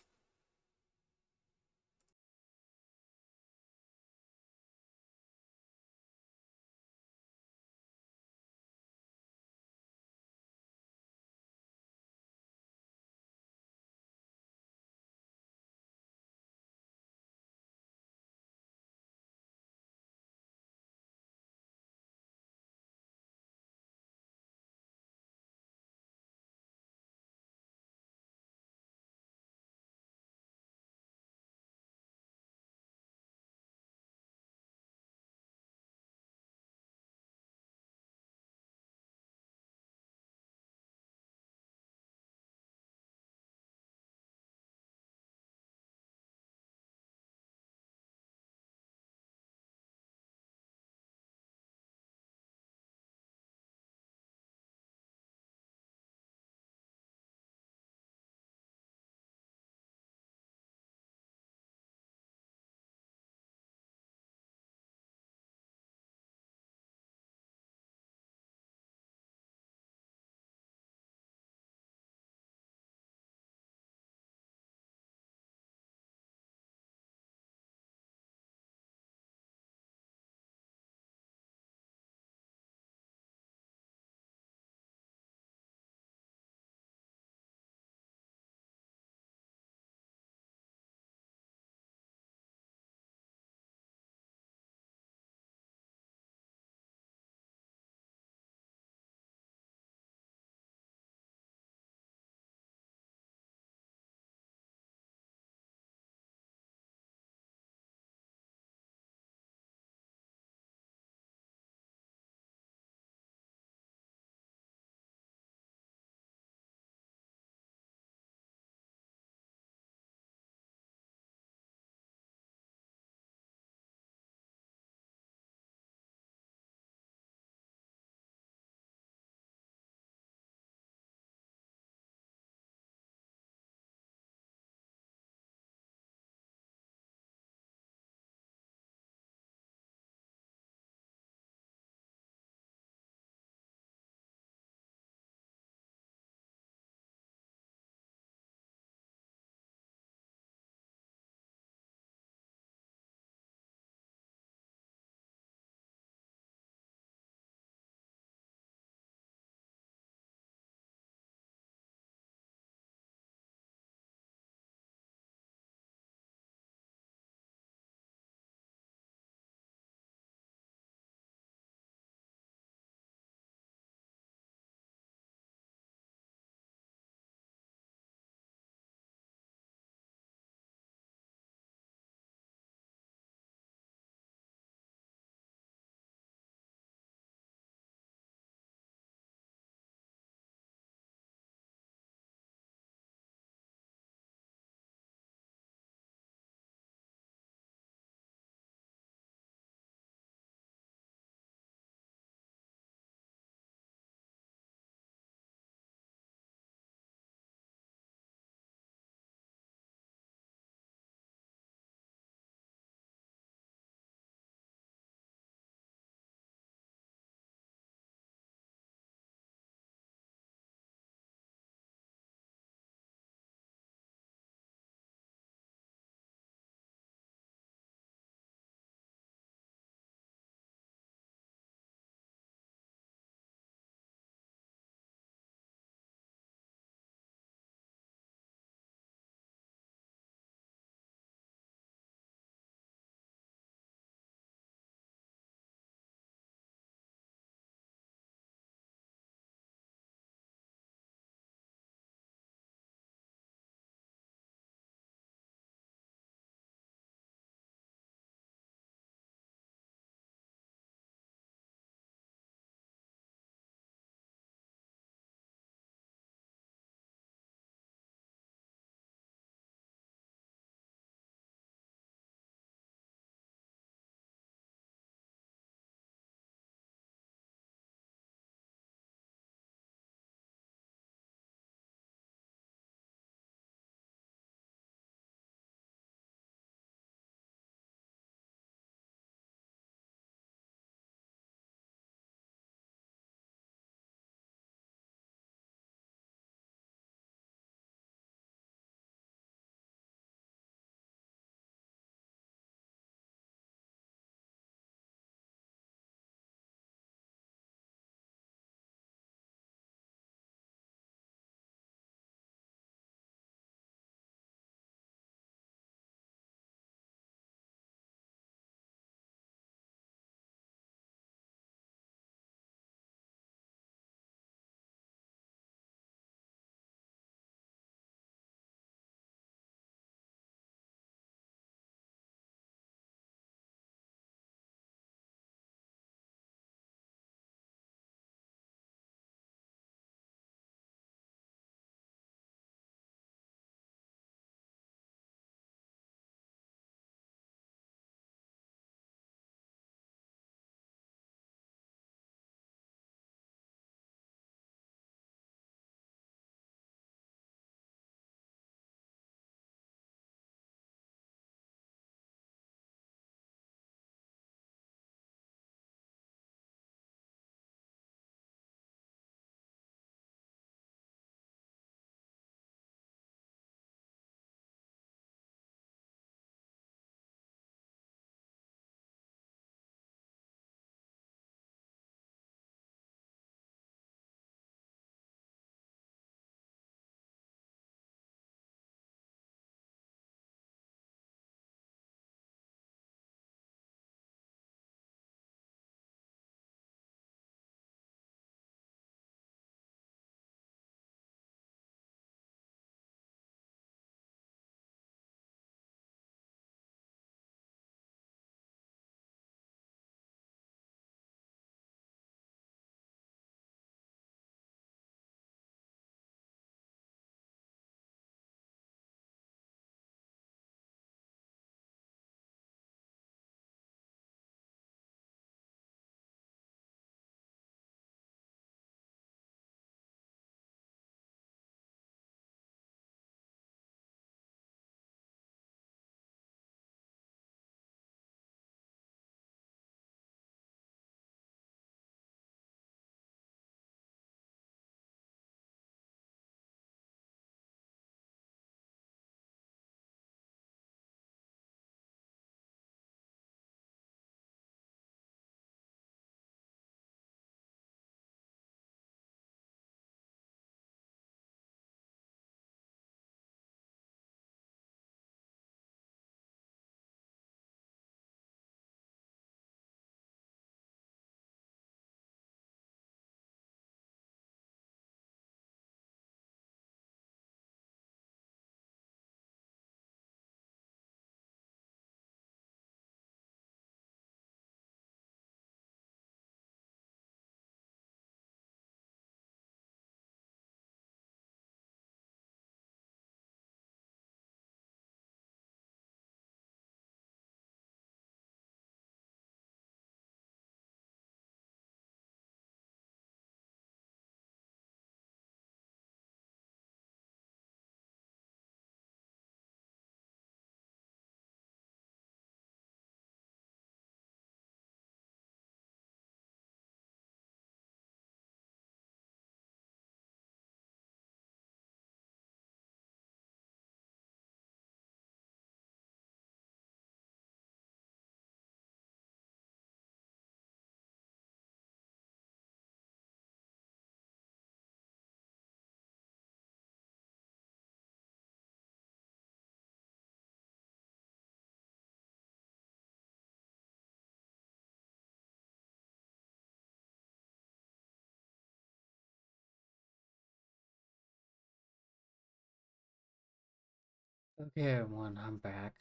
Okay, everyone, I'm back,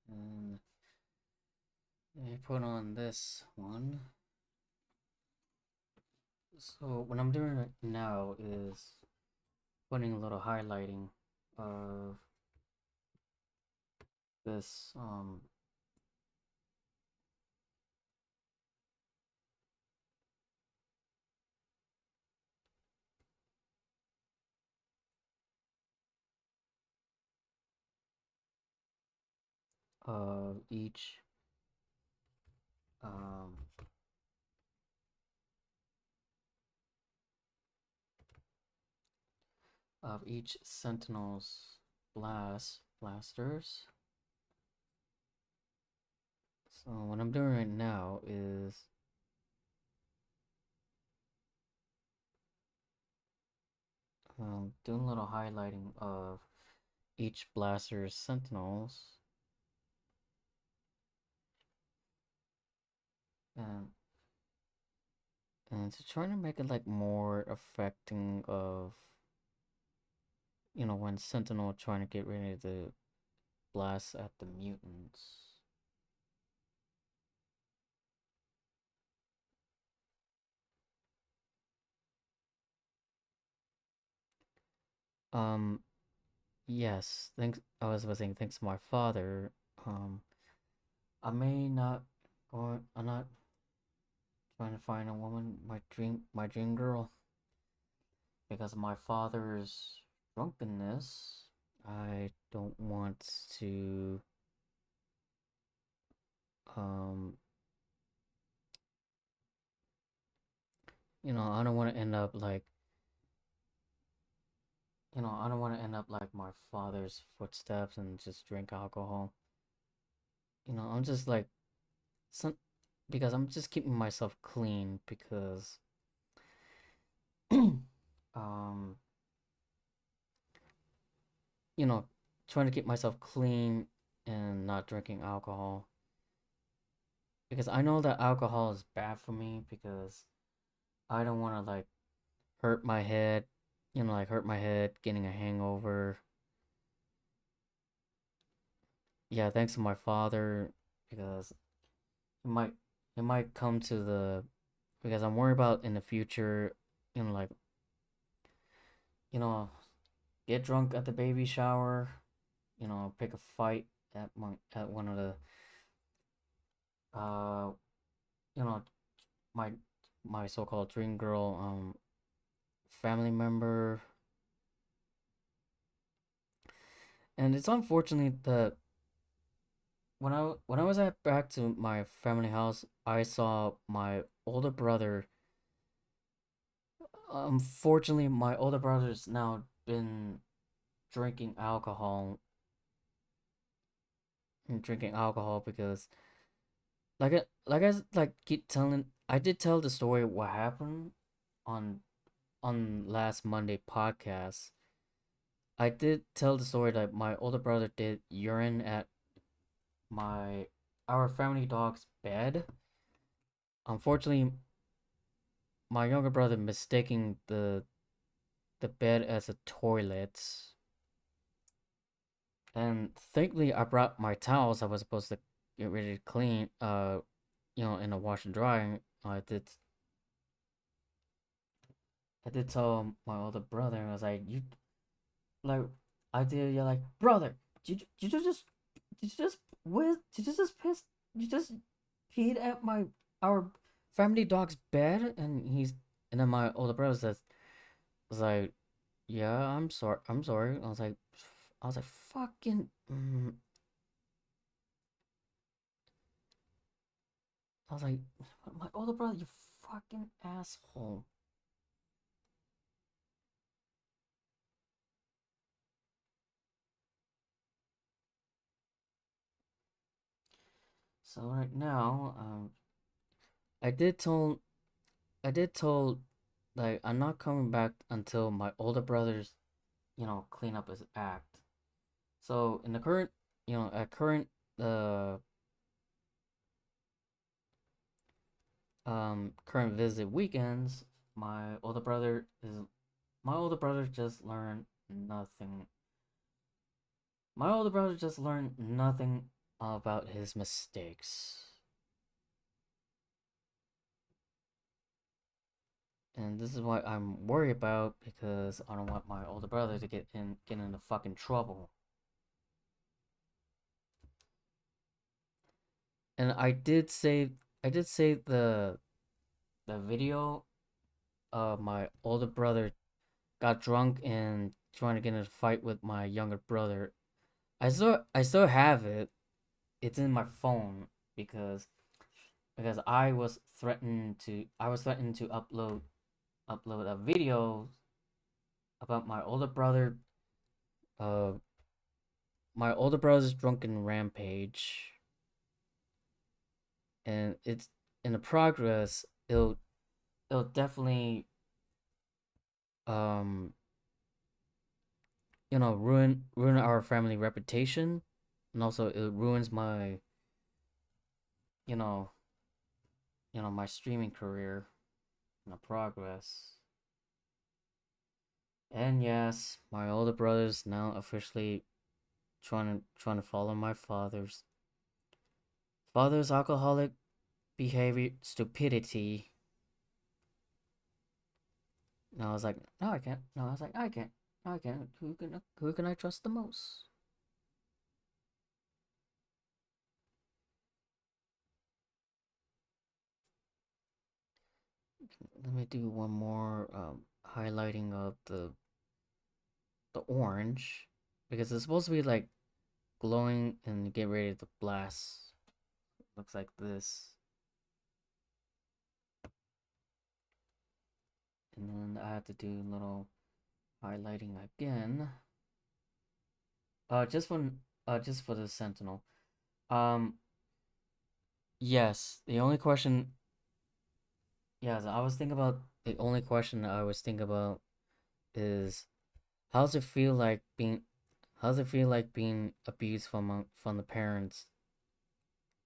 and I put on this one. So what I'm doing right now is putting a little highlighting of this of um each Sentinel's blasters. So what I'm doing right now is doing a little highlighting of each blaster's Sentinels, and to try to make it like more affecting of when Sentinel trying to get ready to blast at the mutants. Um, yes, thanks. I was saying thanks to my father. Um, I may not go. I'm not trying to find a woman, my dream girl, because of my father's drunkenness. I don't want to. Um, I don't want to end up like. I don't want to end up like my father's footsteps and just drink alcohol. I'm just like some because I'm just keeping myself clean because um you know trying to keep myself clean and not drinking alcohol because I know that alcohol is bad for me because I don't want to like hurt my head, like hurt my head getting a hangover. Yeah, thanks to my father because it might it might come to the because I'm worried about in the future, like you know get drunk at the baby shower, pick a fight at one of the uh you know my so-called dream girl family member. And it's unfortunate that when I was at back to my family house, I saw my older brother. Unfortunately, my older brother's now been drinking alcohol drinking alcohol because like keep telling I did tell the story what happened on last Monday podcast. I did tell the story that my older brother did urine at my our family dog's bed. Unfortunately, my younger brother mistaking the bed as a toilet. And thankfully I brought my towels I was supposed to get ready to clean in the wash and dry. I did tell my older brother, and I was like, you like I did you're like, brother, you just did you just did you just piss you just peed at my our family dog's bed? And then my older brother was like, yeah, I'm sorry. I was like fucking I was like, my older brother, you fucking asshole. So right now, I did tell I did tell like I'm not coming back until my older brother's clean up his act. So in the current at current uh current visit weekends, my older brother just learned nothing. My older brother just learned nothing about his mistakes. And this is what I'm worried about because I don't want my older brother to get into fucking trouble. And I did say the video of my older brother got drunk and trying to get in a fight with my younger brother. I still have it. It's in my phone because I was threatened to upload a video about uh my older brother's drunken rampage, and it's in the progress. It'll definitely um ruin our family reputation, and also it ruins my you know my streaming career in the progress. And yes, my older brother's now officially trying to follow my father's alcoholic behavior stupidity. And I was like, no, I can't. No, I was like, I can't. No, I can't. Who can I trust the most? Let me do one more highlighting of the orange because it's supposed to be like glowing and get ready to blast. Looks like this, and then I have to do a little highlighting again. Just for the Sentinel. Um, yes. The only question, yes, I was thinking about the only question I was thinking about is how's it feel like being, how's it feel like being abused from the parents?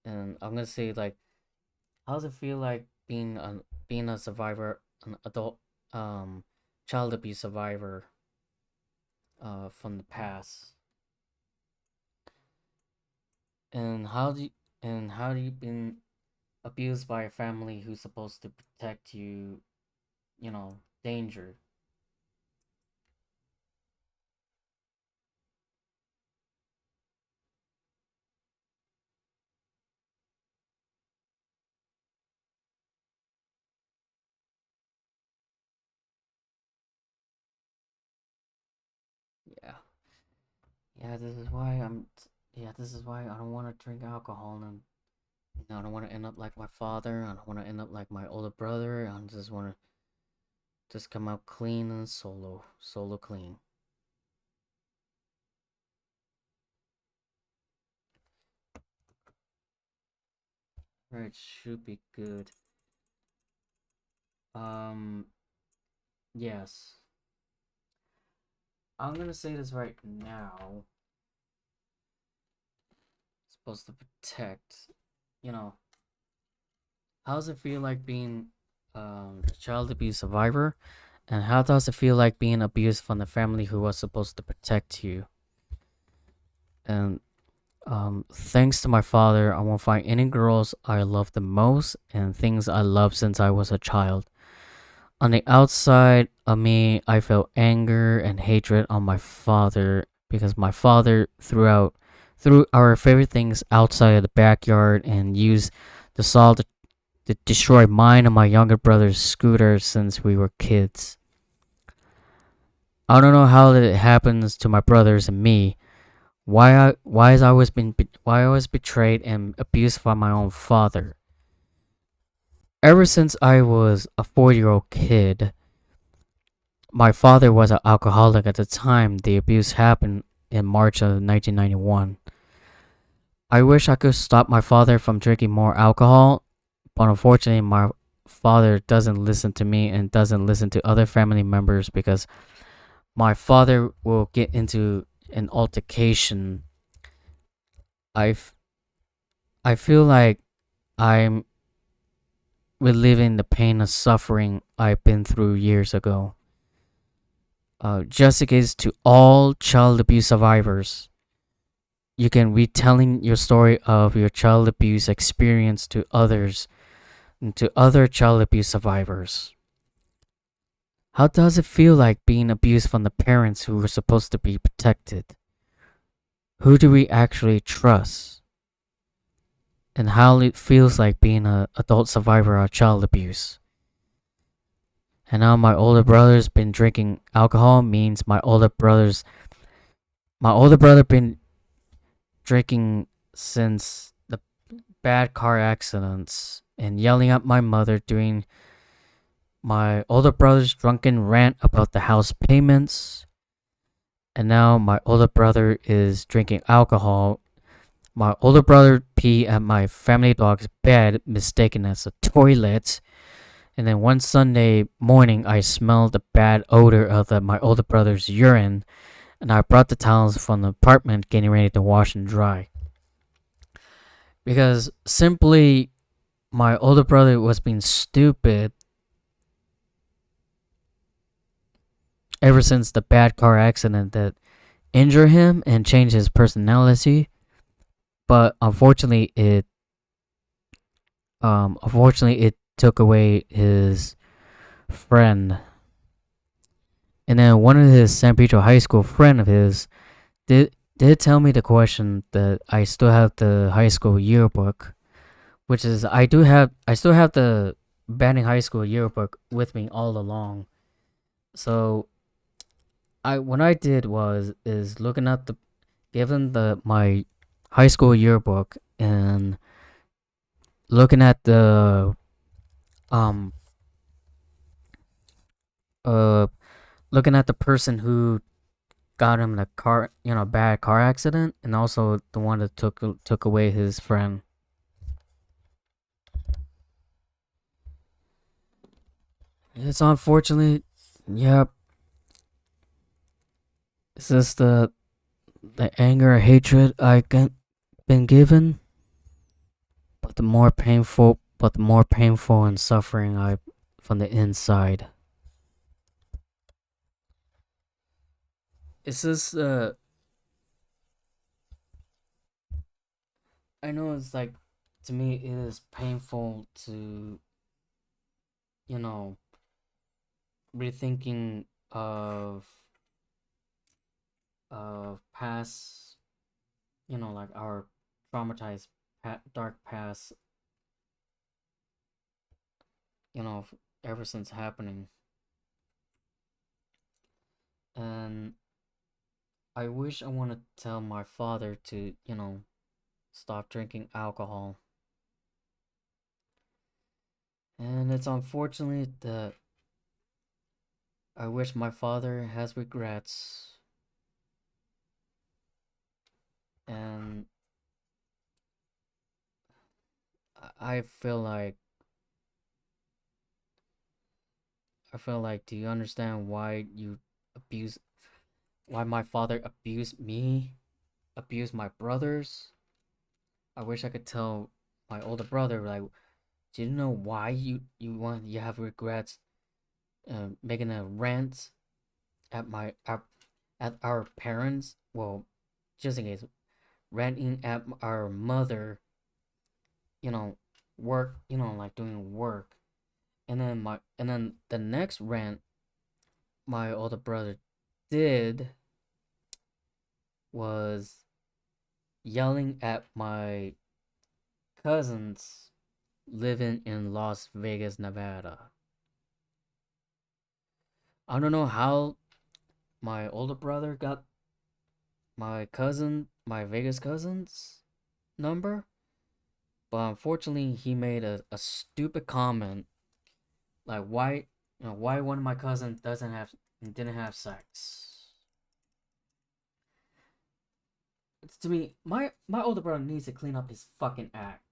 And I'm gonna say like, how's it feel like being a survivor, an adult, um, child abuse survivor, from the past? And how do you been abused by a family who's supposed to protect you, danger. Yeah. Yeah, this is why I don't want to drink alcohol, and I don't want to end up like my father. I don't want to end up like my older brother. I just want to just come out clean and solo clean. Right, should be good. Um, yes. I'm gonna say this right now. Supposed to protect. You know, how does it feel like being a child abuse survivor? And how does it feel like being abused from the family who was supposed to protect you? And thanks to my father, I won't find any girls I love the most and things I loved since I was a child. On the outside of me, I felt anger and hatred on my father because my father threw our favorite things outside of the backyard and used the salt to destroy mine and my younger brother's scooter since we were kids. I don't know how it happens to my brothers and me. Why I was betrayed and abused by my own father. Ever since I was a 4-year-old kid, my father was an alcoholic at the time the abuse happened in March of 1991. I wish I could stop my father from drinking more alcohol, but unfortunately my father doesn't listen to me and doesn't listen to other family members because my father will get into an altercation. I I feel like I'm reliving the pain and suffering I've been through years ago. Just in case to all child abuse survivors, you can retelling your story of your child abuse experience to others and to other child abuse survivors. How does it feel like being abused from the parents who were supposed to be protected? Who do we actually trust? And how it feels like being an adult survivor of child abuse. And now my older brother's been drinking alcohol means my older brother been drinking since the bad car accidents and yelling at my mother during my older brother's drunken rant about the house payments. And now my older brother is drinking alcohol. My older brother pee at my family dog's bed, mistaken as a toilet. And then one Sunday morning, I smelled the bad odor of my older brother's urine, and I brought the towels from the apartment, getting ready to wash and dry. Because simply, my older brother was being stupid ever since the bad car accident that injured him and changed his personality. But unfortunately, it took away his friend. And then one of his San Pedro High School friend of his did tell me the question that I still have the high school yearbook, which is I still have the Banning High School yearbook with me all along. So I what I did was is looking at the given the my high school yearbook and looking at the um uh looking at the person who got him in a bad car accident, and also the one that took away his friend. It's unfortunately, yep. It's just the anger or hatred been given, but the more painful and suffering I from the inside. It's just I know it's like to me it is painful to you know rethinking of past like our traumatized dark past ever since happening. And I wish I want to tell my father to stop drinking alcohol. And it's unfortunate that I wish my father has regrets. And I feel like do you understand why you abuse why my father abused me, abused my brothers? I wish I could tell my older brother, like, do you know why you have regrets making a rant at at our parents? Well, just in case, ranting at our mother, you know, work, like doing work. And then the next rant my older brother did was yelling at my cousins living in Las Vegas, Nevada. I don't know how my older brother got my Vegas cousin's number, but unfortunately he made a stupid comment like why one of my cousins didn't have sex. To me, my older brother needs to clean up his fucking act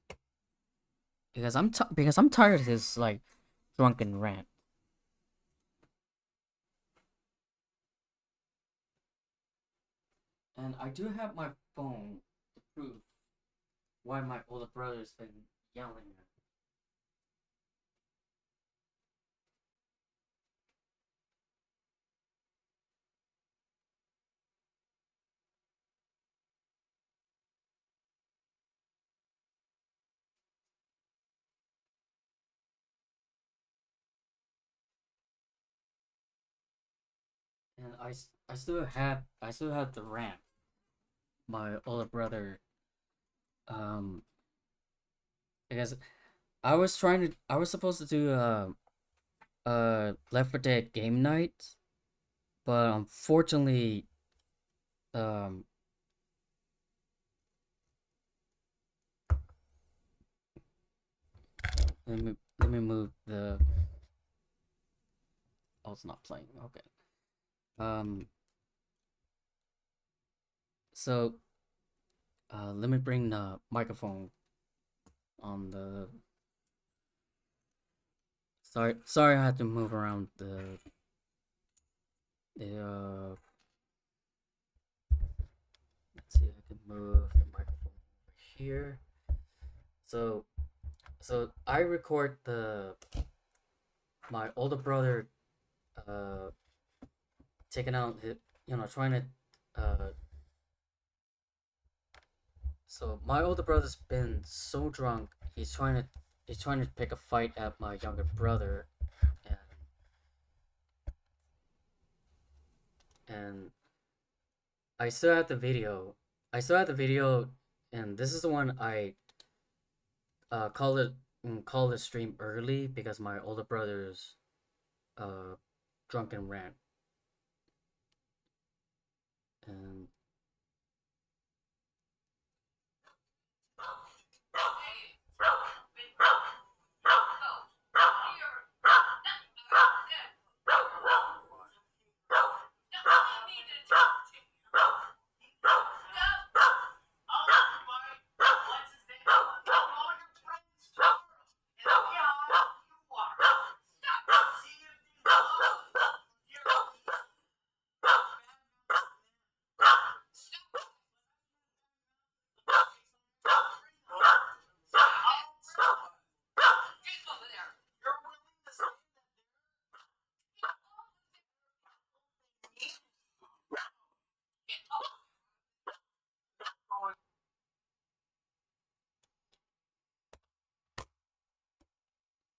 because I'm tired of his like drunken rant. And I do have my phone to prove why my older brother's been yelling at and I still have the rant. My older brother, um, because I was supposed to do Left 4 Dead game night, but unfortunately, um, let me move the. Oh, it's not playing. Okay. Um. So, let me bring the microphone on the. Sorry, I had to move around the. Let's see, I can move the microphone over here. So, I record the my older brother, uh, taking out his, trying to, uh. So my older brother's been so drunk, he's trying to pick a fight at my younger brother, and and I still have the video. I still have the video, and this is the one I called it called the stream early because my older brother's uh drunken rant, and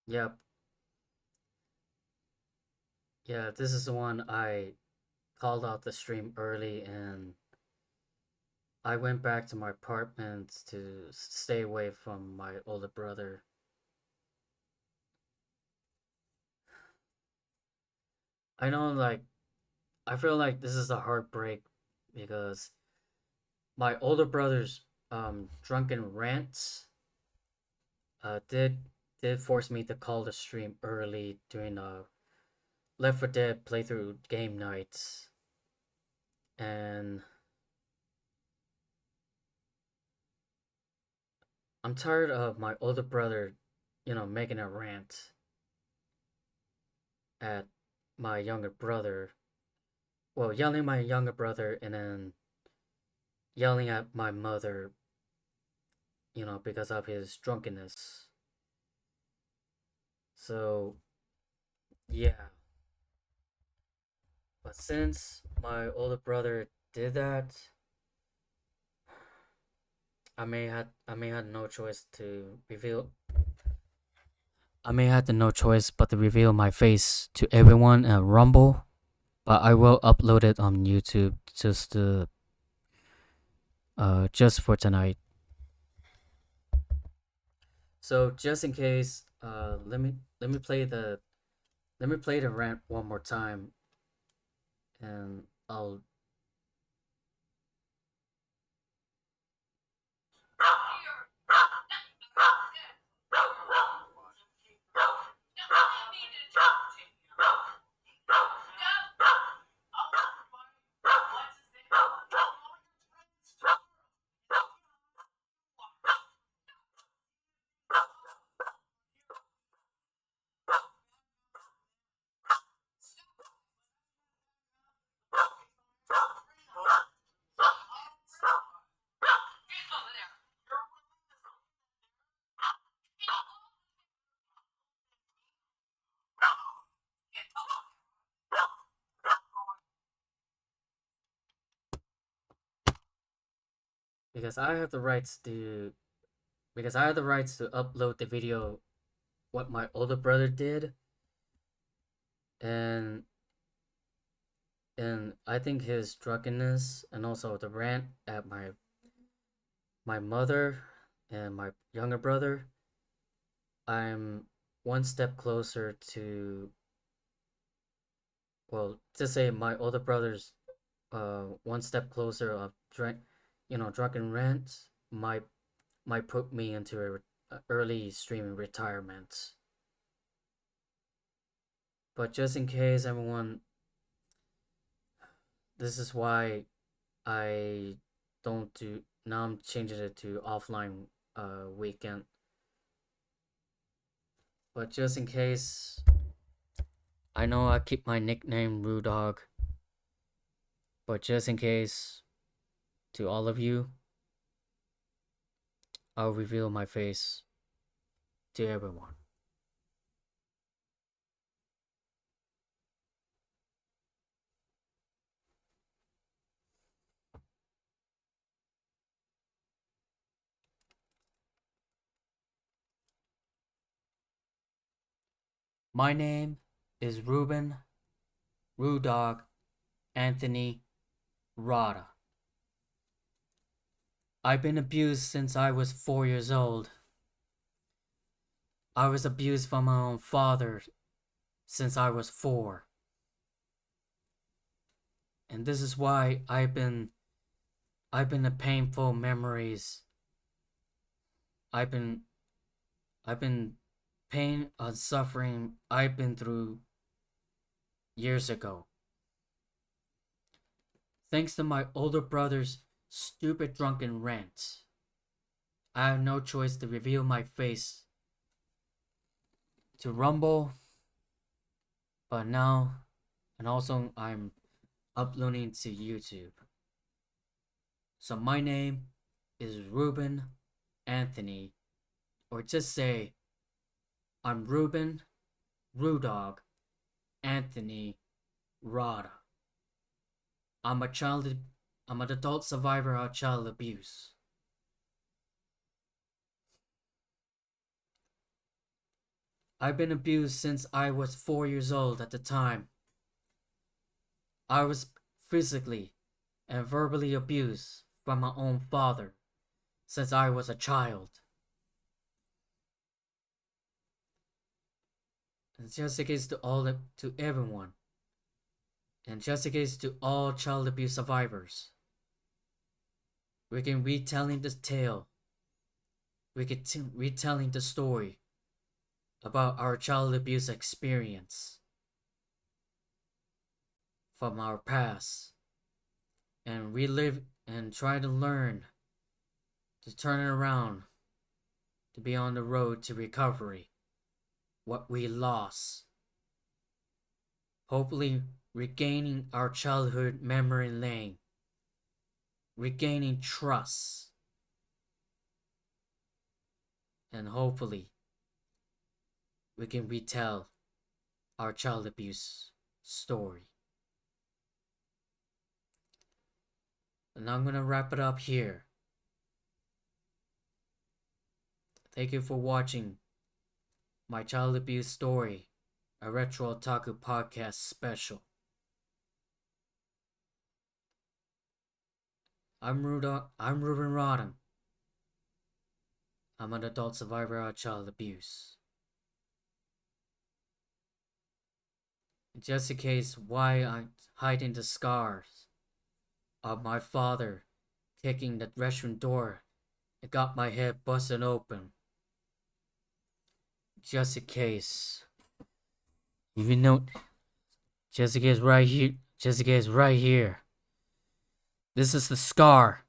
yep, yeah, this is the one I called out the stream early, and I went back to my apartment to stay away from my older brother. I know, like, I feel like this is a heartbreak because my older brother's drunken rants did force me to call the stream early during Left 4 Dead playthrough game nights, and I'm tired of my older brother, making a rant at my younger brother. Well, yelling at my younger brother and then yelling at my mother, because of his drunkenness. So, yeah. But since my older brother did that, I may have no choice to reveal I may have no choice but to reveal my face to everyone in Rumble, but I will upload it on YouTube just for tonight. So just in case, let me play the rant one more time, and I'll. Because I have the rights to because I have the rights to upload the video what my older brother did, and And I think his drunkenness and also the rant at my mother and my younger brother, I'm one step closer to, well, to say my older brother's one step closer of drunken rants might put me into a early streaming retirement. But just in case everyone, this is why I don't do now. I'm changing it to offline weekend. But just in case, I know I keep my nickname Rue Dog. But just in case, to all of you, I'll reveal my face to everyone. My name is Ruben Rue Dog Anthony Rada. I've been abused since I was 4 years old. I was abused from my own father since I was 4. And this is why I've been a painful memories. I've been I've been pain and suffering I've been through years ago. Thanks to my older brother's stupid drunken rants, I have no choice to reveal my face to Rumble, but now, and also I'm uploading to YouTube. So my name is Ruben Anthony, or just say I'm Ruben Rudog Anthony Rada. I'm a child. I'm an adult survivor of child abuse. I've been abused since I was 4 years old at the time. I was physically and verbally abused from my own father since I was a child. And just in case to everyone, and just in case to all child abuse survivors, we can retelling this tale. We can retelling the story about our child abuse experience from our past and relive and try to learn to turn it around to be on the road to recovery what we lost, hopefully regaining our childhood memory lane, regaining trust, and hopefully we can retell our child abuse story. And I'm gonna wrap it up here. Thank you for watching my child abuse story, a Retro Otaku Podcast special. I'm Ruben Rodden. I'm an adult survivor of child abuse. Just in case why I'm hiding the scars of my father kicking the restroom door and got my head busted open. Just in case. Even though Jessica's right here. Jessica's right here. This is the scar.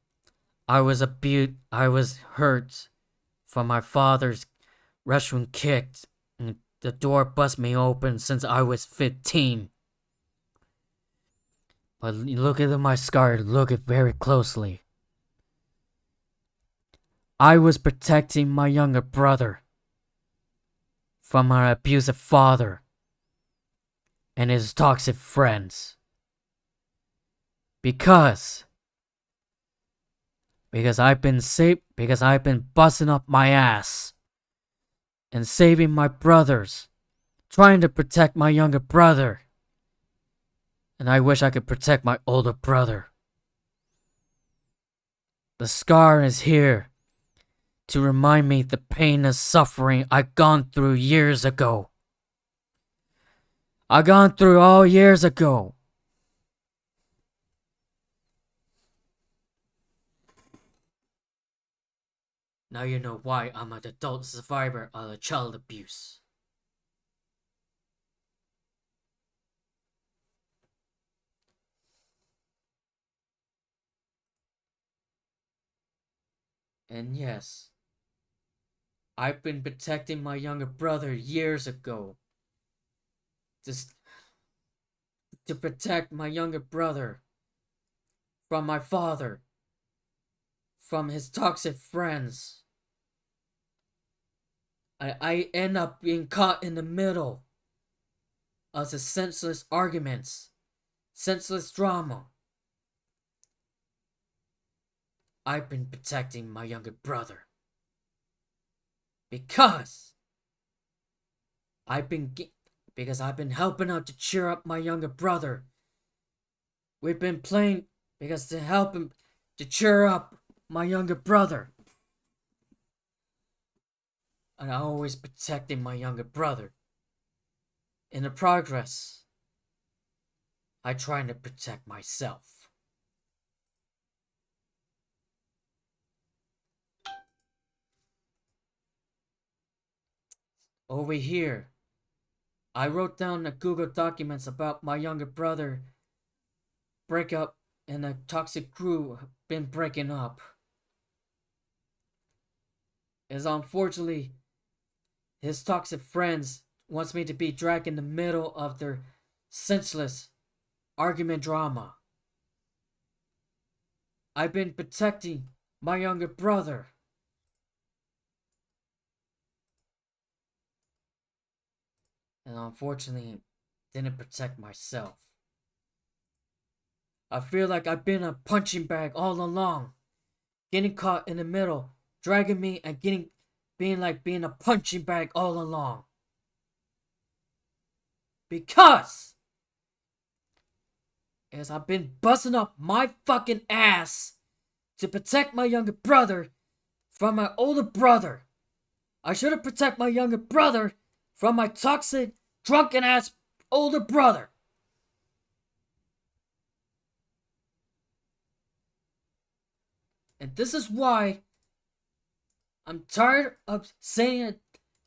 I was abused. I was hurt from my father's restroom kicked and the door bust me open since I was 15. But look at my scar. Look at very closely. I was protecting my younger brother from my abusive father and his toxic friends. Because I've been busting up my ass and saving my brothers, trying to protect my younger brother. And I wish I could protect my older brother. The scar is here to remind me the pain and suffering I gone through years ago. I gone through all years ago. Now you know why I'm an adult survivor of child abuse. And yes, I've been protecting my younger brother years ago. Just to protect my younger brother from my father, from his toxic friends. I end up being caught in the middle of the senseless arguments, senseless drama. I've been protecting my younger brother because I've been helping out to cheer up my younger brother. We've been playing because to help him to cheer up my younger brother. And I'm always protecting my younger brother. In the progress, I try to protect myself. Over here, I wrote down the Google documents about my younger brother breakup and the toxic crew been breaking up. As unfortunately, his toxic friends wants me to be dragged in the middle of their senseless argument drama. I've been protecting my younger brother. And unfortunately, didn't protect myself. I feel like I've been a punching bag all along, getting caught in the middle, dragging me and being a punching bag all along. Because as I've been busting up my fucking ass to protect my younger brother from my older brother. I should have protected my younger brother from my toxic, drunken ass older brother. And this is why I'm tired of saying it.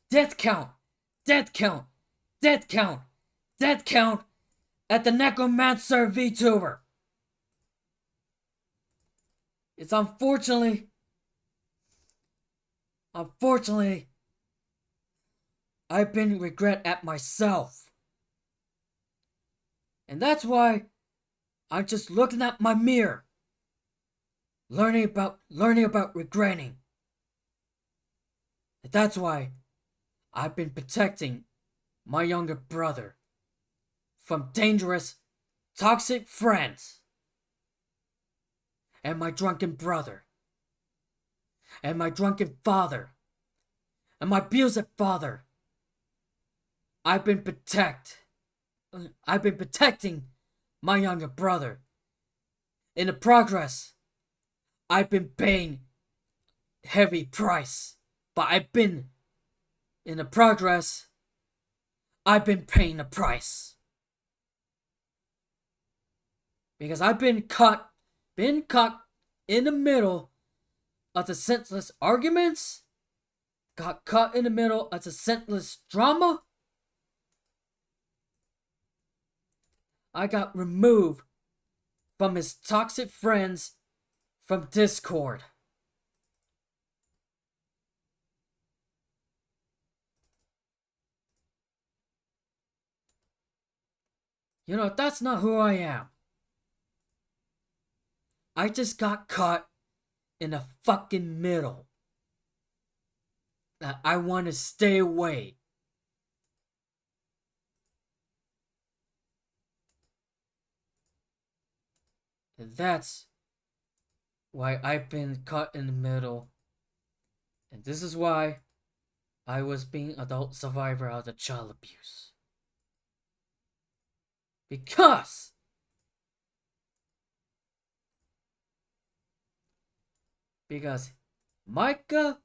Death count, death count, death count, death count at the Necromancer VTuber. It's unfortunately, I've been regret at myself. And that's why I'm just looking at my mirror, learning about regretting. And that's why I've been protecting my younger brother from dangerous, toxic friends, and my drunken brother, and my drunken father, and my abusive father. I've been protecting my younger brother. In the progress, I've been paying heavy price, but in the progress, I've been paying the price. Because I've been caught in the middle of the senseless arguments, got caught in the middle of the senseless drama. I got removed from his toxic friends from Discord. You know, that's not who I am. I just got caught in the fucking middle. That I want to stay away. And that's why I've been caught in the middle. And this is why I was being adult survivor of the child abuse. Because because Micah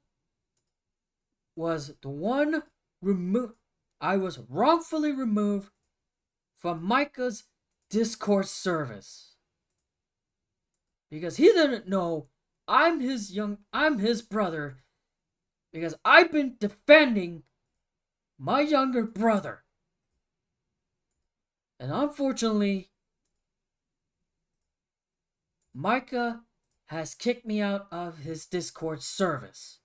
was the one removed. I was wrongfully removed from Micah's Discord service because he didn't know I'm his brother because I've been defending my younger brother. And unfortunately, Micah has kicked me out of his Discord service.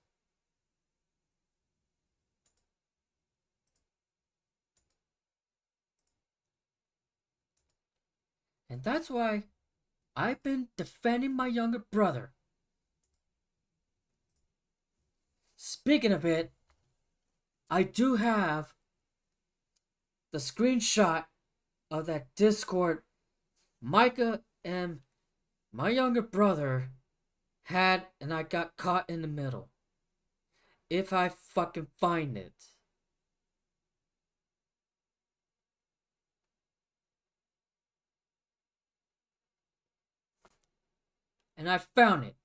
And that's why I've been defending my younger brother. Speaking of it, I do have the screenshot of that Discord Micah and my younger brother had, and I got caught in the middle. If I fucking find it. And I found it.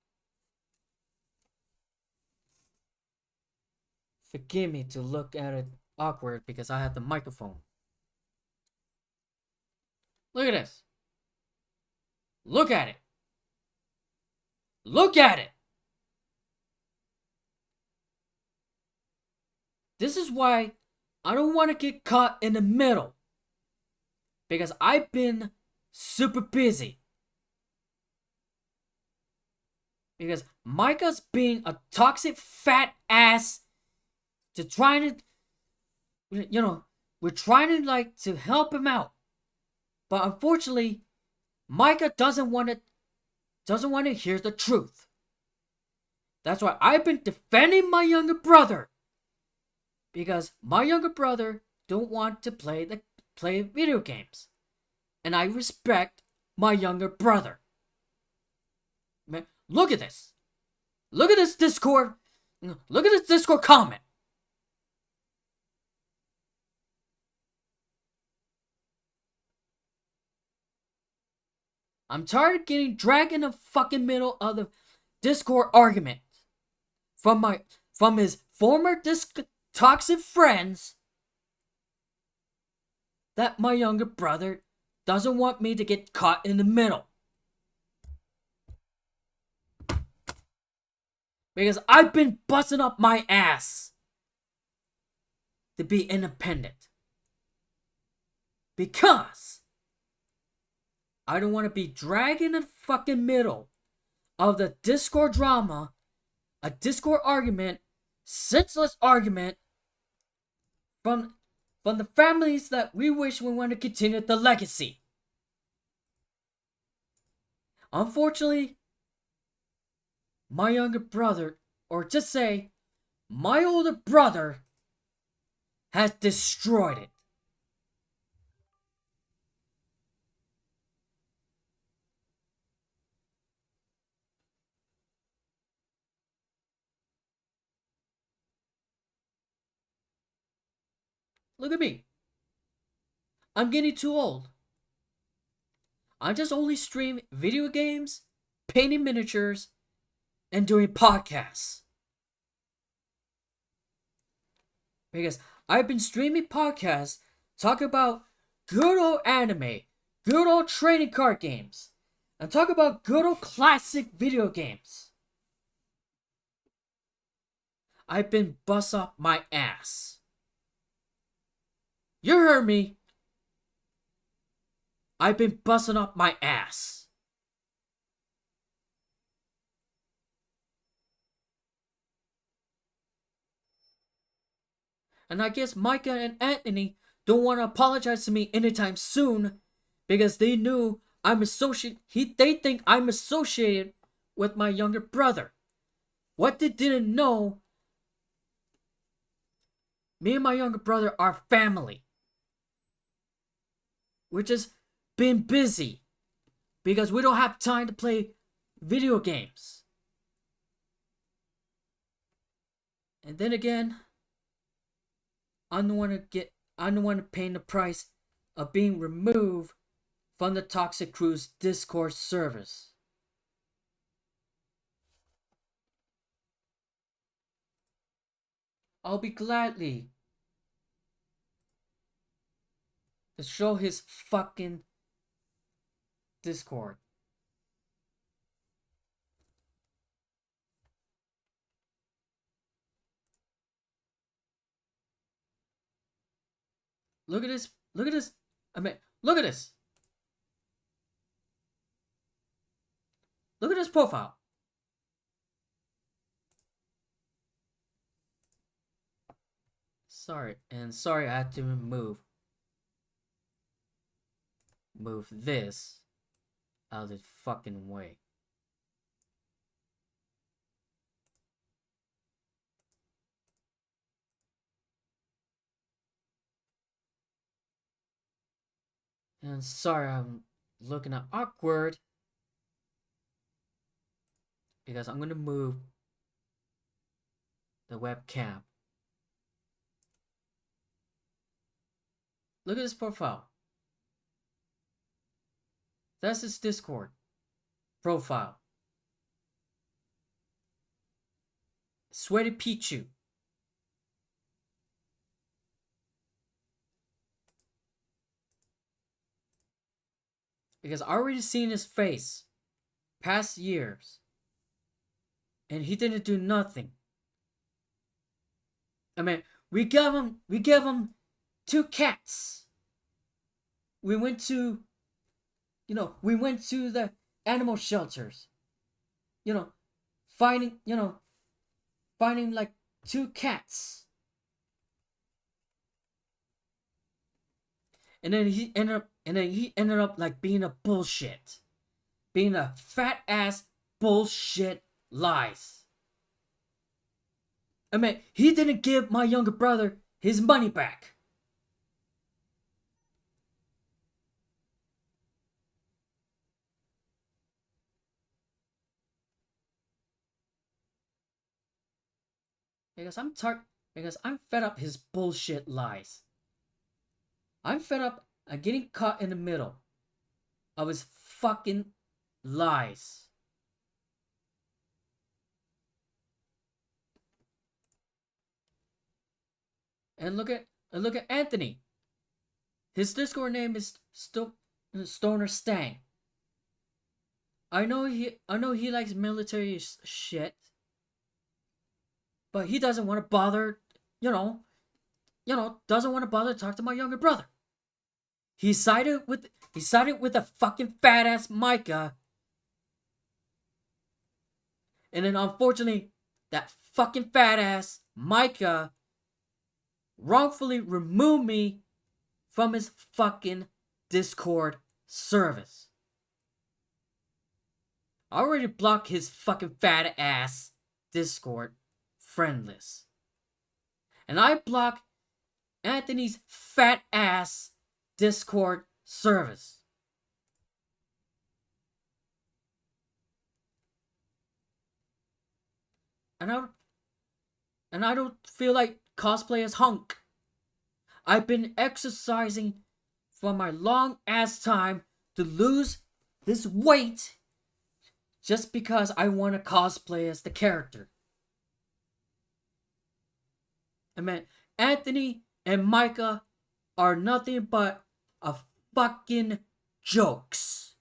Forgive me to look at it awkward because I have the microphone. Look at this. Look at it. Look at it. This is why I don't want to get caught in the middle. Because I've been super busy. Because Micah's being a toxic fat ass to trying to, we're trying to help him out. But unfortunately, Micah doesn't want to hear the truth. That's why I've been defending my younger brother. Because my younger brother don't want to play video games. And I respect my younger brother. Man, look at this. Look at this Discord. Look at this Discord comment. I'm tired of getting dragged in the fucking middle of the Discord argument from his former toxic friends that my younger brother doesn't want me to get caught in the middle. Because I've been busting up my ass to be independent. Because I don't want to be dragged in the fucking middle of the Discord drama, a Discord argument, senseless argument from the families that we wish we want to continue the legacy. Unfortunately, my younger brother, or just say, my older brother, has destroyed it. Look at me. I'm getting too old. I just only stream video games, painting miniatures, and doing podcasts. Because I've been streaming podcasts talking about good old anime, good old trading card games, and talk about good old classic video games. I've been bust up my ass. You heard me. I've been busting up my ass. And I guess Micah and Anthony don't want to apologize to me anytime soon because they knew they think I'm associated with my younger brother. What they didn't know, me and my younger brother are family. We're just been busy because we don't have time to play video games. And then again, I don't want to pay the price of being removed from the Toxic Crew's Discord service. I'll be gladly to show his fucking Discord. Look at this. Look at this. I mean, look at this. Look at this profile. Sorry I had to move this out of the fucking way. And sorry I'm looking awkward because I'm gonna move the webcam. Look at this profile. That's his Discord profile. Sweaty Pichu. Because I already seen his face past years. And he didn't do nothing. I mean, we gave him 2 cats. We went to the animal shelters. Finding like 2 cats. And then he ended up like being a bullshit. Being a fat ass bullshit lies. I mean, he didn't give my younger brother his money back. Because I'm fed up his bullshit lies. I'm fed up of getting caught in the middle of his fucking lies. And look at Anthony. His Discord name is Stoner Stang. I know he likes military shit, but he doesn't want to bother, doesn't want to bother to talk to my younger brother. He sided with the fucking fat ass Micah, and then unfortunately, that fucking fat ass Micah wrongfully removed me from his fucking Discord service. I already blocked his fucking fat ass Discord friend list. And I blocked Anthony's fat ass Discord service. And I don't feel like cosplay as hunk. I've been exercising for my long ass time to lose this weight just because I want to cosplay as the character. I mean, Anthony and Micah are nothing but a fucking jokes.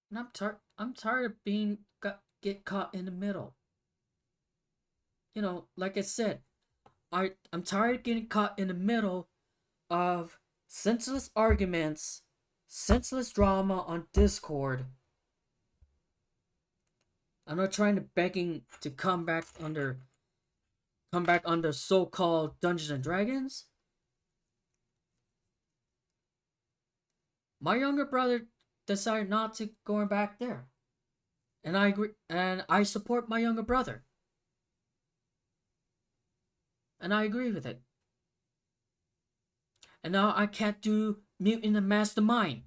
And I'm tired of being get caught in the middle. Like I said, I'm tired of getting caught in the middle of senseless arguments, senseless drama on Discord. I'm not trying to begging to come back under so-called Dungeons and Dragons. My younger brother decided not to going back there. And I agree, and I support my younger brother. And I agree with it. And now I can't do Mutant and Mastermind.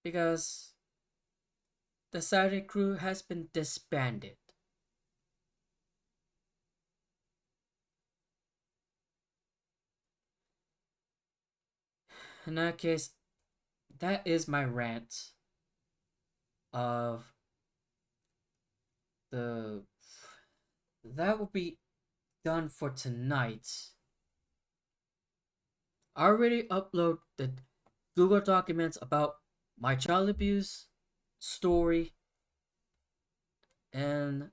Because the Saturday crew has been disbanded. in that case, that is my rant of the. That will be done for tonight. I already upload the Google documents about my child abuse story and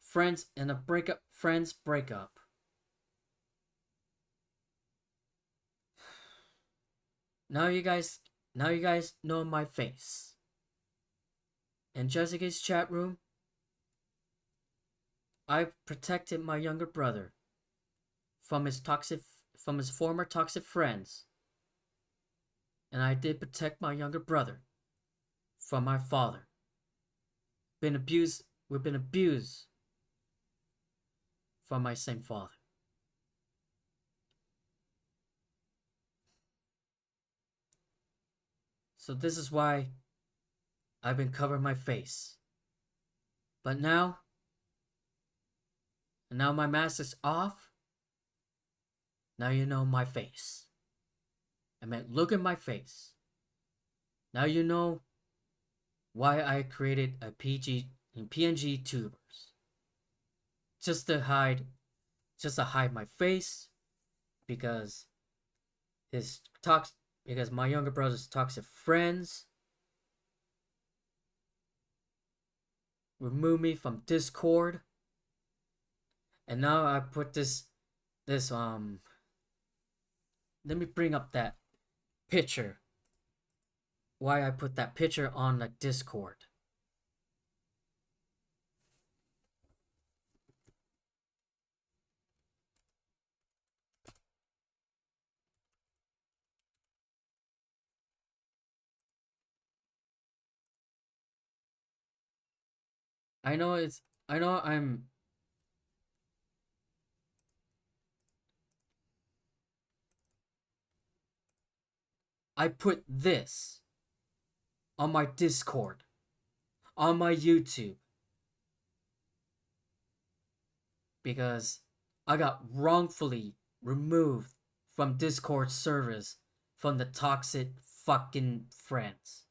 friends and a breakup friends breakup. Now you guys know my face. In Jessica's chat room, I protected my younger brother from his former toxic friends. And I did protect my younger brother from my father. We've been abused from my same father. So this is why I've been covering my face. But now my mask is off. Now you know my face. I meant look at my face. Now you know why I created a PNG tubers. Just to hide my face because because my younger brother's toxic friends removed me from Discord. And now I put this let me bring up that picture. Why I put that picture on the Discord. I know I put this on my Discord, on my YouTube, because I got wrongfully removed from Discord servers from the toxic fucking friends.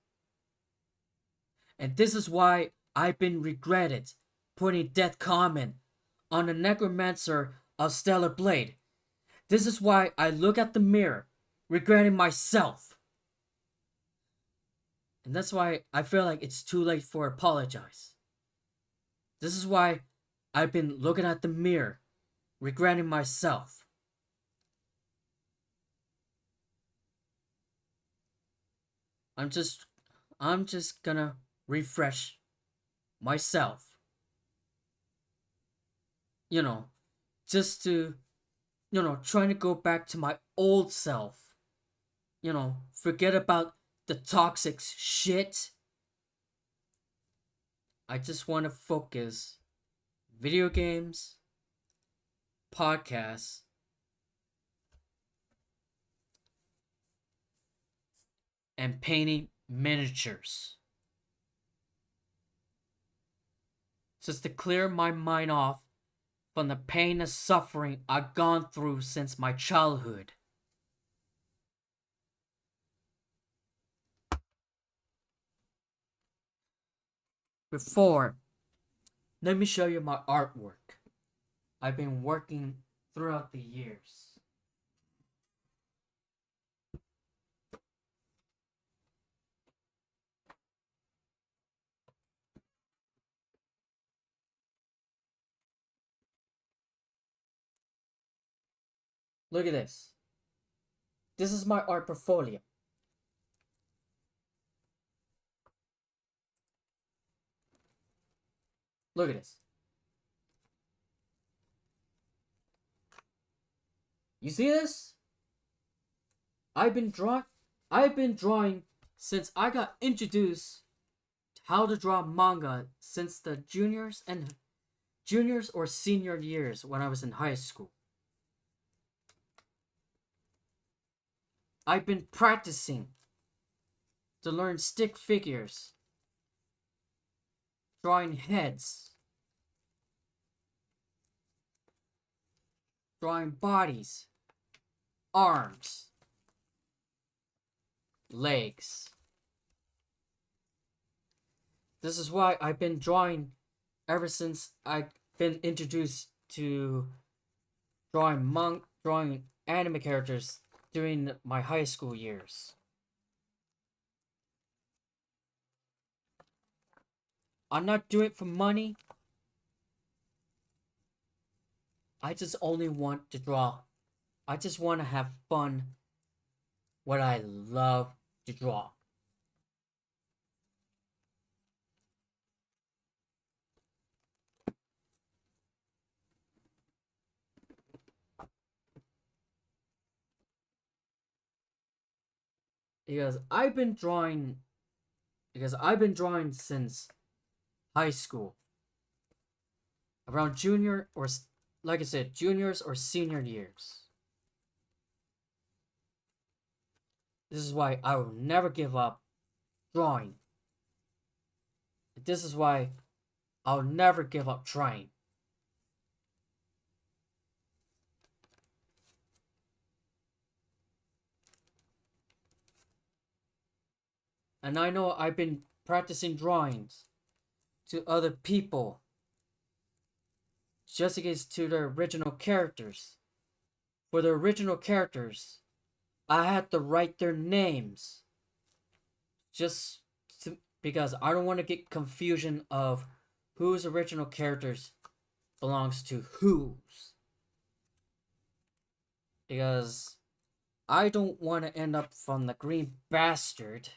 And this is why I've been regretted putting death comment on the necromancer of Stellar Blade. This is why I look at the mirror, regretting myself. And that's why I feel like it's too late for apologize. This is why I've been looking at the mirror, regretting myself. I'm just gonna refresh myself. Just to, trying to go back to my old self. Forget about the toxic shit. I just want to focus video games, podcasts, and painting miniatures. Just to clear my mind off from the pain and suffering I've gone through since my childhood. Before, let me show you my artwork I've been working throughout the years. Look at this. This is my art portfolio. Look at this. You see this? I've been drawing since I got introduced to how to draw manga since the juniors or senior years when I was in high school. I've been practicing to learn stick figures, drawing heads, drawing bodies, arms, legs. This is why I've been drawing ever since I've been introduced to drawing anime characters during my high school years. I'm not doing it for money. I just only want to draw. I just want to have fun. What I love to draw. Because I've been drawing since high school. Around junior or like I said, juniors or senior years. This is why I will never give up drawing. This is why I'll never give up trying. And I know I've been practicing drawings to other people just against to their original characters. For the original characters, I had to write their names just because I don't want to get confusion of whose original characters belongs to whose. Because I don't want to end up from the green bastard.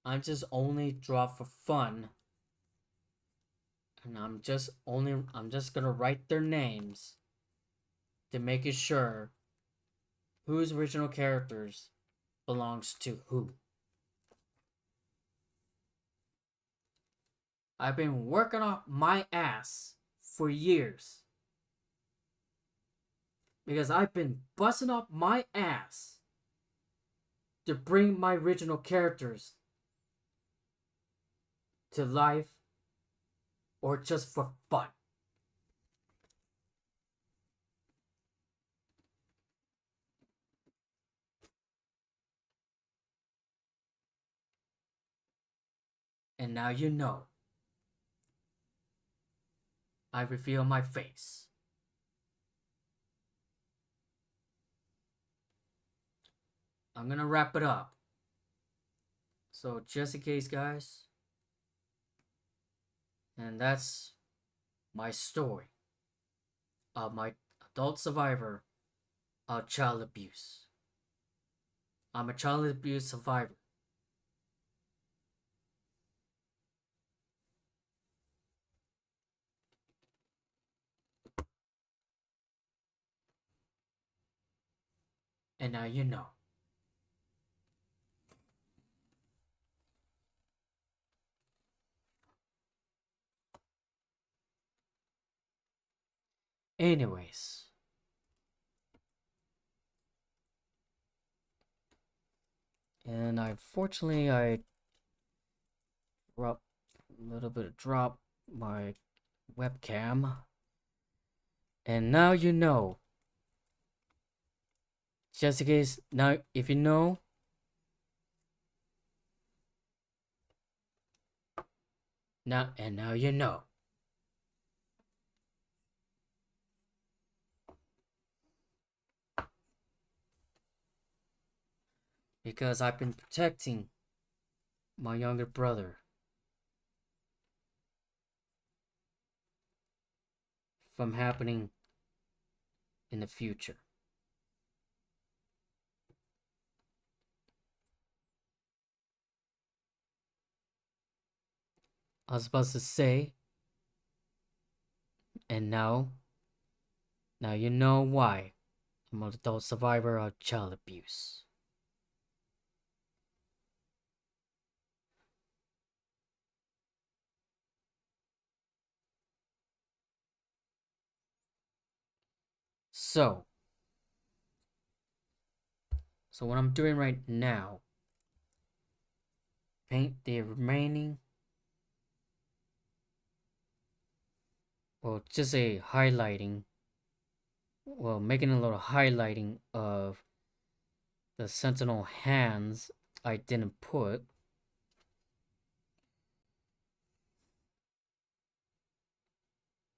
I'm just only draw for fun. And I'm just gonna write their names to make it sure whose original characters belongs to who. I've been working off my ass for years. Because I've been busting up my ass to bring my original characters to life or just for fun. And now you know. I reveal my face. I'm gonna wrap it up. So just in case, guys. And that's my story of my adult survivor of child abuse. I'm a child abuse survivor. And now you know. Anyways, and unfortunately I drop my webcam. And now you know. Just in case, now if you know, now you know. Because I've been protecting my younger brother from happening in the future. I was supposed to say, and now you know why I'm an adult survivor of child abuse. So what I'm doing right now, paint the remaining, well, just a highlighting, well, making a little highlighting of the Sentinel hands I didn't put.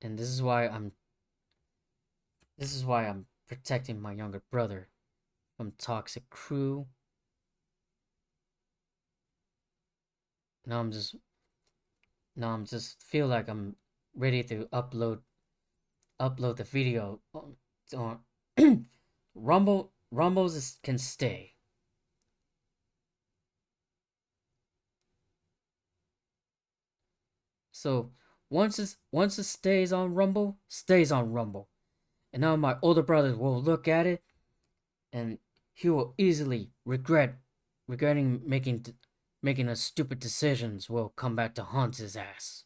And this is why I'm protecting my younger brother from toxic crew. Now I'm just feel like I'm ready to upload the video on Rumbles can stay. So once it stays on Rumble. And now my older brother will look at it and he will easily regretting making a stupid decisions will come back to haunt his ass.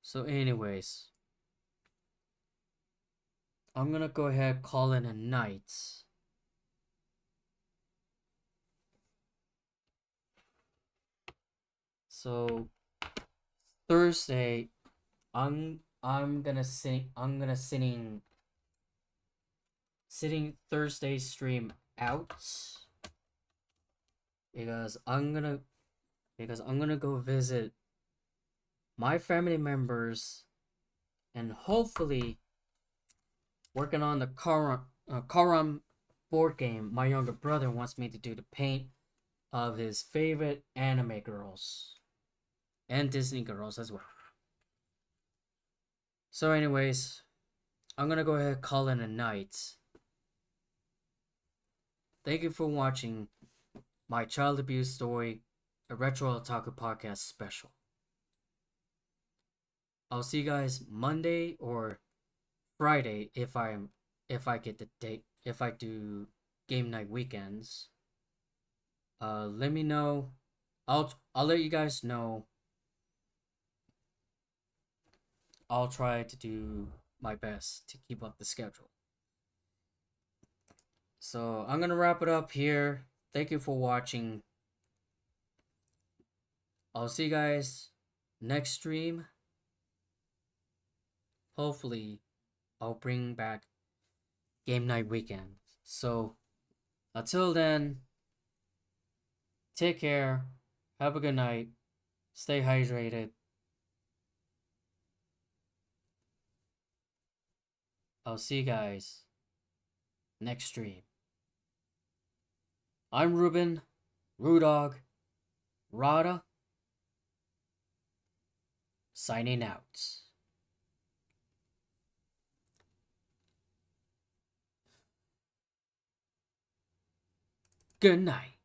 So anyways, I'm gonna go ahead call it a night. So Thursday, I'm gonna sitting Thursday stream out because I'm gonna go visit my family members and hopefully working on the Karam board game. My younger brother wants me to do the paint of his favorite anime girls and Disney girls as well. So, anyways, I'm gonna go ahead and call it a night. Thank you for watching my child abuse story, a Retro Otaku Podcast special. I'll see you guys Monday or Friday if I get the date if I do game night weekends. Let me know. I'll let you guys know. I'll try to do my best to keep up the schedule. So I'm gonna wrap it up here. Thank you for watching. I'll see you guys next stream. Hopefully, I'll bring back game night weekend. So until then, take care. Have a good night. Stay hydrated. I'll see you guys next stream. I'm Ruben, Rudog, Rada, signing out. Good night.